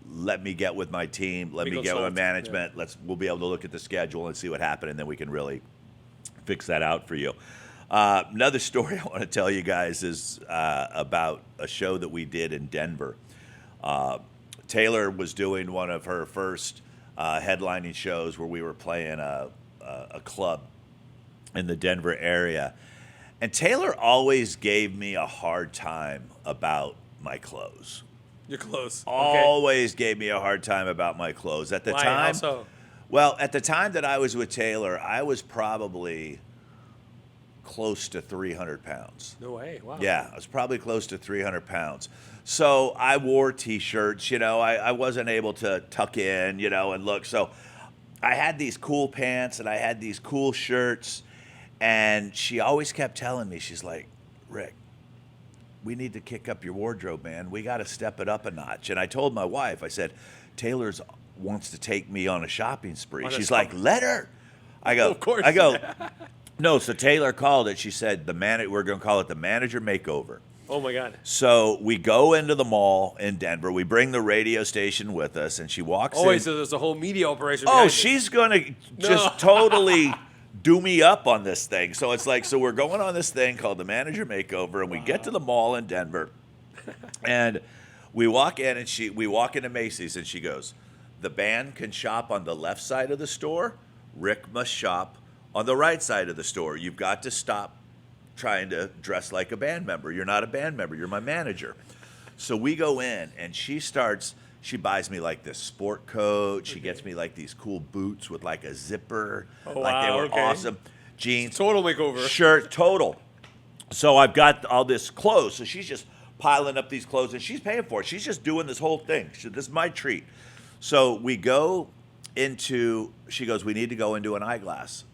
Let me get with my team. Let me get with my management. Yeah. We'll be able to look at the schedule and see what happened, and then we can really fix that out for you. Another story I want to tell you guys is about a show that we did in Denver. Taylor was doing one of her first headlining shows where we were playing a club in the Denver area. And Taylor always gave me a hard time about my clothes. Your clothes. Always gave me a hard time about my clothes. At the Why? time, How so? well, at the time that I was with Taylor, I was probably close to 300 pounds. No way. Wow. Yeah, I was probably close to 300 pounds. So I wore T-shirts, I wasn't able to tuck in, and look. So I had these cool pants and I had these cool shirts. And she always kept telling me, she's like, Rick, we need to kick up your wardrobe, man. We got to step it up a notch. And I told my wife, I said, Taylor's wants to take me on a shopping spree. She's like, let her. I go, of course. No. So Taylor called it. She said, we're going to call it the manager makeover. Oh, my God. So we go into the mall in Denver. We bring the radio station with us, and she walks in. Oh, so there's a whole media operation. Oh, she's going to just totally do me up on this thing. So it's like, so we're going on this thing called the manager makeover, and we get to the mall in Denver, and we walk in, and we walk into Macy's, and she goes, the band can shop on the left side of the store. Rick must shop on the right side of the store. You've got to stop trying to dress like a band member. You're not a band member. You're my manager. So we go in, and she buys me like this sport coat. She gets me like these cool boots with like a zipper. Oh, like they were awesome. Jeans. Total makeover. Shirt, total. So I've got all this clothes. So she's just piling up these clothes, and she's paying for it. She's just doing this whole thing. This is my treat. So we go she goes, we need to go into an eyeglass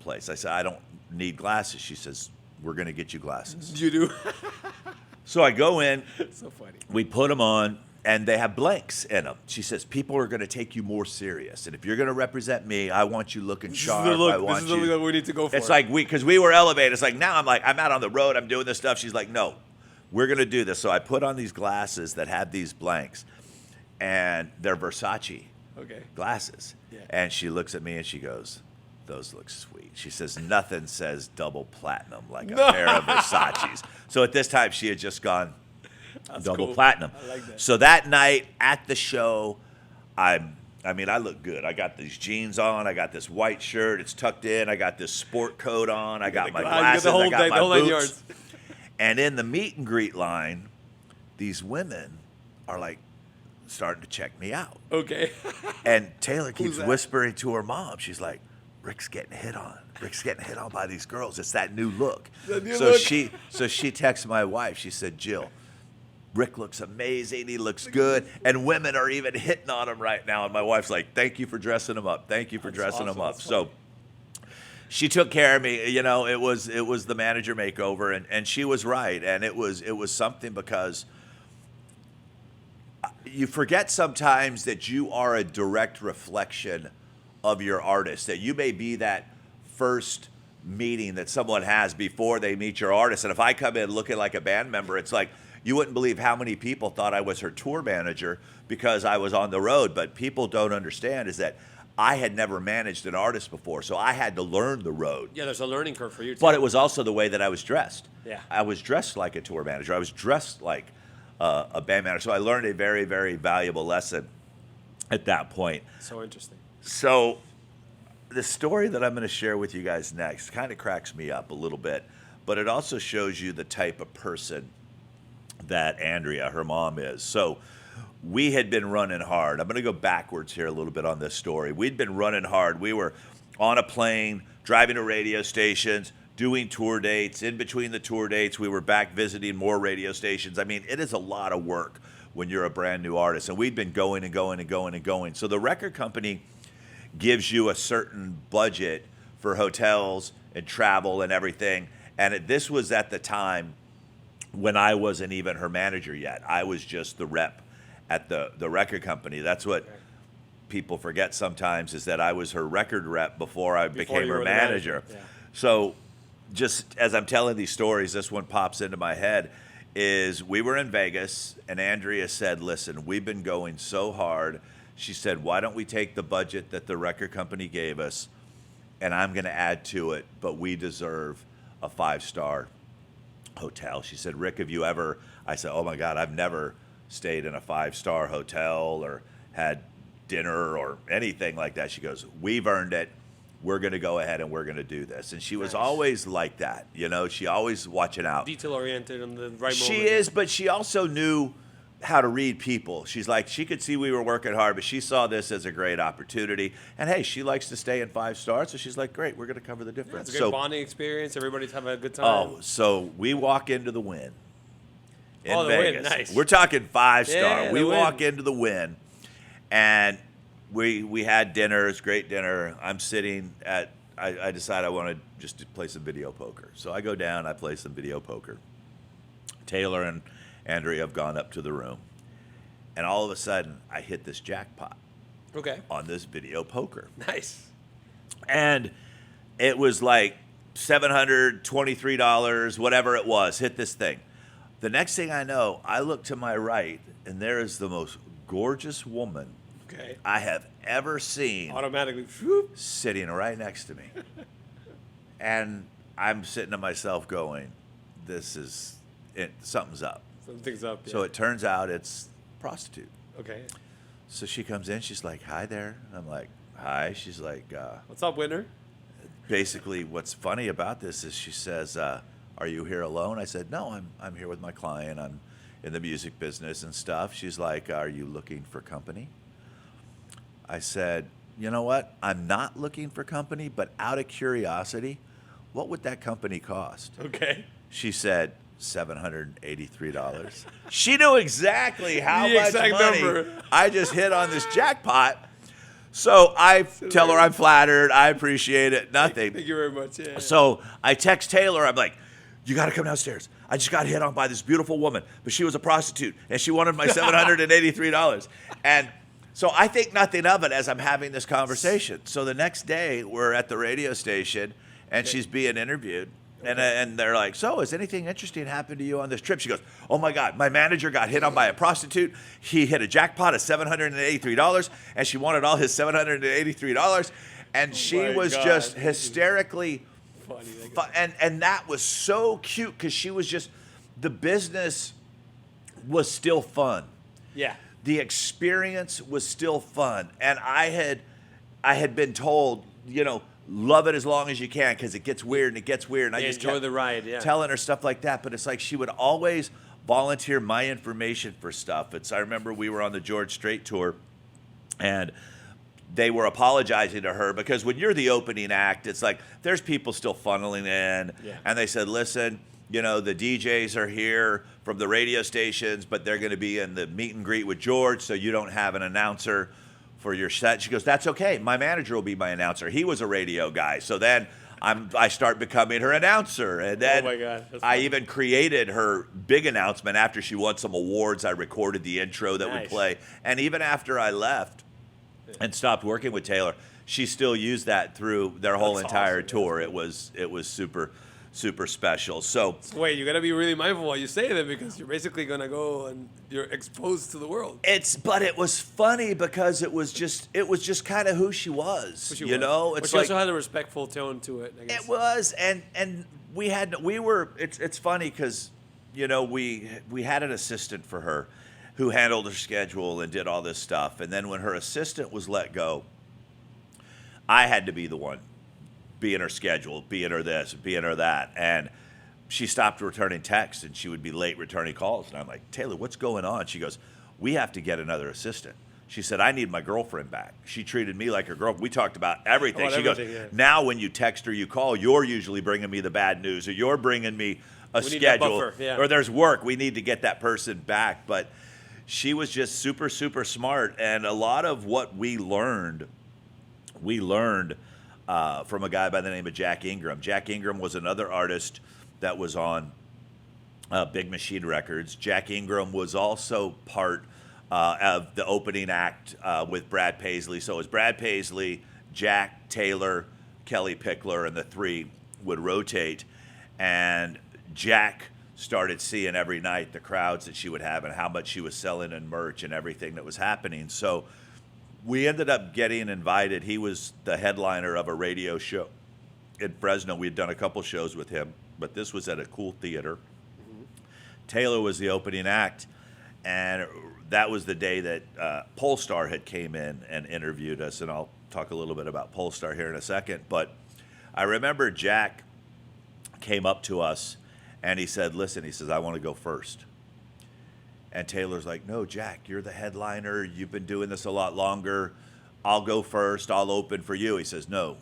place. I said, I don't need glasses. She says, we're going to get you glasses. You do? So I go in. So funny. We put them on, and they have blanks in them. She says, people are going to take you more serious. And if you're going to represent me, I want you looking sharp. This is the look that we need to go for. It's like because we were elevated. It's like now I'm out on the road. I'm doing this stuff. She's like, no, we're going to do this. So I put on these glasses that have these blanks, and they're Versace glasses. Yeah. And she looks at me, and she goes, those look sweet. She says, nothing says double platinum like a pair of Versace's. So at this time, she had just gone double platinum. I like that. So that night at the show, I look good. I got these jeans on. I got this white shirt. It's tucked in. I got this sport coat on. I got my glasses. I got my boots. And in the meet and greet line, these women are like starting to check me out. Okay. And Taylor keeps whispering to her mom. She's like, Rick's getting hit on. Rick's getting hit on by these girls. It's that new look. She texts my wife. She said, Jill, Rick looks amazing. He looks good. And women are even hitting on him right now. And my wife's like, thank you for dressing him up. Thank you for dressing him up. So she took care of me. It was the manager makeover. And she was right. And it was something because you forget sometimes that you are a direct reflection of your artist, that you may be that first meeting that someone has before they meet your artist. And if I come in looking like a band member, it's like you wouldn't believe how many people thought I was her tour manager because I was on the road. But people don't understand is that I had never managed an artist before, so I had to learn the road. Yeah, there's a learning curve for you too. But it was also the way that I was dressed. Yeah. I was dressed like a tour manager. I was dressed like a band manager. So I learned a very, very valuable lesson at that point. So interesting. So the story that I'm going to share with you guys next kind of cracks me up a little bit, but it also shows you the type of person that Andrea, her mom, is. So we had been running hard. I'm going to go backwards here a little bit on this story. We'd been running hard. We were on a plane, driving to radio stations, doing tour dates. In between the tour dates, we were back visiting more radio stations. I mean, it is a lot of work when you're a brand new artist. And we'd been going and going and going and going. So the record company gives you a certain budget for hotels and travel and everything. And this was at the time when I wasn't even her manager yet. I was just the rep at the record company. That's what people forget sometimes is that I was her record rep before I became her manager. Yeah. So just as I'm telling these stories, this one pops into my head. is we were in Vegas, and Andrea said, listen, we've been going so hard. She said, why don't we take the budget that the record company gave us, and I'm going to add to it, but we deserve a 5-star hotel. She said, Rick, have you ever? I said, oh my God, I've never stayed in a 5-star hotel or had dinner or anything like that. She goes, we've earned it. We're going to go ahead and we're going to do this. And she was always like that. You know, she always watching out. Detail oriented in the right moment. She is, but she also knew how to read people. She's like, she could see we were working hard, but she saw this as a great opportunity. And hey, she likes to stay in 5 stars, so she's like, great, we're going to cover the difference. It's a great bonding experience. Everybody's having a good time. Oh, so we walk into the Wynn in the Vegas. Wynn, nice. We're talking 5-star. Yeah, we the walk Wynn. into the Wynn, and we had dinner. It's great dinner. I'm sitting at. I decide I want to just play some video poker. So I go down. I play some video poker. Taylor and Andrea have gone up to the room, and all of a sudden I hit this jackpot. Okay. On this video poker. Nice. And it was like $723, whatever it was, hit this thing. The next thing I know, I look to my right, and there is the most gorgeous woman I have ever seen. Automatically. Whoop. Sitting right next to me. And I'm sitting to myself going, something's up. Something's up. Yeah. So it turns out it's a prostitute. Okay. So she comes in, she's like, hi there. I'm like, hi. She's like, what's up, winner? Basically, what's funny about this is she says, are you here alone? I said, no, I'm here with my client. I'm in the music business and stuff. She's like, are you looking for company? I said, you know what? I'm not looking for company, but out of curiosity, what would that company cost? Okay. She said, $783. She knew exactly how The much exact money number. I just hit on this jackpot. So I tell her I'm flattered. I appreciate it. Nothing. Thank you very much. Yeah. So I text Taylor. I'm like, you got to come downstairs. I just got hit on by this beautiful woman, but she was a prostitute, and she wanted my $783. And so I think nothing of it as I'm having this conversation. So the next day, we're at the radio station, and she's being interviewed. And they're like, so has anything interesting happened to you on this trip? She goes, oh, my God, my manager got hit on by a prostitute. He hit a jackpot of $783, and she wanted all his $783. And she was just hysterically funny. And that was so cute because she was just, the business was still fun. Yeah. The experience was still fun. And I had been told, love it as long as you can because it gets weird and it gets weird. And I just enjoy the ride, telling her stuff like that. But it's like she would always volunteer my information for stuff. I remember we were on the George Strait tour, and they were apologizing to her because when you're the opening act, it's like there's people still funneling in. Yeah. And they said, listen, the DJs are here from the radio stations, but they're going to be in the meet and greet with George, so you don't have an announcer for your set. She goes, that's okay. My manager will be my announcer. He was a radio guy. So then I start becoming her announcer. And then I even created her big announcement after she won some awards. I recorded the intro that would play. And even after I left and stopped working with Taylor, she still used that through their whole entire tour. It was super, super special. So wait, you got to be really mindful while you say that because you're basically going to go and you're exposed to the world. But it was funny because it was just kind of who she was. It's but she also had a respectful tone to it, I guess. It was, and it's funny because we had an assistant for her who handled her schedule and did all this stuff. And then when her assistant was let go, I had to be the one being her schedule, being her this, being her that. And she stopped returning texts, and she would be late returning calls. And I'm like, Taylor, what's going on? She goes, we have to get another assistant. She said, I need my girlfriend back. She treated me like her girlfriend. We talked about everything. She goes, now when you text or you call, you're usually bringing me the bad news, or you're bringing me a schedule, or there's work. We need to get that person back. But she was just super, super smart. And a lot of what we learned from a guy by the name of Jack Ingram. Jack Ingram was another artist that was on Big Machine Records. Jack Ingram was also part of the opening act with Brad Paisley. So it was Brad Paisley, Jack, Taylor, Kelly Pickler, and the three would rotate. And Jack started seeing every night the crowds that she would have and how much she was selling in merch and everything that was happening. So we ended up getting invited. He was the headliner of a radio show in Fresno. We had done a couple shows with him, but this was at a cool theater. Taylor was the opening act, and that was the day that Polestar had came in and interviewed us, and I'll talk a little bit about Polestar here in a second. But I remember Jack came up to us, and he said, listen, he says, I want to go first. And Taylor's like, no, Jack, you're the headliner. You've been doing this a lot longer. I'll go first. I'll open for you. He says, no,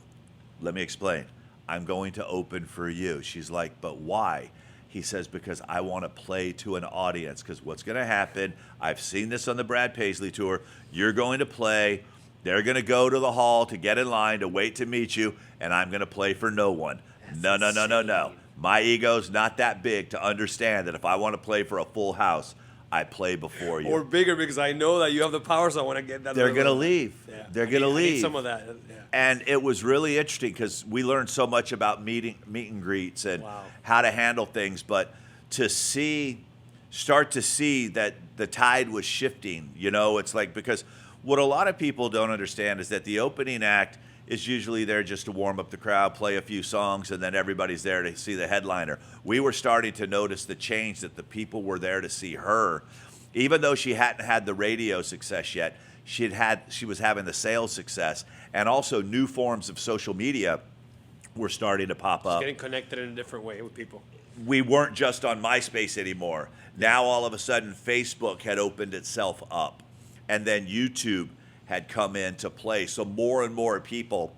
let me explain. I'm going to open for you. She's like, but why? He says, because I want to play to an audience. Because what's going to happen, I've seen this on the Brad Paisley tour. You're going to play. They're going to go to the hall to get in line to wait to meet you. And I'm going to play for no one. No. My ego's not that big to understand that if I want to play for a full house, I play before you. Or bigger, because I know that you have the power, so I want to get that. They're going to leave. Yeah. They're going to leave. I need some of that. Yeah. And it was really interesting because we learned so much about meet and greets and how to handle things. But to start to see that the tide was shifting, it's like, because what a lot of people don't understand is that the opening act is usually there just to warm up the crowd, play a few songs, and then everybody's there to see the headliner. We were starting to notice the change that the people were there to see her. Even though she hadn't had the radio success yet, she was having the sales success, and also new forms of social media were starting to pop up. Getting connected in a different way with people. We weren't just on MySpace anymore. Now all of a sudden Facebook had opened itself up, and then YouTube had come into play. So more and more people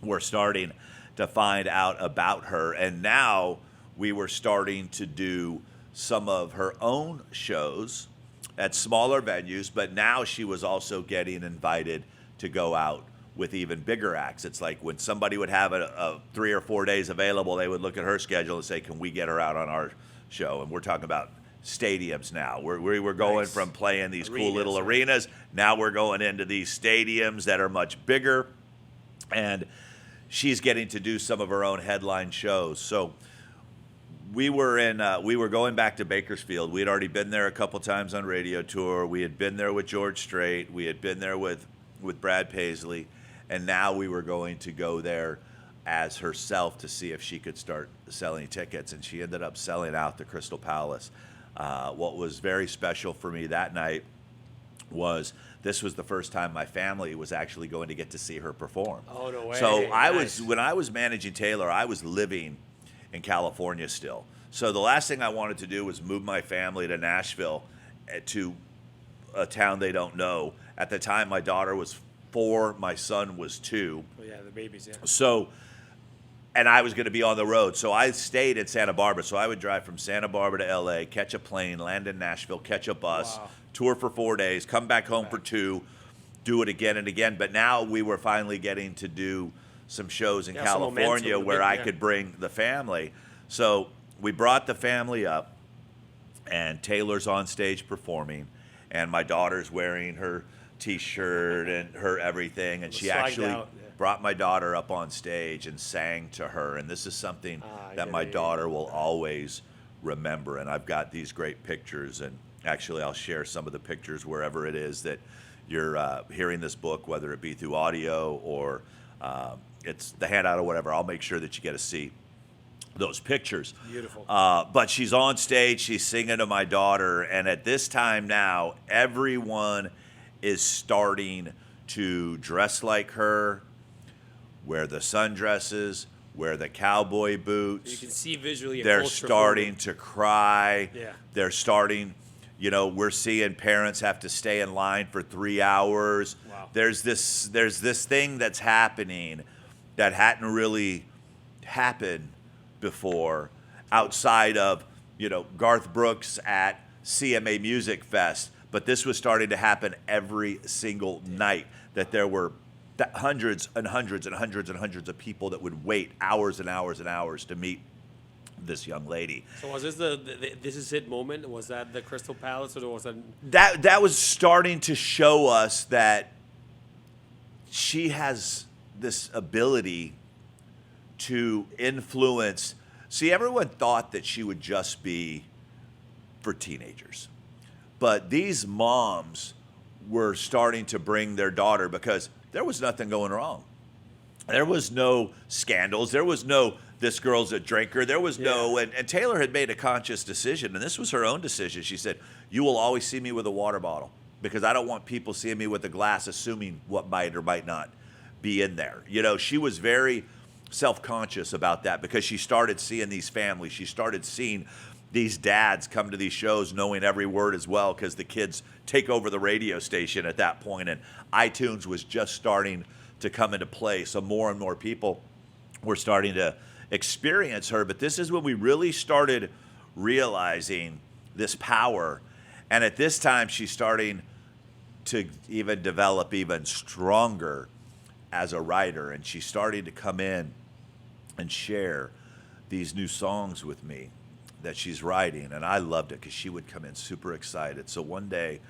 were starting to find out about her. And now we were starting to do some of her own shows at smaller venues, but now she was also getting invited to go out with even bigger acts. It's like when somebody would have a 3 or 4 days available, they would look at her schedule and say, can we get her out on our show? And we're talking about stadiums now. We were going from playing these cool little arenas. Now we're going into these stadiums that are much bigger, and she's getting to do some of her own headline shows. So we were going back to Bakersfield. We had already been there a couple times on radio tour. We had been there with George Strait. We had been there with Brad Paisley, and now we were going to go there as herself to see if she could start selling tickets, and she ended up selling out the Crystal Palace. What was very special for me that night was this was the first time my family was actually going to get to see her perform. Oh, no way. So when I was managing Taylor, I was living in California still. So the last thing I wanted to do was move my family to Nashville, to a town they don't know. At the time, my daughter was 4, my son was 2. Oh, yeah, the babies, yeah. So, and I was going to be on the road. So I stayed in Santa Barbara. So I would drive from Santa Barbara to LA, catch a plane, land in Nashville, catch a bus, tour for 4 days, come back home for 2, do it again and again. But now we were finally getting to do some shows in California where I could bring the family. So we brought the family up, and Taylor's on stage performing, and my daughter's wearing her T-shirt and her everything, and she actually brought my daughter up on stage and sang to her. And this is something that my daughter will always remember. And I've got these great pictures, and actually I'll share some of the pictures wherever it is that you're hearing this book, whether it be through audio or it's the handout or whatever. I'll make sure that you get to see those pictures. Beautiful. But she's on stage, she's singing to my daughter, and at this time now, everyone is starting to dress like her, wear the sundresses, wear the cowboy boots. You can see visually. They're starting to cry. Yeah. They're starting, we're seeing parents have to stay in line for 3 hours. Wow. There's this thing that's happening that hadn't really happened before outside of, Garth Brooks at CMA Music Fest. But this was starting to happen every single night, that there were hundreds and hundreds and hundreds and hundreds of people that would wait hours and hours and hours to meet this young lady. So was this the this is it moment? Was that the Crystal Palace, or was that? That was starting to show us that she has this ability to influence See, everyone thought that she would just be for teenagers. But these moms were starting to bring their daughter because there was nothing going wrong. There was no scandals. There was no, this girl's a drinker. There was no, and Taylor had made a conscious decision, and this was her own decision. She said, you will always see me with a water bottle because I don't want people seeing me with a glass assuming what might or might not be in there. You know, she was very self-conscious about that because she started seeing these families. She started seeing these dads come to these shows knowing every word as well because the kids take over the radio station at that point, and iTunes was just starting to come into play. So more and more people were starting to experience her. But this is when we really started realizing this power. And at this time, she's starting to even develop even stronger as a writer. And she's starting to come in and share these new songs with me that she's writing. And I loved it because she would come in super excited. So one day,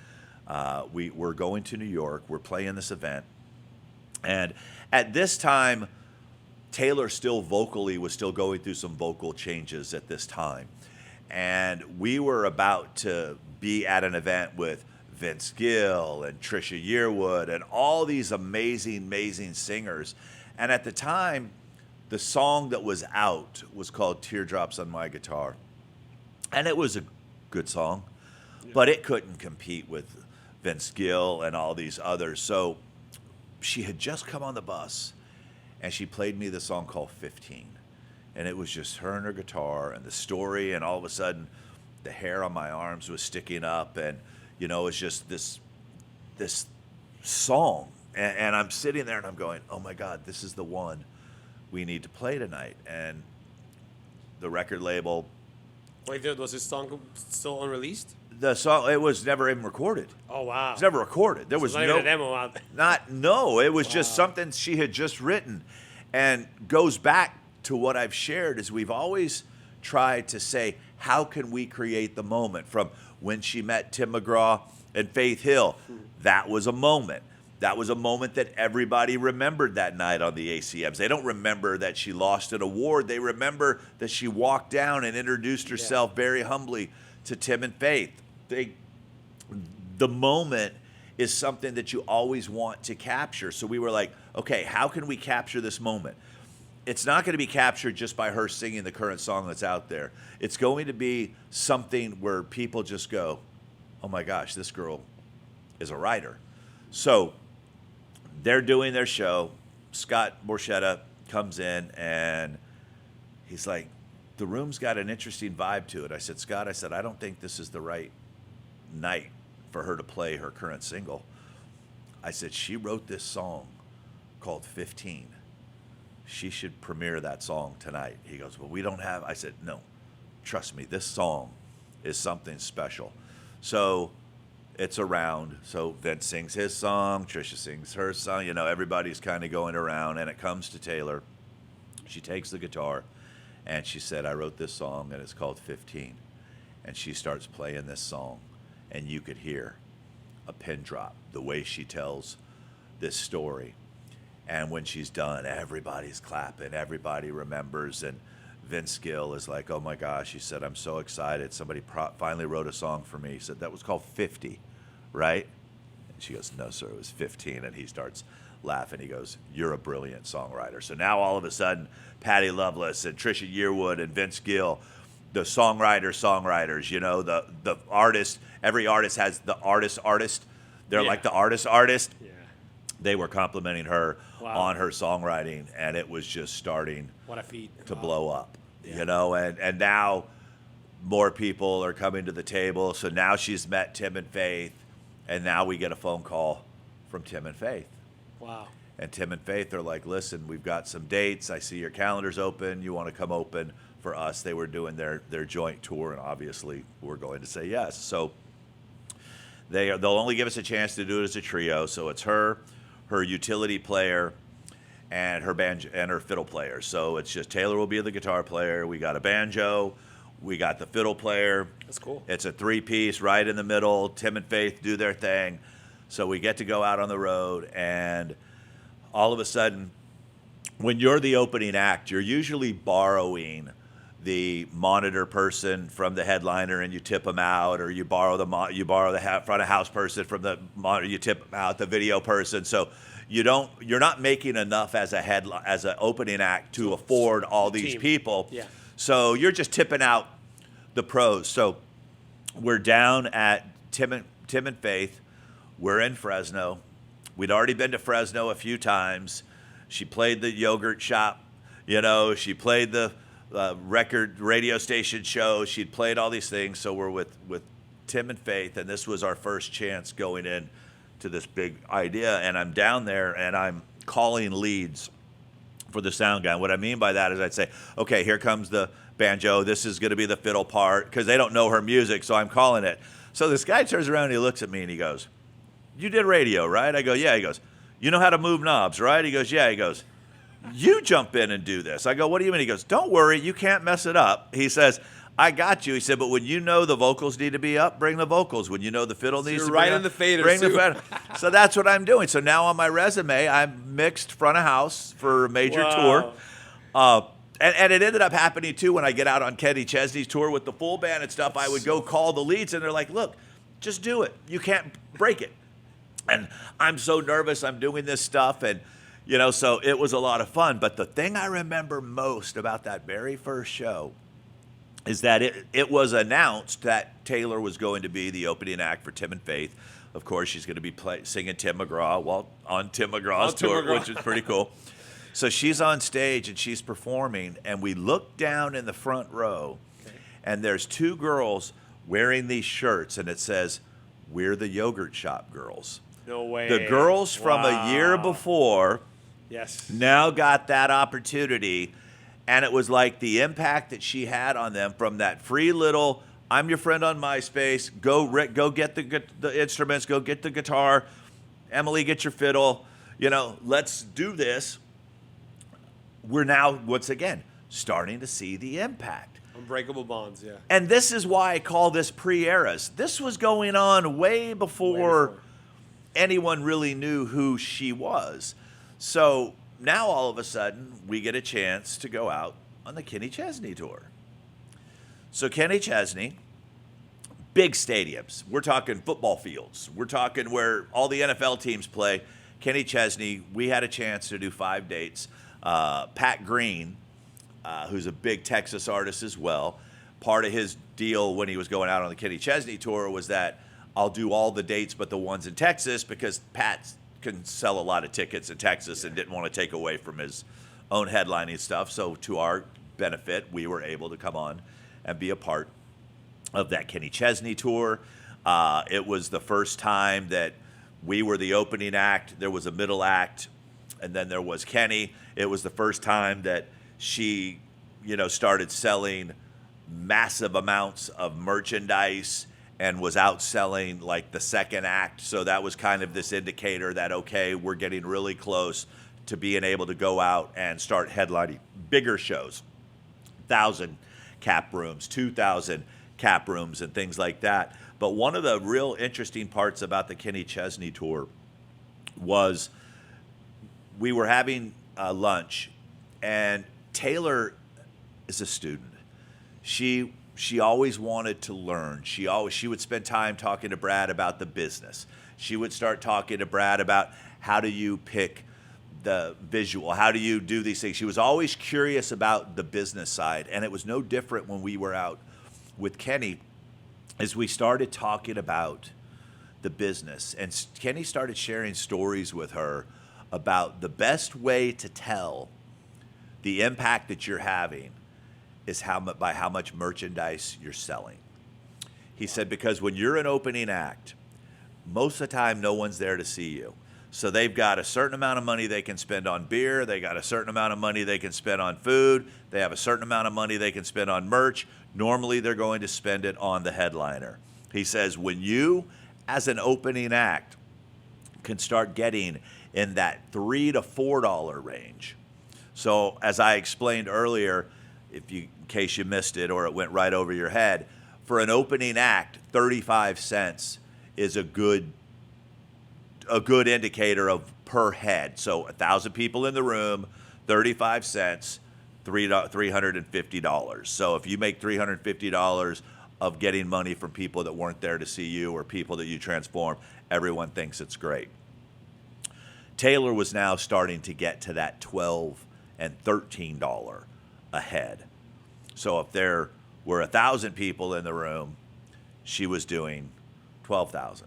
we're going to New York. We're playing this event. And at this time, Taylor still vocally was still going through some vocal changes at this time. And we were about to be at an event with Vince Gill and Trisha Yearwood and all these amazing, amazing singers. And at the time, the song that was out was called Teardrops on My Guitar. And it was a good song, but it couldn't compete with Vince Gill and all these others. So she had just come on the bus, and she played me the song called 15. And it was just her and her guitar and the story, and all of a sudden, the hair on my arms was sticking up, and, you know, it's just this song. And I'm sitting there, and I'm going, oh, my God, this is the one we need to play tonight. And the record label... Wait, was this song still unreleased? The song, it was never even recorded. Oh, wow. It was never recorded. There was not no even a demo out there. No, it was just something she had just written, and goes back to what I've shared is we've always tried to say, how can we create the moment from when she met Tim McGraw and Faith Hill? That was a moment. That was a moment that everybody remembered that night on the ACMs. They don't remember that she lost an award. They remember that she walked down and introduced herself very humbly to Tim and Faith. The moment is something that you always want to capture. So we were like, okay, how can we capture this moment? It's not going to be captured just by her singing the current song that's out there. It's going to be something where people just go, oh my gosh, this girl is a writer. So they're doing their show. Scott Borchetta comes in and he's like, the room's got an interesting vibe to it. I said, Scott, I don't think this is the right night for her to play her current single. I said, she wrote this song called 15. She should premiere that song tonight. He goes, well, we don't have, I said, no, trust me, this song is something special. So it's around. So Vince sings his song, Trisha sings her song, you know, everybody's kind of going around, and it comes to Taylor. She takes the guitar and she said, I wrote this song and it's called 15. And she starts playing this song, and you could hear a pin drop, the way she tells this story. And when she's done, everybody's clapping, everybody remembers, and Vince Gill is like, oh my gosh, he said, I'm so excited. Somebody finally wrote a song for me. He said, that was called 50, right? And she goes, no, sir, it was 15. And he starts laughing. He goes, you're a brilliant songwriter. So now all of a sudden, Patty Loveless and Trisha Yearwood and Vince Gill, the songwriters, you know, the artist, every artist has the artist. They're like the artist. Yeah. They were complimenting her on her songwriting, and it was just starting to blow up, you know, and now more people are coming to the table. So now she's met Tim and Faith, and now we get a phone call from Tim and Faith. Wow. And Tim and Faith are like, listen, we've got some dates. I see your calendar's open. You want to come open for us? They were doing their joint tour, and obviously we're going to say yes. So they'll only give us a chance to do it as a trio. So it's her utility player, and her banjo and her fiddle player. So it's just Taylor will be the guitar player. We got a banjo. We got the fiddle player. That's cool. It's a three-piece right in the middle. Tim and Faith do their thing. So we get to go out on the road, and all of a sudden, when you're the opening act, you're usually borrowing the monitor person from the headliner and you tip them out, or you borrow the front of house person from the monitor, you tip them out, the video person. So you're not making enough as an opening act to afford all these team. people. Yeah. So you're just tipping out the pros. So we're down at Tim and Faith. We're in Fresno. We'd already been to Fresno a few times. She played the yogurt shop. She played the record radio station show. She'd played all these things. So we're with Tim and Faith, and this was our first chance going in to this big idea. And I'm down there, and I'm calling leads for the sound guy. What I mean by that is I'd say, okay, here comes the banjo. This is going to be the fiddle part, because they don't know her music, so I'm calling it. So this guy turns around and he looks at me and he goes, "You did radio, right?" I go, "Yeah." He goes, "You know how to move knobs, right?" He goes, "Yeah." He goes, "You jump in and do this." I go, "What do you mean?" He goes, "Don't worry, you can't mess it up." He says, "I got you." He said, "But when you know the vocals need to be up, bring the vocals. When you know the fiddle needs to be right up, in the fader, bring the too. fader." So that's what I'm doing. So now on my resume, I'm mixed front of house for a major tour. And it ended up happening, too, when I get out on Kenny Chesney's tour with the full band and stuff. I would go call the leads, and they're like, "Look, just do it. You can't break it." And I'm so nervous. I'm doing this stuff. And, so it was a lot of fun. But the thing I remember most about that very first show is that it was announced that Taylor was going to be the opening act for Tim and Faith. Of course, she's going to be singing Tim McGraw on Tim McGraw's tour, which is pretty cool. So she's on stage and she's performing, and we look down in the front row, and there's two girls wearing these shirts, and it says, "We're the Yogurt Shop Girls." No way. The girls from a year before Yes. now got that opportunity, and it was like the impact that she had on them from that free little, "I'm your friend on MySpace, go Rick, go get the instruments, go get the guitar, Emily, get your fiddle, let's do this." We're now, once again, starting to see the impact. Unbreakable bonds, yeah. And this is why I call this pre-eras. This was going on way before anyone really knew who she was. So now all of a sudden, we get a chance to go out on the Kenny Chesney tour. So Kenny Chesney, big stadiums. We're talking football fields. We're talking where all the NFL teams play. Kenny Chesney, we had a chance to do 5 dates. Pat Green, who's a big Texas artist as well, part of his deal when he was going out on the Kenny Chesney tour was that I'll do all the dates but the ones in Texas, because Pat can sell a lot of tickets in Texas and didn't want to take away from his own headlining stuff. So to our benefit, we were able to come on and be a part of that Kenny Chesney tour. It was the first time that we were the opening act. There was a middle act, and then there was Kenny. It was the first time that she, started selling massive amounts of merchandise and was outselling like the second act. So that was kind of this indicator that, okay, we're getting really close to being able to go out and start headlining bigger shows, 1,000 cap rooms, 2,000 cap rooms, and things like that. But one of the real interesting parts about the Kenny Chesney tour was we were having lunch, and Taylor is a student. She always wanted to learn. She would spend time talking to Brad about the business. She would start talking to Brad about how do you pick the visual, how do you do these things. She was always curious about the business side, and it was no different when we were out with Kenny as we started talking about the business. And Kenny started sharing stories with her about the best way to tell the impact that you're having is by how much merchandise you're selling. He said, because when you're an opening act, most of the time no one's there to see you. So they've got a certain amount of money they can spend on beer. They got a certain amount of money they can spend on food. They have a certain amount of money they can spend on merch. Normally they're going to spend it on the headliner. He says, when you, as an opening act, can start getting in that $3 to $4 range. So as I explained earlier, in case you missed it or it went right over your head, for an opening act, 35 cents is a good indicator of per head. So 1,000 people in the room, 35 cents, $350. So if you make $350 of getting money from people that weren't there to see you or people that you transform, everyone thinks it's great. Taylor was now starting to get to that $12 and $13 a head. So if there were 1,000 people in the room, she was doing $12,000.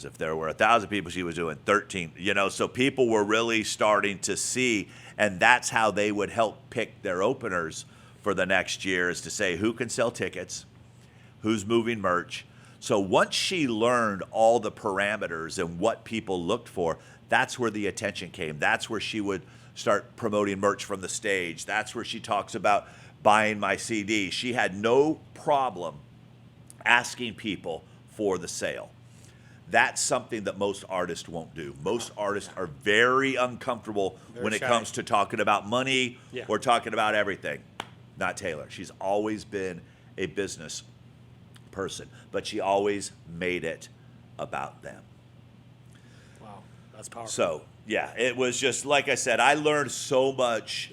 If there were 1,000 people, she was doing 13. So people were really starting to see, and that's how they would help pick their openers for the next year, is to say who can sell tickets, who's moving merch. So once she learned all the parameters and what people looked for, that's where the attention came. That's where she would start promoting merch from the stage. That's where she talks about buying my CD. She had no problem asking people for the sale. That's something that most artists won't do. Most artists are very uncomfortable when it comes to talking about money or talking about everything. Not Taylor. She's always been a business person, but she always made it about them. Wow, that's powerful. So, yeah, it was just, like I said, I learned so much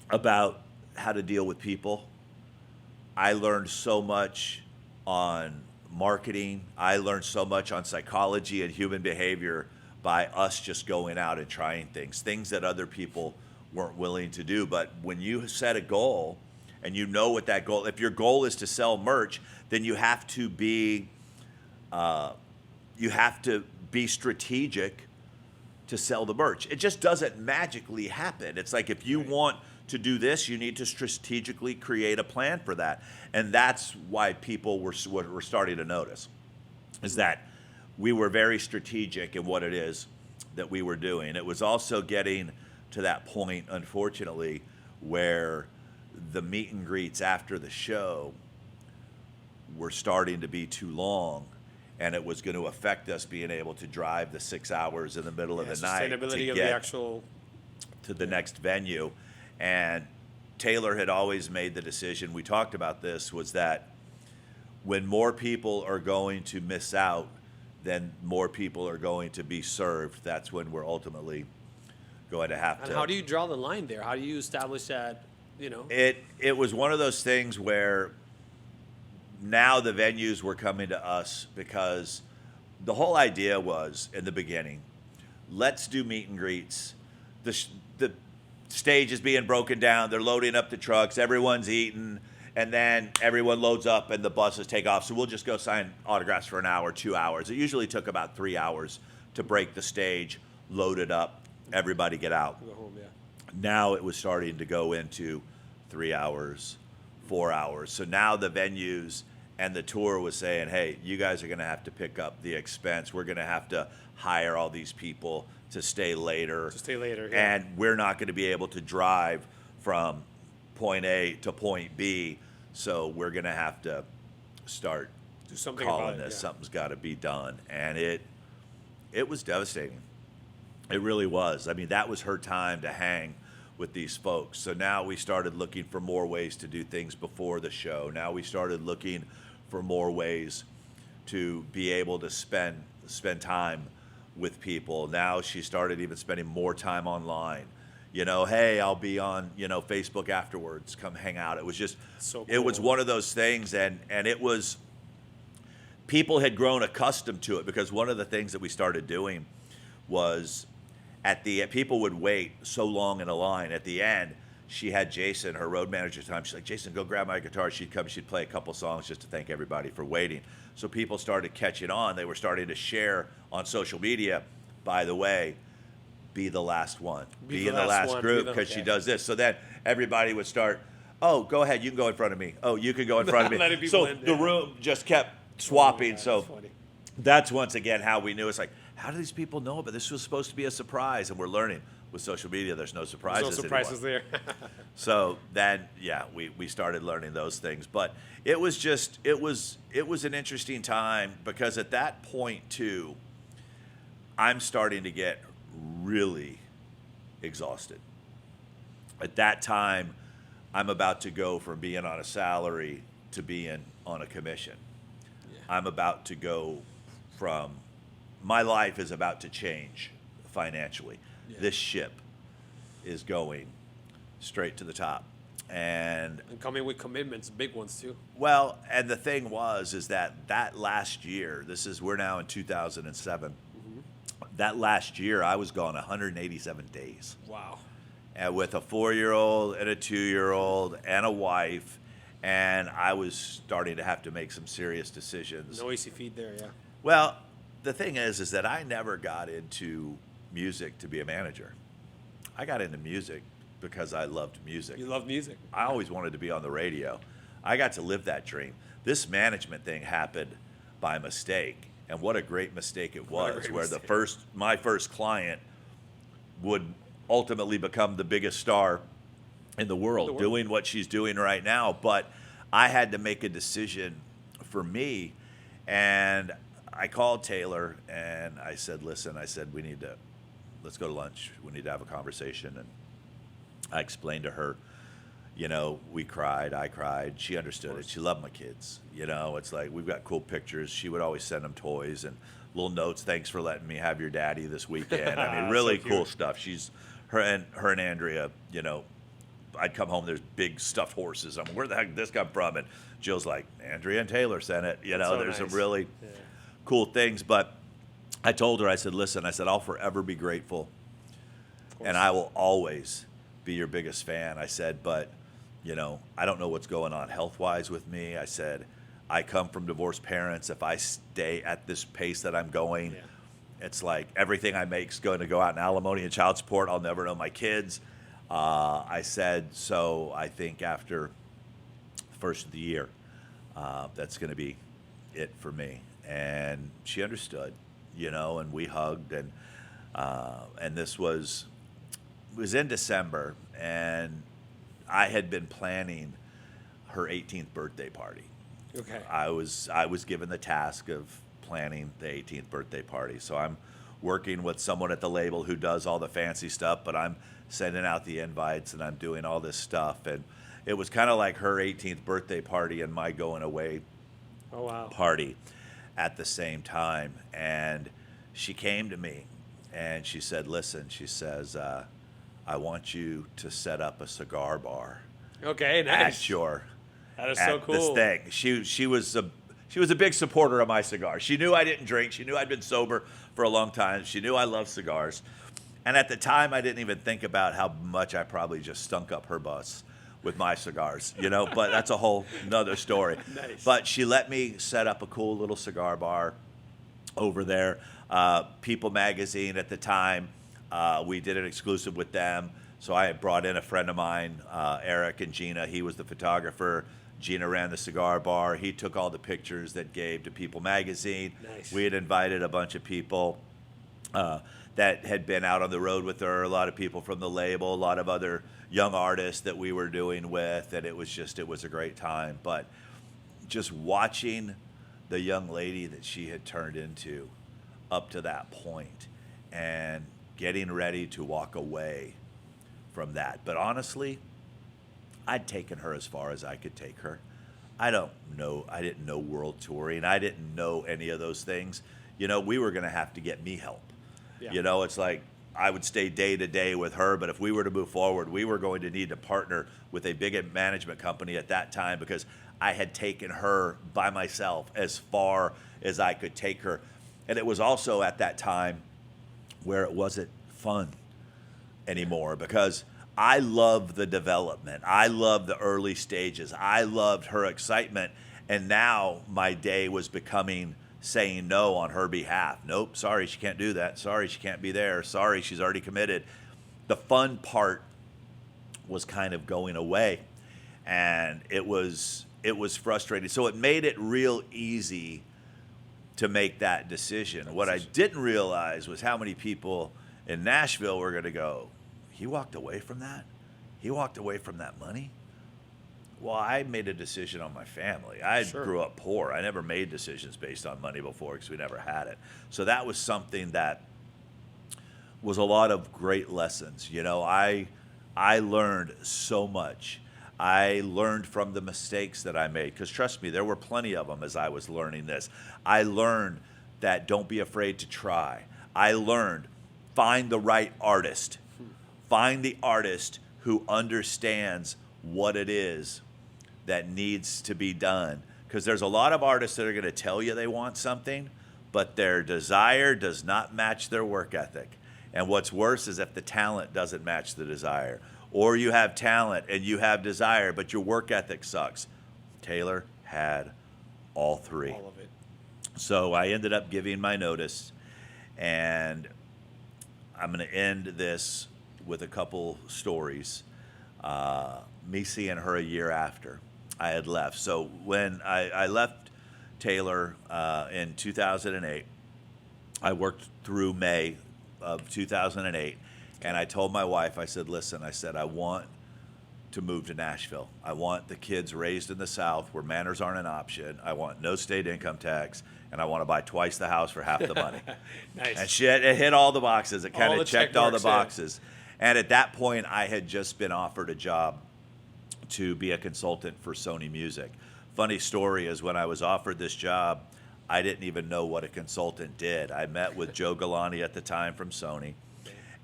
about how to deal with people. I learned so much on marketing. I learned so much on psychology and human behavior by us just going out and trying things that other people weren't willing to do. But when you set a goal and you know what that goal, if your goal is to sell merch, then you have to be strategic to sell the merch. It just doesn't magically happen. It's like if you want to do this, you need to strategically create a plan for that. And that's why people were starting to notice, is that we were very strategic in what it is that we were doing. It was also getting to that point, unfortunately, where the meet and greets after the show were starting to be too long, and it was going to affect us being able to drive the 6 hours in the middle of the night sustainability of the actual to the next venue. And Taylor had always made the decision, we talked about this, was that when more people are going to miss out, then more people are going to be served. That's when we're ultimately going to have to. And how do you draw the line there? How do you establish that, It was one of those things where now the venues were coming to us, because the whole idea was, in the beginning, let's do meet and greets. The stage is being broken down. They're loading up the trucks. Everyone's eating. And then everyone loads up and the buses take off. So we'll just go sign autographs for an hour, 2 hours. It usually took about 3 hours to break the stage, load it up, everybody get out. Go home, yeah. Now it was starting to go into 3 hours, 4 hours. So now the venues and the tour was saying, hey, you guys are going to have to pick up the expense. We're going to have to hire all these people to stay later. Yeah. And we're not going to be able to drive from point A to point B. So we're going to have to start do something calling about this. Yeah. Something's got to be done. And it was devastating. It really was. I mean, that was her time to hang with these folks. So now we started looking for more ways to do things before the show. Now we started looking for more ways to be able to spend time with people. Now she started even spending more time online. Hey, I'll be on, Facebook afterwards. Come hang out. It was just, so cool. It was one of those things, and it was, people had grown accustomed to it, because one of the things that we started doing was people would wait so long in a line. At the end, she had Jason, her road manager at the time. She's like, Jason, go grab my guitar. She'd come, she'd play a couple songs just to thank everybody for waiting. So people started catching on. They were starting to share on social media, by the way, be the last one. Be in the last group, because she does this. So then everybody would start, oh, go ahead, you can go in front of me. Oh, you can go in front of me. So the room just kept swapping. So that's once again how we knew. It's like, how do these people know? But this was supposed to be a surprise, and we're learning with social media there's no surprises anymore. There's no surprises there. So then, we started learning those things. But it was an interesting time, because at that point too, I'm starting to get really exhausted. At that time, I'm about to go from being on a salary to being on a commission. Yeah. I'm about to go from, my life is about to change financially. Yeah. This ship is going straight to the top. And coming with commitments, big ones too. well, and the thing is that last year, we're now in 2007. That last year, I was gone 187 days. Wow. And with a 4-year-old and a 2-year-old and a wife, and I was starting to have to make some serious decisions. No easy feed there, yeah. Well, the thing is that I never got into music to be a manager. I got into music because I loved music. You love music. I always wanted to be on the radio. I got to live that dream. This management thing happened by mistake, and what a great mistake it was, where my first client would ultimately become the biggest star in the world, doing what she's doing right now. But I had to make a decision for me, and I called Taylor and I said, listen, let's go to lunch. We need to have a conversation. And I explained to her, we cried, I cried. She understood it. She loved my kids. It's like, we've got cool pictures. She would always send them toys and little notes. Thanks for letting me have your daddy this weekend. I mean, really so cool stuff. Her and Andrea, I'd come home, there's big stuffed horses. I'm, where the heck did this come from? And Jill's like, Andrea and Taylor sent it. There's some really cool things. But I told her, I said, listen, I'll forever be grateful. And I will always be your biggest fan. I said, but, I don't know what's going on health-wise with me. I said, I come from divorced parents. If I stay at this pace that I'm going, it's like everything I make is going to go out in alimony and child support. I'll never know my kids. I said, so I think after the first of the year, that's going to be it for me. And she understood, and we hugged, and this was in December, and I had been planning her 18th birthday party. Okay. I was given the task of planning the 18th birthday party. So I'm working with someone at the label who does all the fancy stuff, but I'm sending out the invites and I'm doing all this stuff. And it was kind of like her 18th birthday party and my going away party at the same time. And she came to me and she said, listen, she says, I want you to set up a cigar bar. Okay, nice. That is so cool. This thing. She was a big supporter of my cigars. She knew I didn't drink. She knew I'd been sober for a long time. She knew I loved cigars. And at the time, I didn't even think about how much I probably just stunk up her bus with my cigars, but that's a whole nother story. Nice. But she let me set up a cool little cigar bar over there. People Magazine at the time, we did an exclusive with them. So I had brought in a friend of mine, Eric and Gina. He was the photographer. Gina ran the cigar bar. He took all the pictures that gave to People Magazine. Nice. We had invited a bunch of people that had been out on the road with her, a lot of people from the label, a lot of other young artists that we were doing with, and it was a great time. But just watching the young lady that she had turned into up to that point and getting ready to walk away from that. But honestly, I'd taken her as far as I could take her. I didn't know world touring. I didn't know any of those things. We were going to have to get me help. Yeah. It's like I would stay day to day with her, but if we were to move forward, we were going to need to partner with a big management company at that time because I had taken her by myself as far as I could take her. And it was also at that time where it wasn't fun anymore because I loved the development. I loved the early stages. I loved her excitement. And now my day was becoming saying no on her behalf. Nope, sorry, she can't do that. Sorry, she can't be there. Sorry, she's already committed. The fun part was kind of going away. And it was frustrating. So it made it real easy to make that decision. What I didn't realize was how many people in Nashville were going to go, he walked away from that? He walked away from that money? Well, I made a decision on my family. I grew up poor. I never made decisions based on money before because we never had it. So that was something that was a lot of great lessons. I learned so much. I learned from the mistakes that I made because trust me, there were plenty of them as I was learning this. I learned that don't be afraid to try. I learned find the right artist. Find the artist who understands what it is that needs to be done. Because there's a lot of artists that are going to tell you they want something, but their desire does not match their work ethic. And what's worse is if the talent doesn't match the desire. Or you have talent and you have desire, but your work ethic sucks. Taylor had all three. All of it. So I ended up giving my notice, and I'm going to end this with a couple stories. Me seeing her a year after I had left. So when I left Taylor in 2008, I worked through May of 2008, and I told my wife, I said, listen, I said, I want to move to Nashville. I want the kids raised in the South where manners aren't an option. I want no state income tax, and I want to buy twice the house for half the money. Nice. And it hit all the boxes. It kind All of the checked check all the marks, yeah. boxes. And at that point, I had just been offered a job to be a consultant for Sony Music. Funny story is when I was offered this job, I didn't even know what a consultant did. I met with Joe Galante at the time from Sony.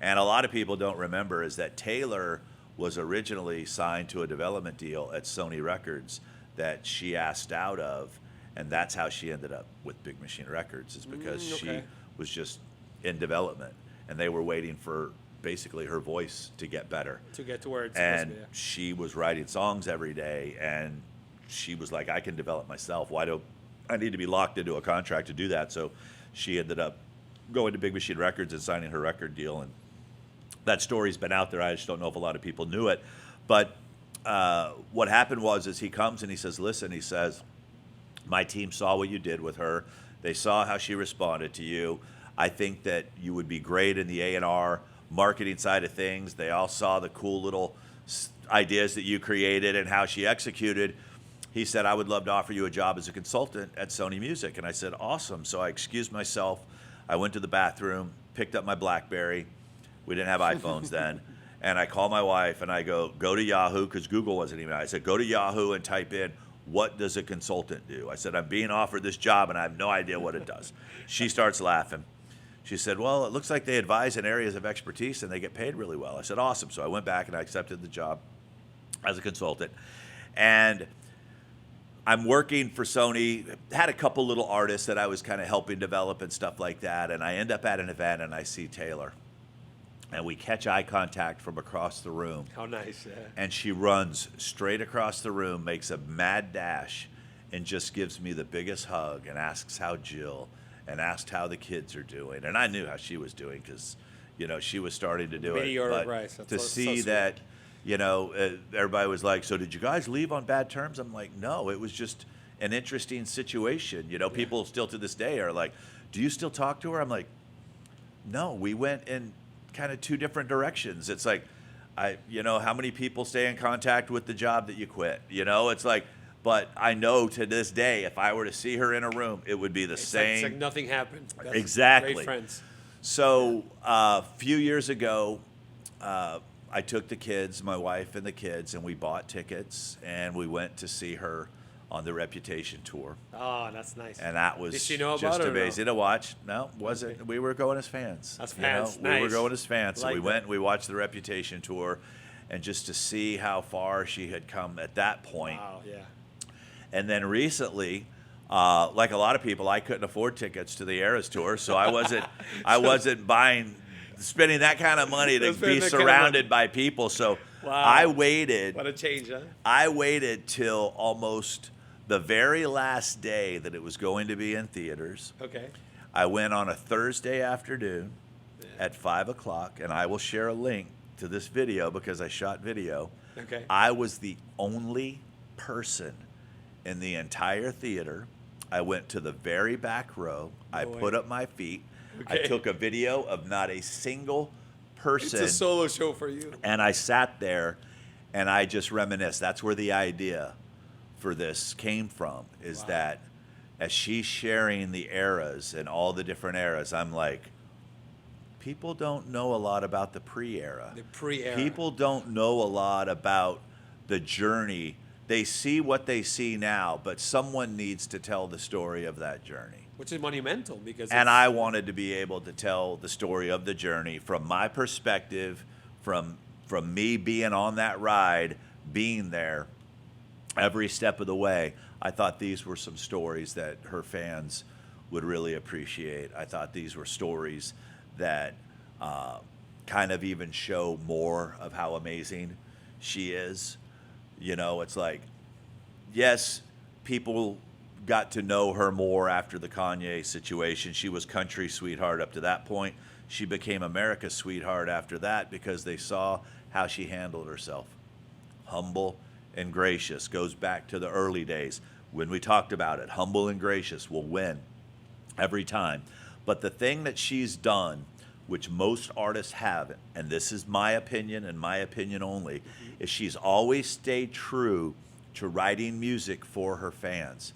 And a lot of people don't remember is that Taylor was originally signed to a development deal at Sony Records that she asked out of, and that's how she ended up with Big Machine Records, is because she was just in development, and they were waiting for basically her voice to get better. To get to where it's And supposed to be. Yeah. she was writing songs every day, and she was like, I can develop myself. Why do I need to be locked into a contract to do that? So she ended up going to Big Machine Records and signing her record deal, and that story's been out there. I just don't know if a lot of people knew it. But what happened is he comes and he says, listen, he says, my team saw what you did with her. They saw how she responded to you. I think that you would be great in the A&R marketing side of things. They all saw the cool little ideas that you created and how she executed. He said, I would love to offer you a job as a consultant at Sony Music. And I said, awesome. So I excused myself. I went to the bathroom, picked up my BlackBerry. We didn't have iPhones then. And I called my wife and I go to Yahoo, because Google wasn't even. I said, go to Yahoo and type in, what does a consultant do? I said, I'm being offered this job and I have no idea what it does. She starts laughing. She said, well, it looks like they advise in areas of expertise and they get paid really well. I said, awesome. So I went back and I accepted the job as a consultant. And I'm working for Sony, had a couple little artists that I was kind of helping develop and stuff like that. And I end up at an event and I see Taylor. And we catch eye contact from across the room. How nice, yeah. And she runs straight across the room, makes a mad dash, and just gives me the biggest hug and asks how Jill, and asked how the kids are doing. And I knew how she was doing because, she was starting to do Meteoric it. But rise. to see that, everybody was like, so did you guys leave on bad terms? I'm like, no, it was just an interesting situation. People still to this day are like, do you still talk to her? I'm like, no, we went in kind of two different directions. It's like, how many people stay in contact with the job that you quit? It's like, but I know to this day, if I were to see her in a room, it would be the same. It's like nothing happened. That's Exactly. Great friends. So a few years ago, I took the kids, my wife and the kids, and we bought tickets, and we went to see her on the Reputation tour. Oh, that's nice. And that was Did she know about just it or amazing no? to watch. No, wasn't. Okay. We were going as fans. As fans, We were nice. going as fans. So Like we that. went and we watched the Reputation tour, and just to see how far she had come at that point. Wow, yeah. And then recently, like a lot of people, I couldn't afford tickets to the Eras tour, so I wasn't spending that kind of money to Spending be that kind of surrounded by people. So Wow. I waited. What a change, huh? I waited till almost the very last day that it was going to be in theaters. Okay. I went on a Thursday afternoon at 5 o'clock, and I will share a link to this video because I shot video. Okay. I was the only person in the entire theater. I went to the very back row. I way. put up my feet. I Okay. took a video of not a single person. It's a solo show for you. And I sat there and I just reminisced. That's where the idea for this came from, is Wow. that as she's sharing the eras and all the different eras, I'm like, people don't know a lot about the pre-era. The pre-era. People don't know a lot about the journey. They see what they see now, but someone needs to tell the story of that journey. Which is monumental because And it's- I wanted to be able to tell the story of the journey from my perspective, from from me being on that ride, being there every step of the way, I thought these were some stories that her fans would really appreciate. I thought these were stories that kind of even show more of how amazing she is. You know, it's like, yes, people got to know her more after the Kanye situation. She was country sweetheart up to that point. She became America's sweetheart after that because they saw how she handled herself. Humble and gracious. Goes back to the early days when we talked about it. Humble and gracious will win every time. But the thing that she's done, which most artists haven't, and this is my opinion and my opinion only, is she's always stayed true to writing music for her fans.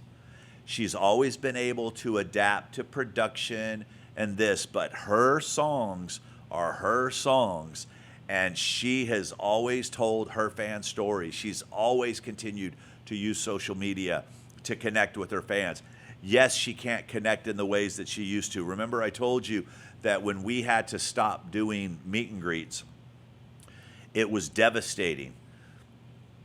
She's always been able to adapt to production and this, but her songs are her songs, and she has always told her fans stories. She's always continued to use social media to connect with her fans. Yes, she can't connect in the ways that she used to. Remember, I told you that when we had to stop doing meet and greets, it was devastating.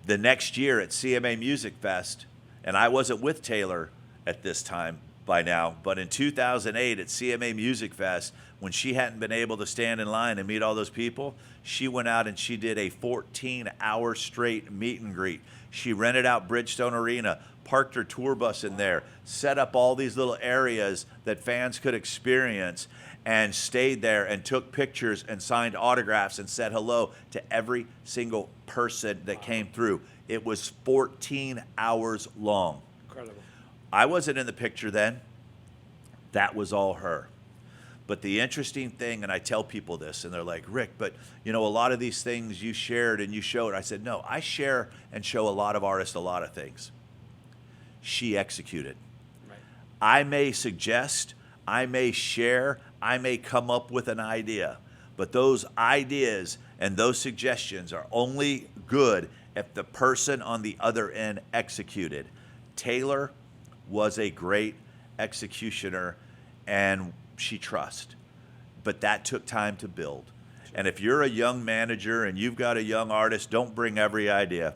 The next year at CMA Music Fest, and I wasn't with Taylor at this time by now, but in 2008 at CMA Music Fest, when she hadn't been able to stand in line and meet all those people, she went out and she did a 14-hour straight meet and greet. She rented out Bridgestone Arena, parked her tour bus in there, set up all these little areas that fans could experience, and stayed there and took pictures and signed autographs and said hello to every single person that came through. It was 14 hours long. Incredible. I wasn't in the picture then. That was all her. But the interesting thing, and I tell people this, and they're like, Rick, but you know, a lot of these things you shared and you showed. I said, no, I share and show a lot of artists a lot of things. She executed. Right. I may suggest, I may share, I may come up with an idea, but those ideas and those suggestions are only good if the person on the other end executed. Taylor was a great executioner, and she trusted. But that took time to build. And if you're a young manager and you've got a young artist, don't bring every idea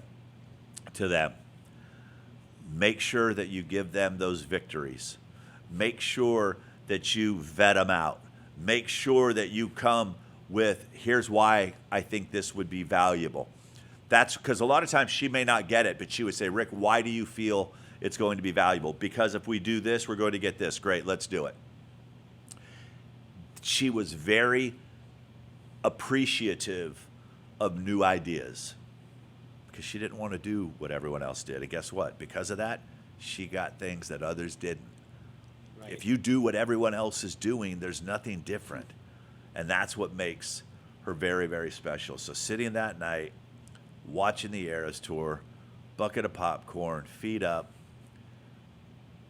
to them. Make sure that you give them those victories. Make sure that you vet them out. Make sure that you come with, here's why I think this would be valuable. That's because a lot of times she may not get it, but she would say, Rick, why do you feel it's going to be valuable? Because if we do this, we're going to get this. Great, let's do it. She was very appreciative of new ideas because she didn't want to do what everyone else did. And guess what? Because of that, she got things that others didn't. Right. If you do what everyone else is doing, there's nothing different. And that's what makes her very, very special. So sitting that night, watching the Eras Tour, bucket of popcorn, feet up,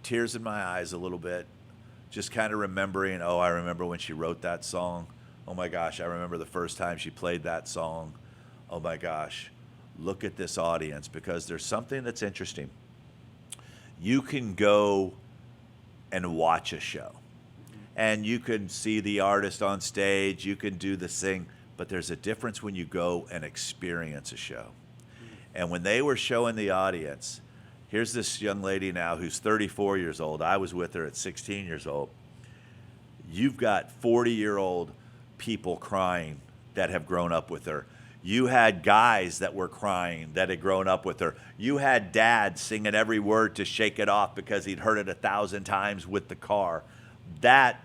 tears in my eyes a little bit, just kind of remembering, oh, I remember when she wrote that song. Oh my gosh, I remember the first time she played that song. Oh my gosh, look at this audience, because there's something that's interesting. You can go and watch a show, and you can see the artist on stage, you can do this thing, but there's a difference when you go and experience a show. And when they were showing the audience, here's this young lady now who's 34 years old. I was with her at 16 years old. You've got 40-year-old people crying that have grown up with her. You had guys that were crying that had grown up with her. You had dads singing every word to Shake It Off because he'd heard it 1,000 times with the car. That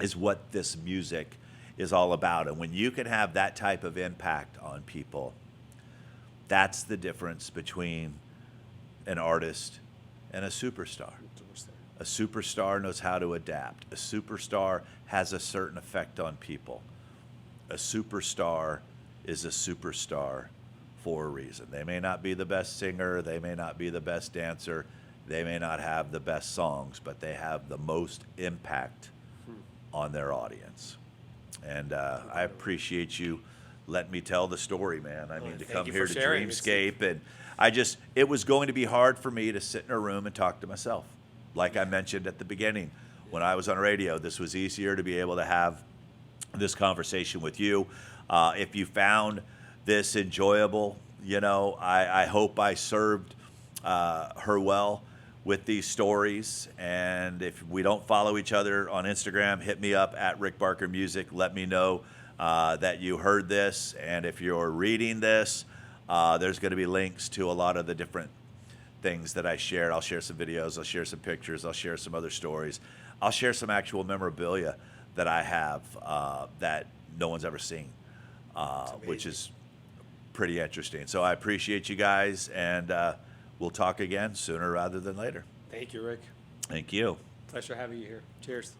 is what this music is all about. And when you can have that type of impact on people, that's the difference between an artist and a superstar. A superstar knows how to adapt. A superstar has a certain effect on people. A superstar is a superstar for a reason. They may not be the best singer, they may not be the best dancer, they may not have the best songs, but they have the most impact on their audience. And I appreciate you letting me tell the story, man. I mean, to come here to Dreamscape, and it was going to be hard for me to sit in a room and talk to myself. Like I mentioned at the beginning, when I was on radio, this was easier to be able to have this conversation with you. If you found this enjoyable. You know, I hope I served her well with these stories. And if we don't follow each other on Instagram, hit me up at Rick Barker Music. Let me know that you heard this. And if you're reading this, there's going to be links to a lot of the different things that I shared. I'll share some videos. I'll share some pictures. I'll share some other stories. I'll share some actual memorabilia that I have that no one's ever seen, which is pretty interesting. So I appreciate you guys, and we'll talk again sooner rather than later. Thank you, Rick. Thank you. Pleasure having you here. Cheers.